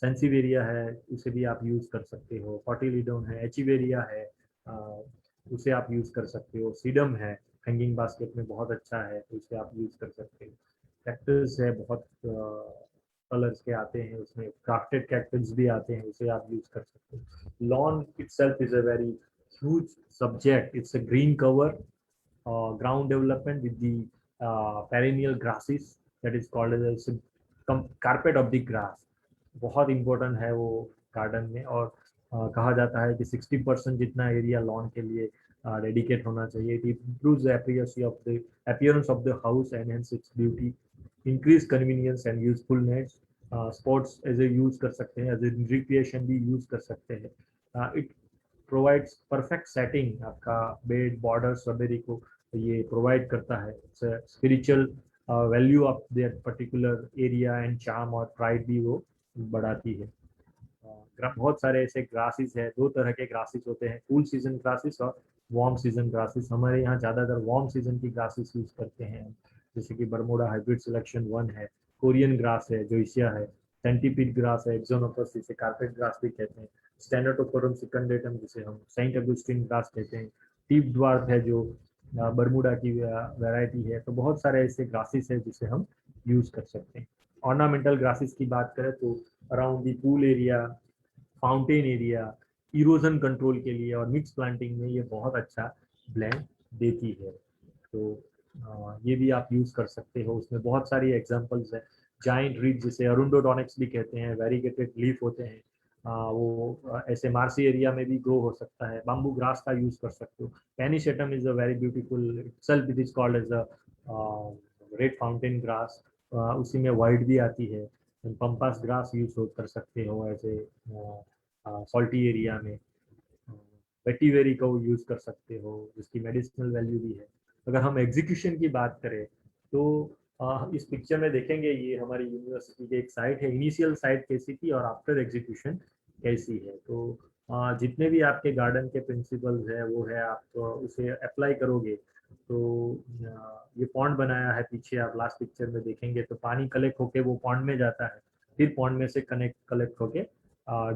सेंसिवेरिया है, उसे भी आप यूज कर सकते हो. कॉटिलिडोन है, एचिवेरिया है, उसे आप यूज कर सकते हो. सीडम है, हैंगिंग बास्केट में बहुत अच्छा है, तो उसे आप यूज कर सकते हो. कैक्टस है, बहुत कलर्स के आते हैं उसमें, क्राफ्टेड कैक्टस भी आते हैं, उसे आप यूज कर सकते हो. Lawn itself is a very huge subject. It's a green cover, ground development with the perennial grasses, that is called as a carpet of the grass. बहुत इम्पोर्टेंट है वो गार्डन में. और कहा जाता है कि 60% जितना एरिया लॉन के लिए डेडिकेट होना चाहिए. It improves the appearance of the house, enhance its beauty, increase convenience and usefulness. Sports as a use कर सकते हैं, एज ए रिक्रिएशन भी यूज कर सकते हैं. इट प्रोवाइड्स परफेक्ट सेटिंग, आपका बेड बॉर्डर्स वगैरह को ये प्रोवाइड करता है. Spiritual value of their particular area and charm और प्राइड भी वो बढ़ाती है. बहुत सारे ऐसे ग्रासेस है, दो तरह के ग्रासेस होते हैं, कूल सीजन ग्रासेस और वार्म सीजन ग्रासेस. हमारे यहाँ ज़्यादातर वार्म सीजन की ग्रासेस यूज करते हैं, जैसे कि बरमोडा हाइब्रिड सिलेक्शन 1 है, कोरियन ग्रास है, जोइसिया है, सेंटीपीड ग्रास है, एक्सोनोपस जिसे कार्पेट ग्रास भी कहते हैं, स्टैंडर्डोफोरम सिकंडेटम जिसे हम सेंट अगुस्टिन ग्रास कहते हैं, टीप ड्वार्फ है जो बरमूडा की वैरायटी है. तो बहुत सारे ऐसे ग्रासेस है जिसे हम यूज कर सकते हैं. ऑर्नामेंटल ग्रासेस की बात करें तो around the pool area, fountain area, erosion control के लिए और मिक्स प्लांटिंग में ये बहुत अच्छा ब्लेंड देती है. तो ये भी आप यूज कर सकते हो. उसमें बहुत सारी एग्जांपल्स है. जाइंट रीड जिसे अरुंडोडोनिक्स भी कहते हैं, वेरीगेटेड लीफ होते हैं, वो ऐसे मार्सी एरिया में भी ग्रो हो सकता है. बाम्बू ग्रास का यूज कर सकते हो. Pennisetum is a very beautiful itself, it is called as a red fountain grass, उसी में वाइट भी आती है. पंपास ग्रास यूज कर सकते हो ऐसे सॉल्टी एरिया में. वेटिवेरी को यूज कर सकते हो, जिसकी मेडिसिनल वैल्यू भी है. अगर हम एग्जीक्यूशन की बात करें तो इस पिक्चर में देखेंगे ये हमारी यूनिवर्सिटी की एक साइट है. इनिशियल साइट कैसी थी और आफ्टर एग्जीक्यूशन कैसी है. तो जितने भी आपके गार्डन के प्रिंसिपल्स है वो है, आप उसे अप्लाई करोगे तो ये पॉन्ड बनाया है पीछे, आप लास्ट पिक्चर में देखेंगे तो पानी कलेक्ट होके वो पॉन्ड में जाता है, फिर पॉन्ड में से कलेक्ट होके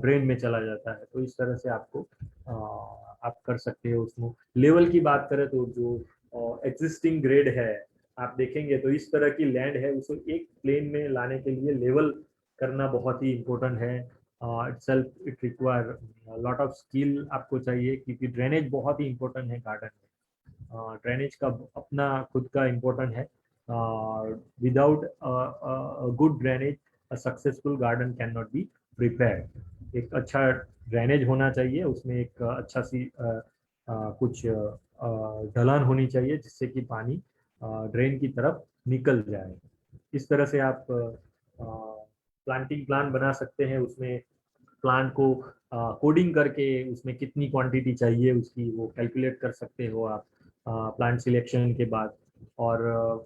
ड्रेन में चला जाता है. तो इस तरह से आपको आप कर सकते हो. उसमें लेवल की बात करें तो जो एग्जिस्टिंग ग्रेड है आप देखेंगे तो इस तरह की लैंड है, उसे एक प्लेन में लाने के लिए लेवल करना बहुत ही इम्पोर्टेंट है. Itself it require lot of skill आपको चाहिए, क्योंकि ड्रेनेज बहुत ही इम्पोर्टेंट है गार्डन में. ड्रेनेज का अपना खुद का इम्पोर्टेंट है. Without good drainage a successful garden can not be prepared. एक अच्छा ड्रेनेज होना चाहिए, उसमें एक अच्छा सी कुछ ढलान होनी चाहिए जिससे कि पानी ड्रेन की तरफ निकल जाए. इस तरह से आप प्लांटिंग प्लान बना सकते हैं. उसमें प्लांट को कोडिंग करके उसमें कितनी क्वांटिटी चाहिए उसकी वो कैलकुलेट कर सकते हो आप प्लांट सिलेक्शन के बाद. और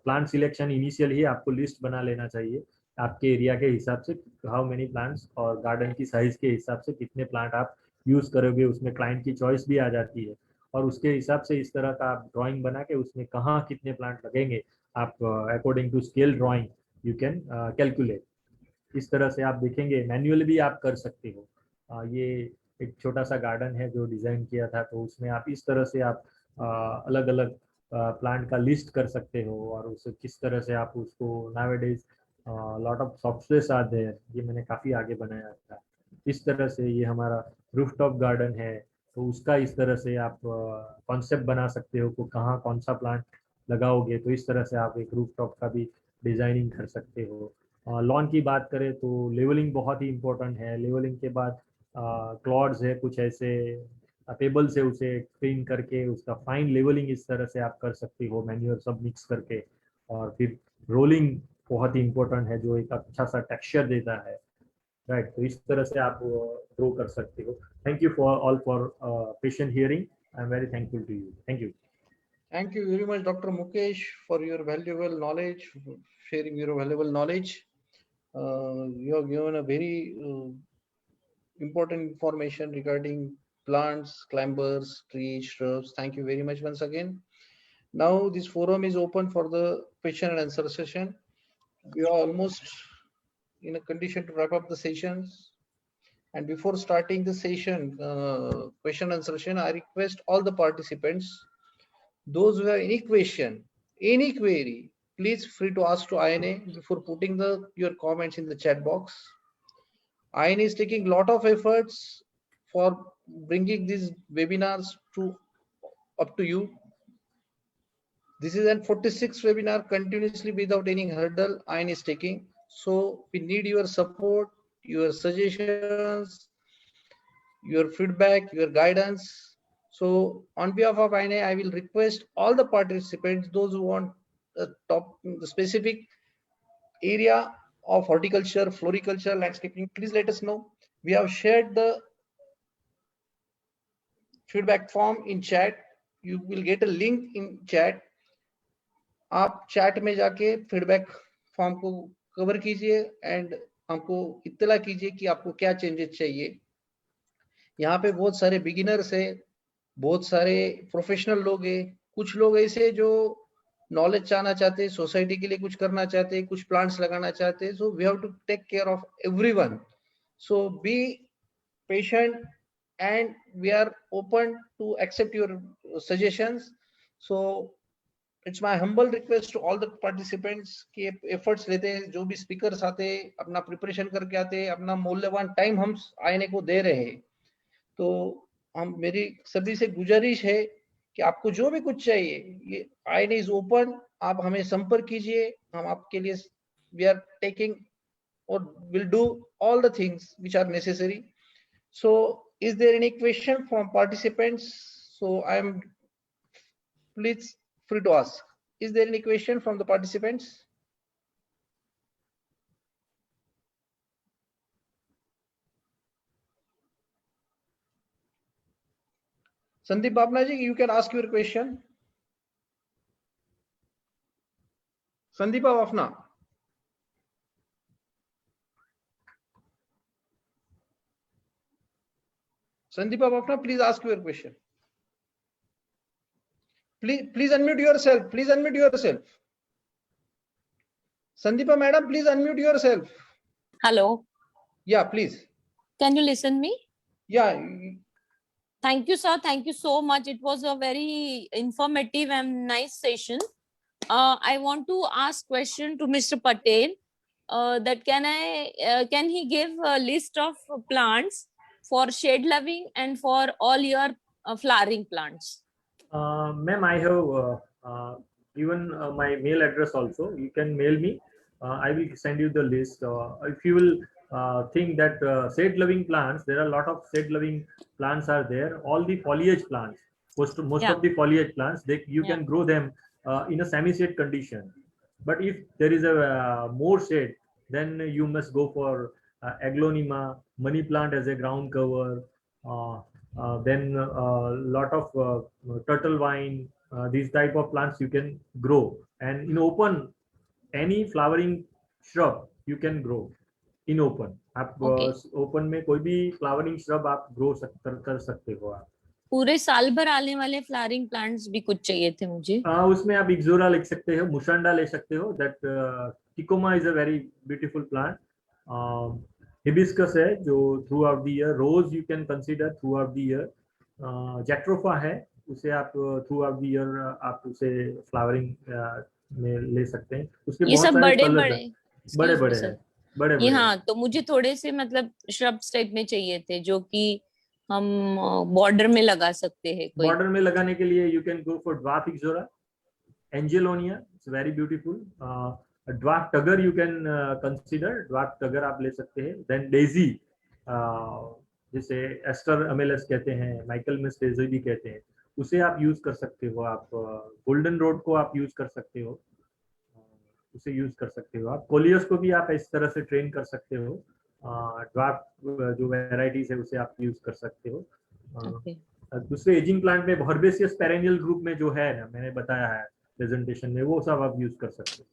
प्लांट सिलेक्शन इनिशियल ही आपको लिस्ट बना लेना चाहिए आपके एरिया के हिसाब से, हाउ मेनी प्लांट्स और गार्डन की साइज के हिसाब से कितने प्लांट आप यूज करोगे. उसमें क्लाइंट की चॉइस भी आ जाती है और उसके हिसाब से इस तरह का आप ड्राइंग बना के उसमें कहाँ कितने प्लांट लगेंगे आप according to scale drawing you can calculate. इस तरह से आप देखेंगे. मैन्युअली भी आप कर सकते हो. ये एक छोटा सा गार्डन है जो डिजाइन किया था, तो उसमें आप इस तरह से आप अलग अलग प्लांट का लिस्ट कर सकते हो और उसे किस तरह से आप उसको नावेडेज लॉट ऑफ सॉफ्टवेयर आते हैं. ये मैंने काफ़ी आगे बनाया था. इस तरह से ये हमारा रूफटॉप गार्डन है, तो उसका इस तरह से आप कॉन्सेप्ट बना सकते हो को कहाँ कौन सा प्लांट लगाओगे. तो इस तरह से आप एक रूफटॉप का भी डिजाइनिंग कर सकते हो. लॉन की बात करें तो लेवलिंग बहुत ही इम्पोर्टेंट है. लेवलिंग के बाद क्लॉड्स है कुछ ऐसे टेबल से उसे क्लीन करके उसका फाइन लेवलिंग इस तरह से आप कर सकते हो मैन्यूअर सब मिक्स करके. और फिर रोलिंग बहुत ही इम्पोर्टेंट है जो एक अच्छा सा टेक्सचर देता है. राइट. तो इस तरह से आप ग्रो कर सकते हो. Thank you for all for patient hearing. I am very thankful to you. Thank you. Thank you very much, Dr. Mukesh, for your valuable knowledge, sharing your valuable knowledge. You have given a very important information regarding plants, climbers, trees, shrubs. Thank you very much once again. Now this forum is open for the question and answer session. we are almost in a condition to wrap up the sessions. And before starting the session, question and session, I request all the participants, those who have any question, any query, please free to ask to INA before putting your comments in the chat box. INA is taking a lot of efforts for bringing these webinars up to you. This is an 46th webinar continuously without any hurdle INA is taking. So we need your support, your suggestions, your feedback, your guidance. So on behalf of INA, I will request all the participants, those who want the specific area of horticulture, floriculture, landscaping, please let us know. We have shared the feedback form in chat. You will get a link in chat. आप chat में जाके feedback form को cover कीजिए and हमको इत्तला कीजिए कि आपको क्या चेंजेस चाहिए. यहाँ पे बहुत सारे बिगिनर्स है, बहुत सारे प्रोफेशनल लोग हैं, कुछ लोग ऐसे जो नॉलेज चाहना चाहते हैं, सोसाइटी के लिए कुछ करना चाहते हैं, कुछ प्लांट्स लगाना चाहते हैं. So we have to take care of everyone. So be patient and we are open to accept your suggestions. So it's my humble request to all the participants कि एफर्ट्स लेते हैं, जो भी स्पीकर्स आते हैं अपना प्रिपरेशन करके आते हैं, अपना मूल्यवान टाइम हम आईने को दे रहे हैं. तो मेरी सभी से गुजारिश है कि आपको जो भी कुछ चाहिए, ये आईने इज ओपन, आप हमें संपर्क कीजिए, हम आपके लिए वी आर टेकिंग और will do all the things which are necessary. So is there any question from participants? So I am please free to ask. Is there any question from the participants? Sandeep Bhavna ji, you can ask your question. Sandeep Bhavna. Sandeep Bhavna, please ask your question. Please unmute yourself. Please unmute yourself. Sandeepa madam, please unmute yourself. Hello. Yeah, please. Can you listen me? Yeah. Thank you, sir. Thank you so much. It was a very informative and nice session. I want to ask question to Mr. Patel. That can he give a list of plants for shade loving and for all your flowering plants? Ma'am, I have given my mail address also. You can mail me. I will send you the list. If you will think that shade-loving plants, there are a lot of shade-loving plants are there. All the foliage plants, most of the foliage plants, you can grow them in a semi-shade condition. But if there is a more shade, then you must go for aglaonema, money plant as a ground cover. Then lot of turtle vine, these type of plants you can grow, and in open any flowering shrub you can grow in open. आप open में कोई भी flowering shrub आप grow कर सकते हो आप. पूरे साल भर आने वाले फ्लावरिंग प्लांट्स भी कुछ चाहिए थे मुझे. उसमें आप इक्जोरा ले सकते हो, मुशंडा ले सकते हो. That tecoma is a very beautiful plant. Hibiscus है जो throughout the year. Rose you can consider throughout the year. Jatropha है, उसे आप थ्रू आउट द ईयर आप उसे फ्लावरिंग में ले सकते हैं. उसके ये बहुत सब सारे बड़े हैं, बड़े. हाँ, तो मुझे थोड़े से मतलब श्रब्स टाइप में चाहिए थे जो कि हम बॉर्डर में लगा सकते हैं. बॉर्डर में लगाने के लिए you can go for dwarf ixora, angelonia, it's very beautiful. Dwarf टगर यू कैन कंसीडर, ड्वार्फ टगर आप ले सकते हैं. देन डेजी, जिसे एस्टर अमेलस कहते हैं, माइकल मिस डेजी भी कहते हैं, उसे आप यूज कर सकते हो. आप गोल्डन रोड को आप यूज कर सकते हो, उसे यूज कर सकते हो. आप कोलियस को भी आप इस तरह से ट्रेन कर सकते हो. ड्वार्फ जो वैरायटीज है उसे आप यूज कर सकते हो. दूसरे एजिंग प्लांट में हर्बेसियस पेरेनियल ग्रुप में जो है ना, मैंने बताया है प्रेजेंटेशन में, वो सब आप यूज कर सकते हो.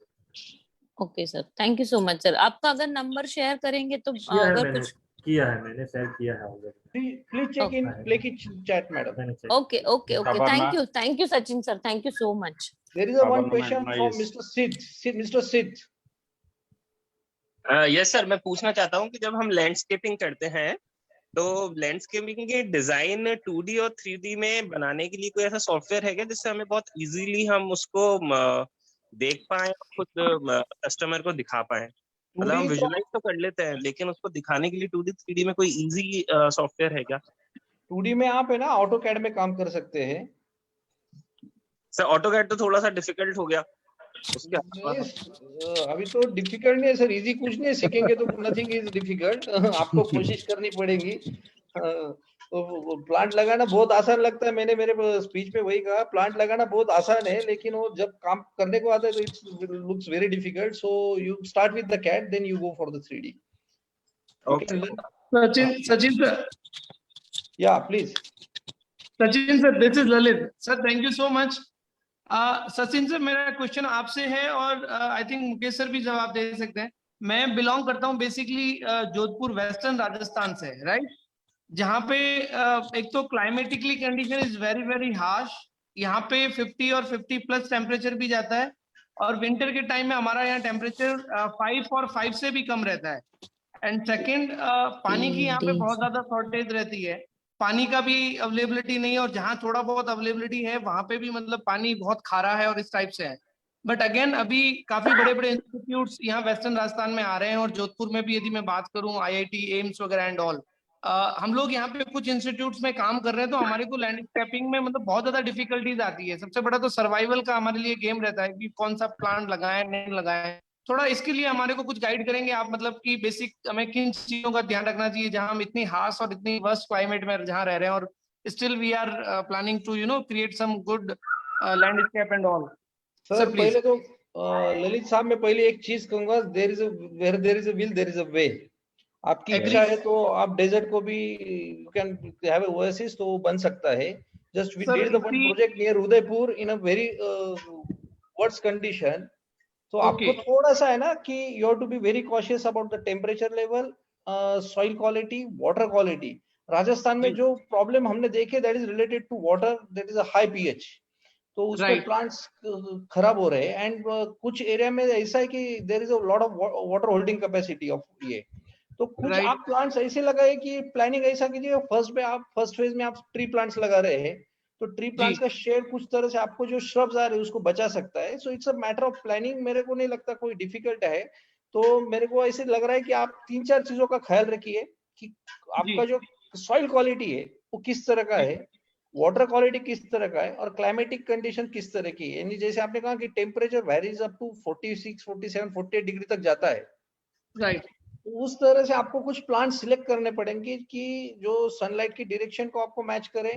Okay sir, thank you so much sir. आपका अगर नंबर शेयर करेंगे तो अगर कुछ किया है, मैंने शेयर किया है already. Please check in chat madam. Okay. Thank you Sachin sir, thank you so much. There is a one question from Mr. Sid. Yes sir, मैं पूछना चाहता हूँ कि जब हम लैंडस्केपिंग करते हैं तो लैंडस्केपिंग के डिजाइन 2D और 3D में बनाने के लिए कोई ऐसा सॉफ्टवेयर है क्या जिससे हमें बहुत इजीली हम उसको देख पाए और खुद कस्टमर को दिखा पाए? मतलब हम 2D तो विजुलाइज तो कर लेते हैं, लेकिन उसको दिखाने के लिए 2D 3D में कोई इजी सॉफ्टवेयर है क्या? 2D में आप है ना ऑटो कैड में काम कर सकते हैं। सर ऑटोकैड तो थोड़ा सा डिफिकल्ट हो गया, उसके अलावा अभी तो डिफिकल्ट नहीं है सर, इजी कुछ नहीं है, सीखेंगे तो नथिंग इज डिफिकल्ट। आपको कोशिश करनी पड़ेगी। तो प्लांट लगाना बहुत आसान लगता है, मैंने मेरे स्पीच में वही कहा, प्लांट लगाना बहुत आसान है, लेकिन वो जब काम करने को आता है तो it's looks very difficult. So you start with the CAD, then you go for the 3D। Okay. Sachin sir, या please. Sachin sir, this is Lalit. Sir, thank you so much. Sachin sir, मेरा question आपसे है और I think Mukesh sir भी जवाब दे सकते हैं। मैं बिलोंग करता हूँ बेसिकली जोधपुर वेस्टर्न राजस्थान से, राइट, जहाँ पे एक तो climatically condition is very very harsh. यहाँ पे 50 और 50 प्लस टेम्परेचर भी जाता है, और विंटर के टाइम में हमारा यहाँ टेम्परेचर 5 और 5 से भी कम रहता है। एंड सेकेंड, पानी की यहाँ पे बहुत ज्यादा शॉर्टेज रहती है, पानी का भी अवेलेबिलिटी नहीं है, और जहाँ थोड़ा बहुत अवेलेबिलिटी है वहां पे भी मतलब पानी बहुत खारा है और इस टाइप से है। बट अगेन अभी काफी बड़े बड़े इंस्टीट्यूट्स यहाँ वेस्टर्न राजस्थान में आ रहे हैं, और जोधपुर में भी यदि मैं बात करूँ IIT एम्स वगैरह एंड ऑल, हम लोग यहाँ पे कुछ इंस्टीट्यूट्स में काम कर रहे हैं, तो हमारे को लैंडस्केपिंग में मतलब बहुत ज्यादा डिफिकल्टीज आती है। सबसे बड़ा तो सर्वाइवल का हमारे लिए गेम रहता है कि कौन सा प्लांट लगाएं नहीं लगाएं। थोड़ा इसके लिए हमारे को कुछ गाइड करेंगे आप, मतलब कि बेसिक हमें किन चीजों का ध्यान रखना चाहिए जहां हम इतनी हार्श और इतनी वर्स्ट क्लाइमेट में जहां रह रहे हैं, और still we are planning to create some good landscape and all. Sir please. पहले तो ललित साहब, मैं पहले एक चीज कहूंगा, where there is a will there is a way. आपकी Agree. इच्छा है तो आप डेजर्ट को भी you can have a oasis, तो वो बन सकता है। Just we Sir, did the one इसी project near Udaipur in a very worst condition. तो आपको ओके, थोड़ा सा है ना कि you have to be very cautious about the temperature level, soil quality, water quality. Rajasthan में जी, जो प्रॉब्लम हमने देखे that is related to water, that is a high pH. तो उसमें राइट, प्लांट्स खराब हो रहे हैं। एंड कुछ एरिया में ऐसा है कि there is a lot of water holding capacity of ये। तो कुछ राइट, आप प्लांट्स ऐसे लगाए कि प्लानिंग ऐसा कीजिए, फर्स्ट फेज में आप ट्री प्लांट्स लगा रहे हैं, तो ट्री जी, प्लांट्स का शेड कुछ तरह से आपको जो श्रब्स आ रहे हैं उसको बचा सकता है। So it's a matter of planning, मेरे को नहीं लगता कोई डिफिकल्ट है। तो मेरे को ऐसे लग रहा है कि आप 3-4 चीजों का ख्याल रखिए कि जी, आपका जो सॉइल क्वालिटी है वो किस तरह का जी, है, वाटर क्वालिटी किस तरह का है, और क्लाइमेटिक कंडीशन किस तरह की है। यानी जैसे आपने कहा कि temperature varies up to 46, 47, 48 degree तक जाता है। राइट। तो उस तरह से आपको कुछ प्लांट सिलेक्ट करने पड़ेंगे कि जो सनलाइट की डायरेक्शन को आपको मैच करे,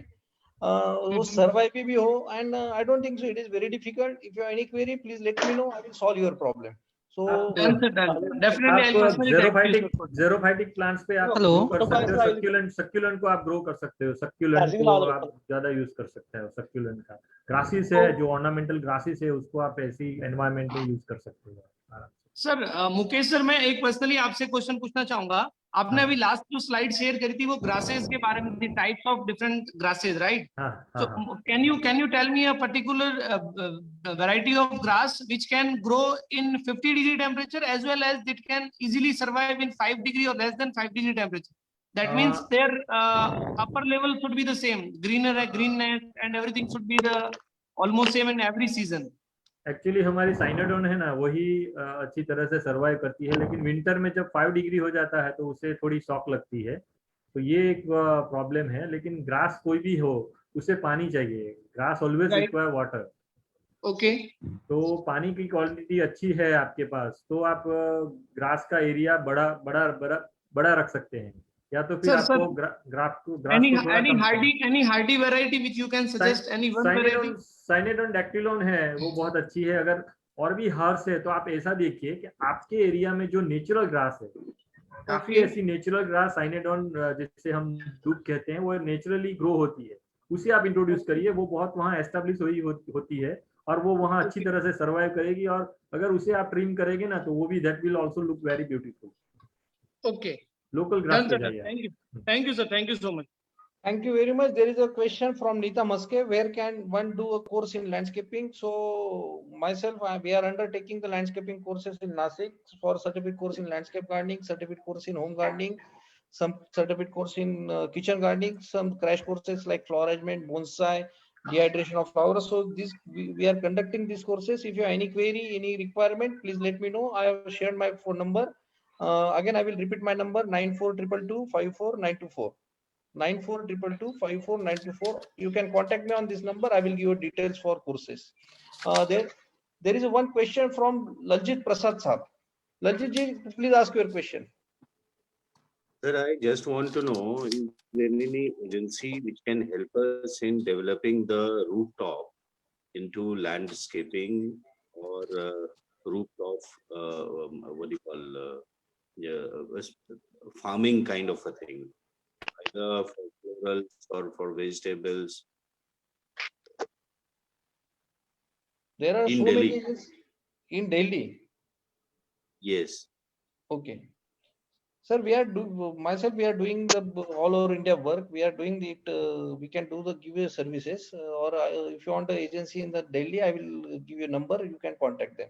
वो सर्वाइव भी हो। And I don't think so it is very difficult. If you have any query please let me know, I will solve your problem. So आप done sir, done, definitely I will personally type to sir. Xerophytic plants पे आप hello. Grow कर सकते हो, succulent को आप grow कर सकते हो, सक्यूलेंट को आप ज्यादा यूज कर सकते हो। सक्यूलेंट का ग्रासिस है, जो ऑर्नामेंटल ग्रासिस है, उसको आप ऐसी एनवायरमेंट में यूज कर सकते हो आराम से। सर मुकेश सर, मैं एक पर्सनली आपसे क्वेश्चन पूछना चाहूंगा। आपने हाँ अभी लास्ट जो स्लाइड शेयर करी थी वो ग्रासेस के बारे में थी, types of different grasses, right? हाँ So हाँ हाँ। can you tell me a particular variety of grass which can grow in 50-degree temperature as well as it can easily survive in 5 degree or less than 5 degree temperature? That means their upper level should be the same, greenness and everything should be the almost same in every season. Actually हमारी साइनाडोन है ना, वही अच्छी तरह से survive करती है, लेकिन विंटर में जब 5 डिग्री हो जाता है तो उसे थोड़ी शॉक लगती है। तो ये एक प्रॉब्लम है। लेकिन ग्रास कोई भी हो, उसे पानी चाहिए। Grass always Right. Require water. Okay. तो पानी की क्वालिटी अच्छी है आपके पास, तो आप ग्रास का एरिया बड़ा बड़ा बड़ा बड़ा रख सकते हैं, या तो फिर Sir, आपको ग्रास को थोड़ा कम any hardy variety which you can suggest, any one variety? साइनेडोन डैक्टिलोन है, वो बहुत अच्छी है। अगर और भी हर्स है तो आप ऐसा देखिए कि आपके एरिया में जो नेचुरल ग्रास है, काफी Okay. ऐसी नेचुरल ग्रास साइनेडोन जिसे हम दूब कहते हैं, वो नेचुरली ग्रो होती है, उसे आप इंट्रोड्यूस करिए। वो बहुत वहाँ एस्टेब्लिश हुई होती है और वो वहाँ अच्छी तरह से सर्वाइव करेगी। और अगर उसे आप ट्रिम करेंगे ना, तो वो भी that will also look very beautiful. Okay. Local grass Done, पे sir. जाइए। Thank you. Thank you, sir. Thank you so much. Thank you very much. There is a question from Neeta Maske. Where can one do a course in landscaping? So myself, we are undertaking the landscaping courses in Nashik for certificate course in landscape gardening, certificate course in home gardening, some certificate course in kitchen gardening, some crash courses like flower arrangement, bonsai, dehydration of flowers. So this we are conducting these courses. If you have any query, any requirement, please let me know. I have shared my phone number. Again, I will repeat my number: 9422254924. 9422254924. You can contact me on this number. I will give you details for courses. There is one question from Laljit Prasad Saab. Laljit ji, please ask your question. Sir, I just want to know, is there any agency which can help us in developing the rooftop into landscaping or rooftop, what do you call, farming kind of a thing, either for florals or for vegetables There are in so Delhi? many agencies in Delhi. Yes. Okay. Sir, we are doing the all over India work. We are doing it. We can do the give services, or if you want the agency in the Delhi, I will give you a number. You can contact them.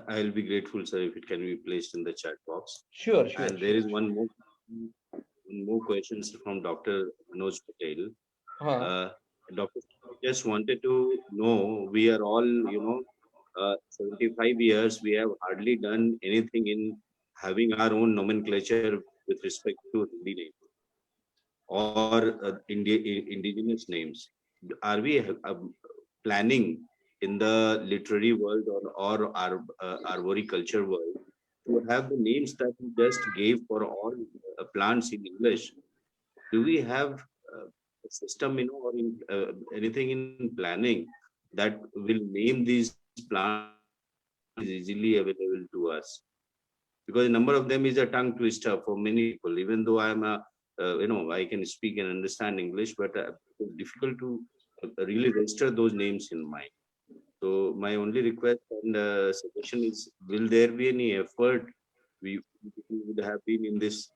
I'll be grateful, sir, if it can be placed in the chat box. Sure. And there is one more question from Dr. Manoj Patel. Doctor, just wanted to know, we are all, 75 years, we have hardly done anything in having our own nomenclature with respect to Hindi name or indigenous names. Are we planning in the literary world or our arboriculture world to have the names that we just gave for all plants in English? Do we have a system, or anything in planning that will name these plants easily available to us? Because a number of them is a tongue twister for many people. Even though I am I can speak and understand English, but it's difficult to really register those names in mind. So my only request and suggestion is, will there be any effort? We would have been in this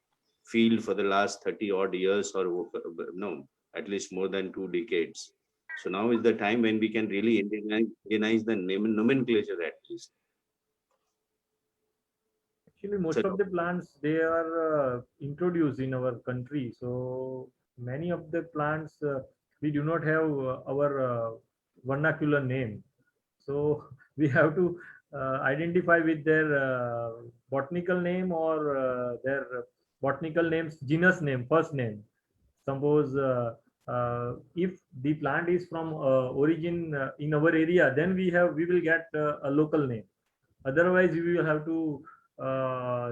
field for the last 30 odd years, or no, at least more than 2 decades. So now is the time when we can really Indianize the name nomenclature at least. Actually, most of the plants, they are introduced in our country. So many of the plants, we do not have our vernacular name. So we have to identify with their botanical name or their botanical names, genus name, first name. Suppose if the plant is from origin in our area, then we will get a local name. Otherwise, we will have to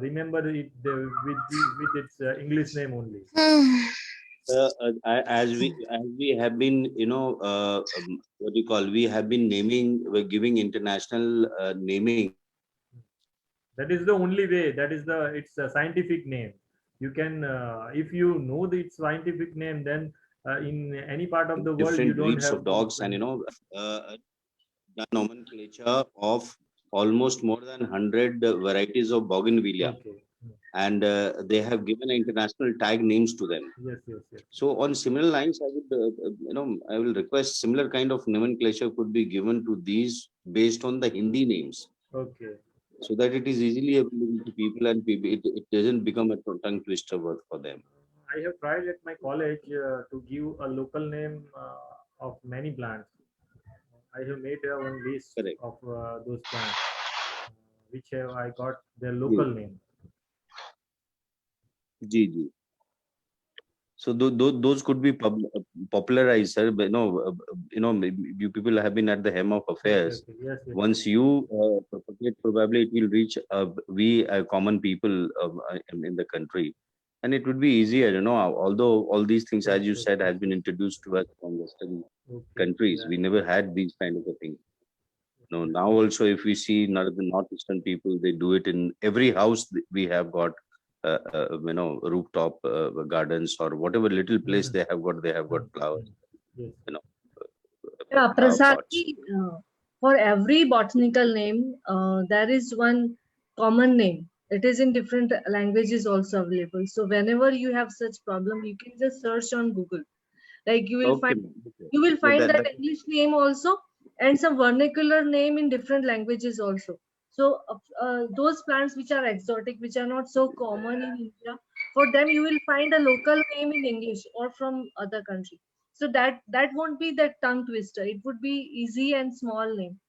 remember it with its English name only. As we have been, what do you call? We have been we're giving international naming. That is the only way. It's a scientific name. You can, if you know its scientific name, then in any part of the world you Different don't breeds have of dogs, and the nomenclature of almost more than 100 varieties of bougainvillea. Okay. And they have given international tag names to them. Yes. So on similar lines, I would, I will request similar kind of nomenclature could be given to these based on the Hindi names. Okay. So that it is easily available to people, and it doesn't become a tongue twister word for them. I have tried at my college to give a local name of many plants. I have made one list of those plants, which I got their local name. Ji. So those could be popularized, sir. But you people have been at the hem of affairs. Yes. Once you propagate, probably it will reach we common people in the country, and it would be easier. Although all these things, as you said, has been introduced to us from Western countries, we never had these kind of a thing. Now also, if we see the northeastern people, they do it in every house. We have got rooftop gardens, or whatever little place they have got flowers. Yeah, Prasad, for every botanical name, there is one common name It is in different languages also available. So whenever you have such problem, you can just search on Google. Like you will Okay, find ma'am. Okay. you will No, find that that English name also and some vernacular name in different languages also. So those plants which are exotic, which are not so common in India, for them you will find a local name in English or from other country. So that won't be that tongue twister. It would be easy and small name.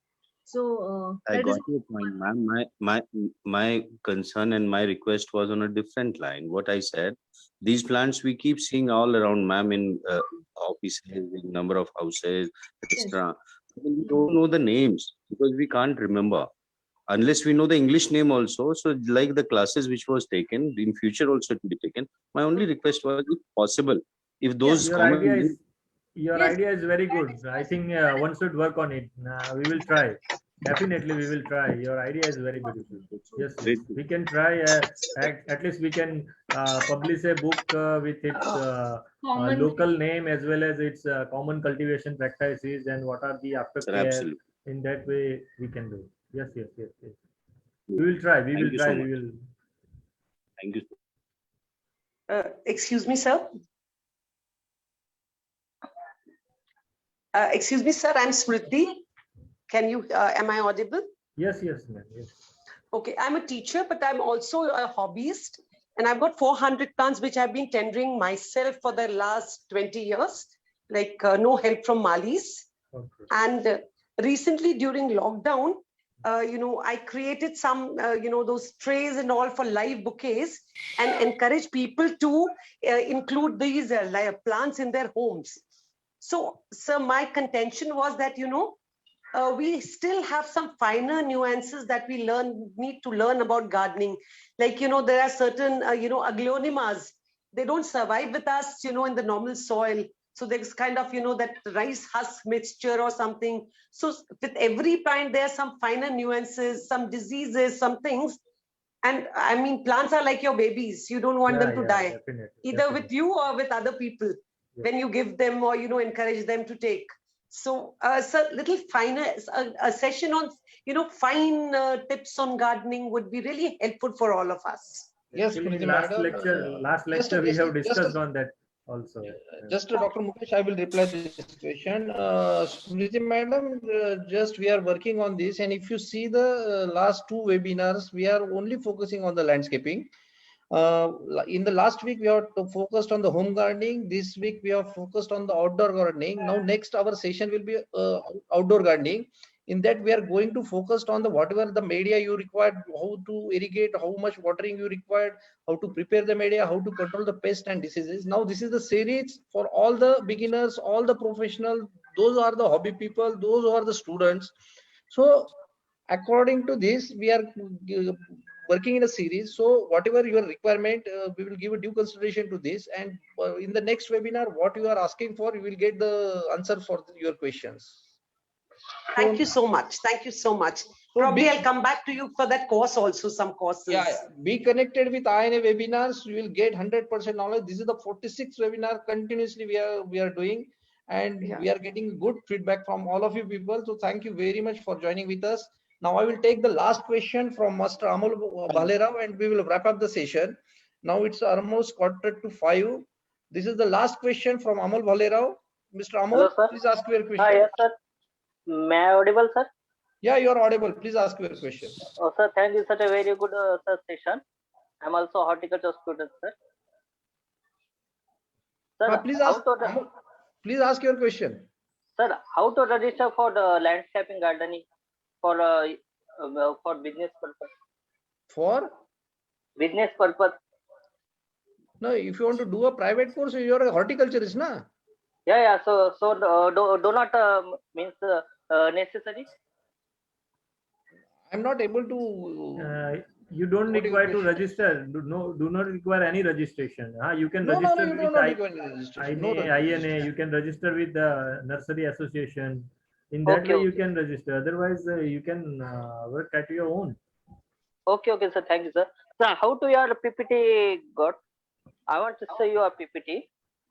So I that is got your point, ma'am. My concern and my request was on a different line. What I said, these plants we keep seeing all around, ma'am, in offices, in number of houses, yes. restaurant. We don't know the names because we can't remember unless we know the English name also. So, like the classes which was taken in future also to be taken. My only request was, if possible, if Yeah. those Your common idea names. is your Yes. idea is very good. I think one should work on it. We will try. Definitely, we will try. Your idea is very beautiful. Yes, yes. Great. We can try. At least we can publish a book with its Common. local name as well as its common cultivation practices and what are the Sir, aftercare. absolutely. In that way, we can do. Yes, yes, yes, yes. We will try. We will Thank you try. so We much. will. Thank you. Excuse me, sir. Excuse me, sir. I'm Smriti. Can you? Am I audible? Yes, yes, ma'am. Yes. Okay, I'm a teacher, but I'm also a hobbyist, and I've got 400 plants which I've been tendering myself for the last 20 years, like no help from Malis. Okay. And recently during lockdown, I created some, those trays and all for live bouquets and encourage people to include these plants in their homes. So, sir, my contention was that, we still have some finer nuances that we need to learn about gardening. Like, there are certain, aglaonimas. They don't survive with us, in the normal soil. So there's kind of, that rice husk mixture or something. So with every plant, there are some finer nuances, some diseases, some things. And I mean, plants are like your babies. You don't want Yeah, them to yeah, die, definitely. either Definitely. with you or with other people when you give them or, encourage them to take. So, sir, little finer, a session on, fine tips on gardening would be really helpful for all of us. Yes, Actually, Smriti madam. last Just, lecture we just, have just, discussed on that also. just Dr. Mukesh, I will reply to this question. Smriti madam, just we are working on this, and if you see the last two webinars, we are only focusing on the landscaping. In the last week, we are focused on the home gardening. This week, we are focused on the outdoor gardening. Now, next our session will be outdoor gardening. In that, we are going to focus on the whatever the media you required, how to irrigate, how much watering you required, how to prepare the media, how to control the pest and diseases. Now, this is the series for all the beginners, all the professionals. Those are the hobby people. Those are the students. So, according to this, we are working in a series. So whatever your requirement, we will give a due consideration to this, and in the next webinar what you are asking for, you will get the answer for your questions. Thank you so much. Thank you so much. Probably I'll come back to you for that course also, some courses. Yeah, be connected with INA webinars. You will get 100% knowledge. This is the 46th webinar continuously we are doing, and we are getting good feedback from all of you people. So thank you very much for joining with us. Now I will take the last question from Master Amol Bhalerao, and we will wrap up the session. Now it's almost 4:45. This is the last question from Amol Bhalerao. Mr. Amol, please ask your question. Yes, sir. May I audible, sir? Yeah, you are audible. Please ask your question. Oh, sir, thank you. Such a very good session. I'm also a horticulture student, sir. Sir, please ask your question. Sir, how to register for the landscaping gardening for business purpose? For business purpose. No, if you want to do a private course, you are a horticulturist, na? Yeah. So do not means necessary. I'm not able to. You don't require to register. Do not require any registration. You can register you with INA. You can register with the nursery association. In that way, you can register. Otherwise, you can work at your own. Okay, sir. Thank you, sir. Sir, how to your PPT got? I want to say your PPT.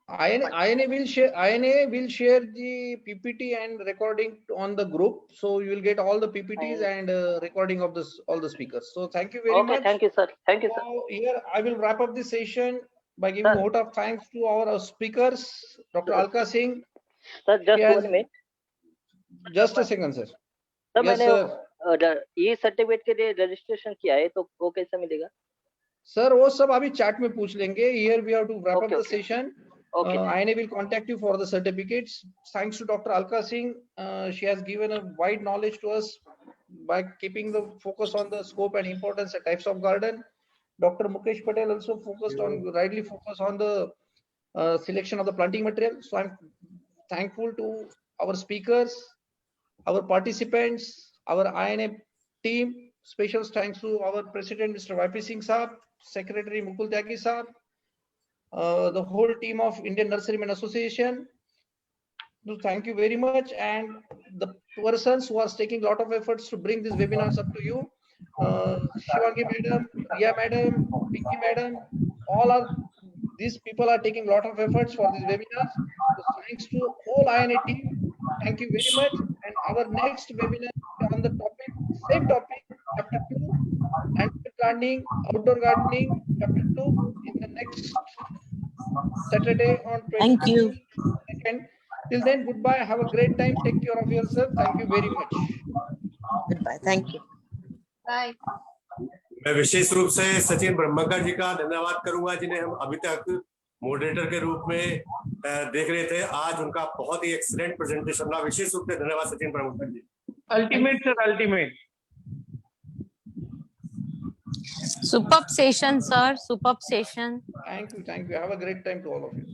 INA will share the PPT and recording on the group, so you will get all the PPTs and recording of all the speakers. So thank you very much. Thank you, sir. Thank you, sir. Now, here I will wrap up this session by giving a vote of thanks to our speakers, Dr. Alka Singh. Sir, just 1 minute. Just a second, sir. Sir Yes, मैंने sir. ये certificate के लिए registration किया है तो वो कैसे मिलेगा? Sir, वो सब अभी chat में पूछ लेंगे. Here we have to wrap up the session. Okay. INA will contact you for the certificates. Thanks to Dr. Alka Singh, she has given a wide knowledge to us by keeping the focus on the scope and importance and types of garden. Dr. Mukesh Patel also rightly focused on the selection of the planting material. So I'm thankful to our speakers, our participants, our INA team. Special thanks to our President, Mr. YP Singh Saab, Secretary Mukul Tyagi Saab, the whole team of Indian Nurserymen Association. So thank you very much, and the persons who are taking a lot of efforts to bring these webinars up to you, Shivangi Madam, Ria Madam, Pinky Madam, these people are taking a lot of efforts for these webinars. So thanks to whole INA team. Thank you very much. And our next webinar on the topic, same topic, chapter 2, landscape gardening, outdoor gardening, chapter 2, in the next Saturday on 22nd. Till then, goodbye. Have a great time. Take care of yourself. Thank you very much. Goodbye. Thank you. Bye. मैं विशेष रूप से सचिन ब्रह्मंकर जी का धन्यवाद करूंगा, जिन्हें हम अभी तक मॉडरेटर के रूप में देख रहे थे. आज उनका बहुत ही एक्सीलेंट प्रेजेंटेशन रहा. विशेष रूप से धन्यवाद Sachin Brahmankar ji. Ultimate sir, ultimate. Superb session, sir. Superb session. Thank you. Thank you. Have a great time to all of you.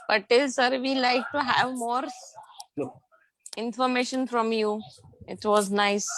Patel sir, we like to have more information from you. It was nice.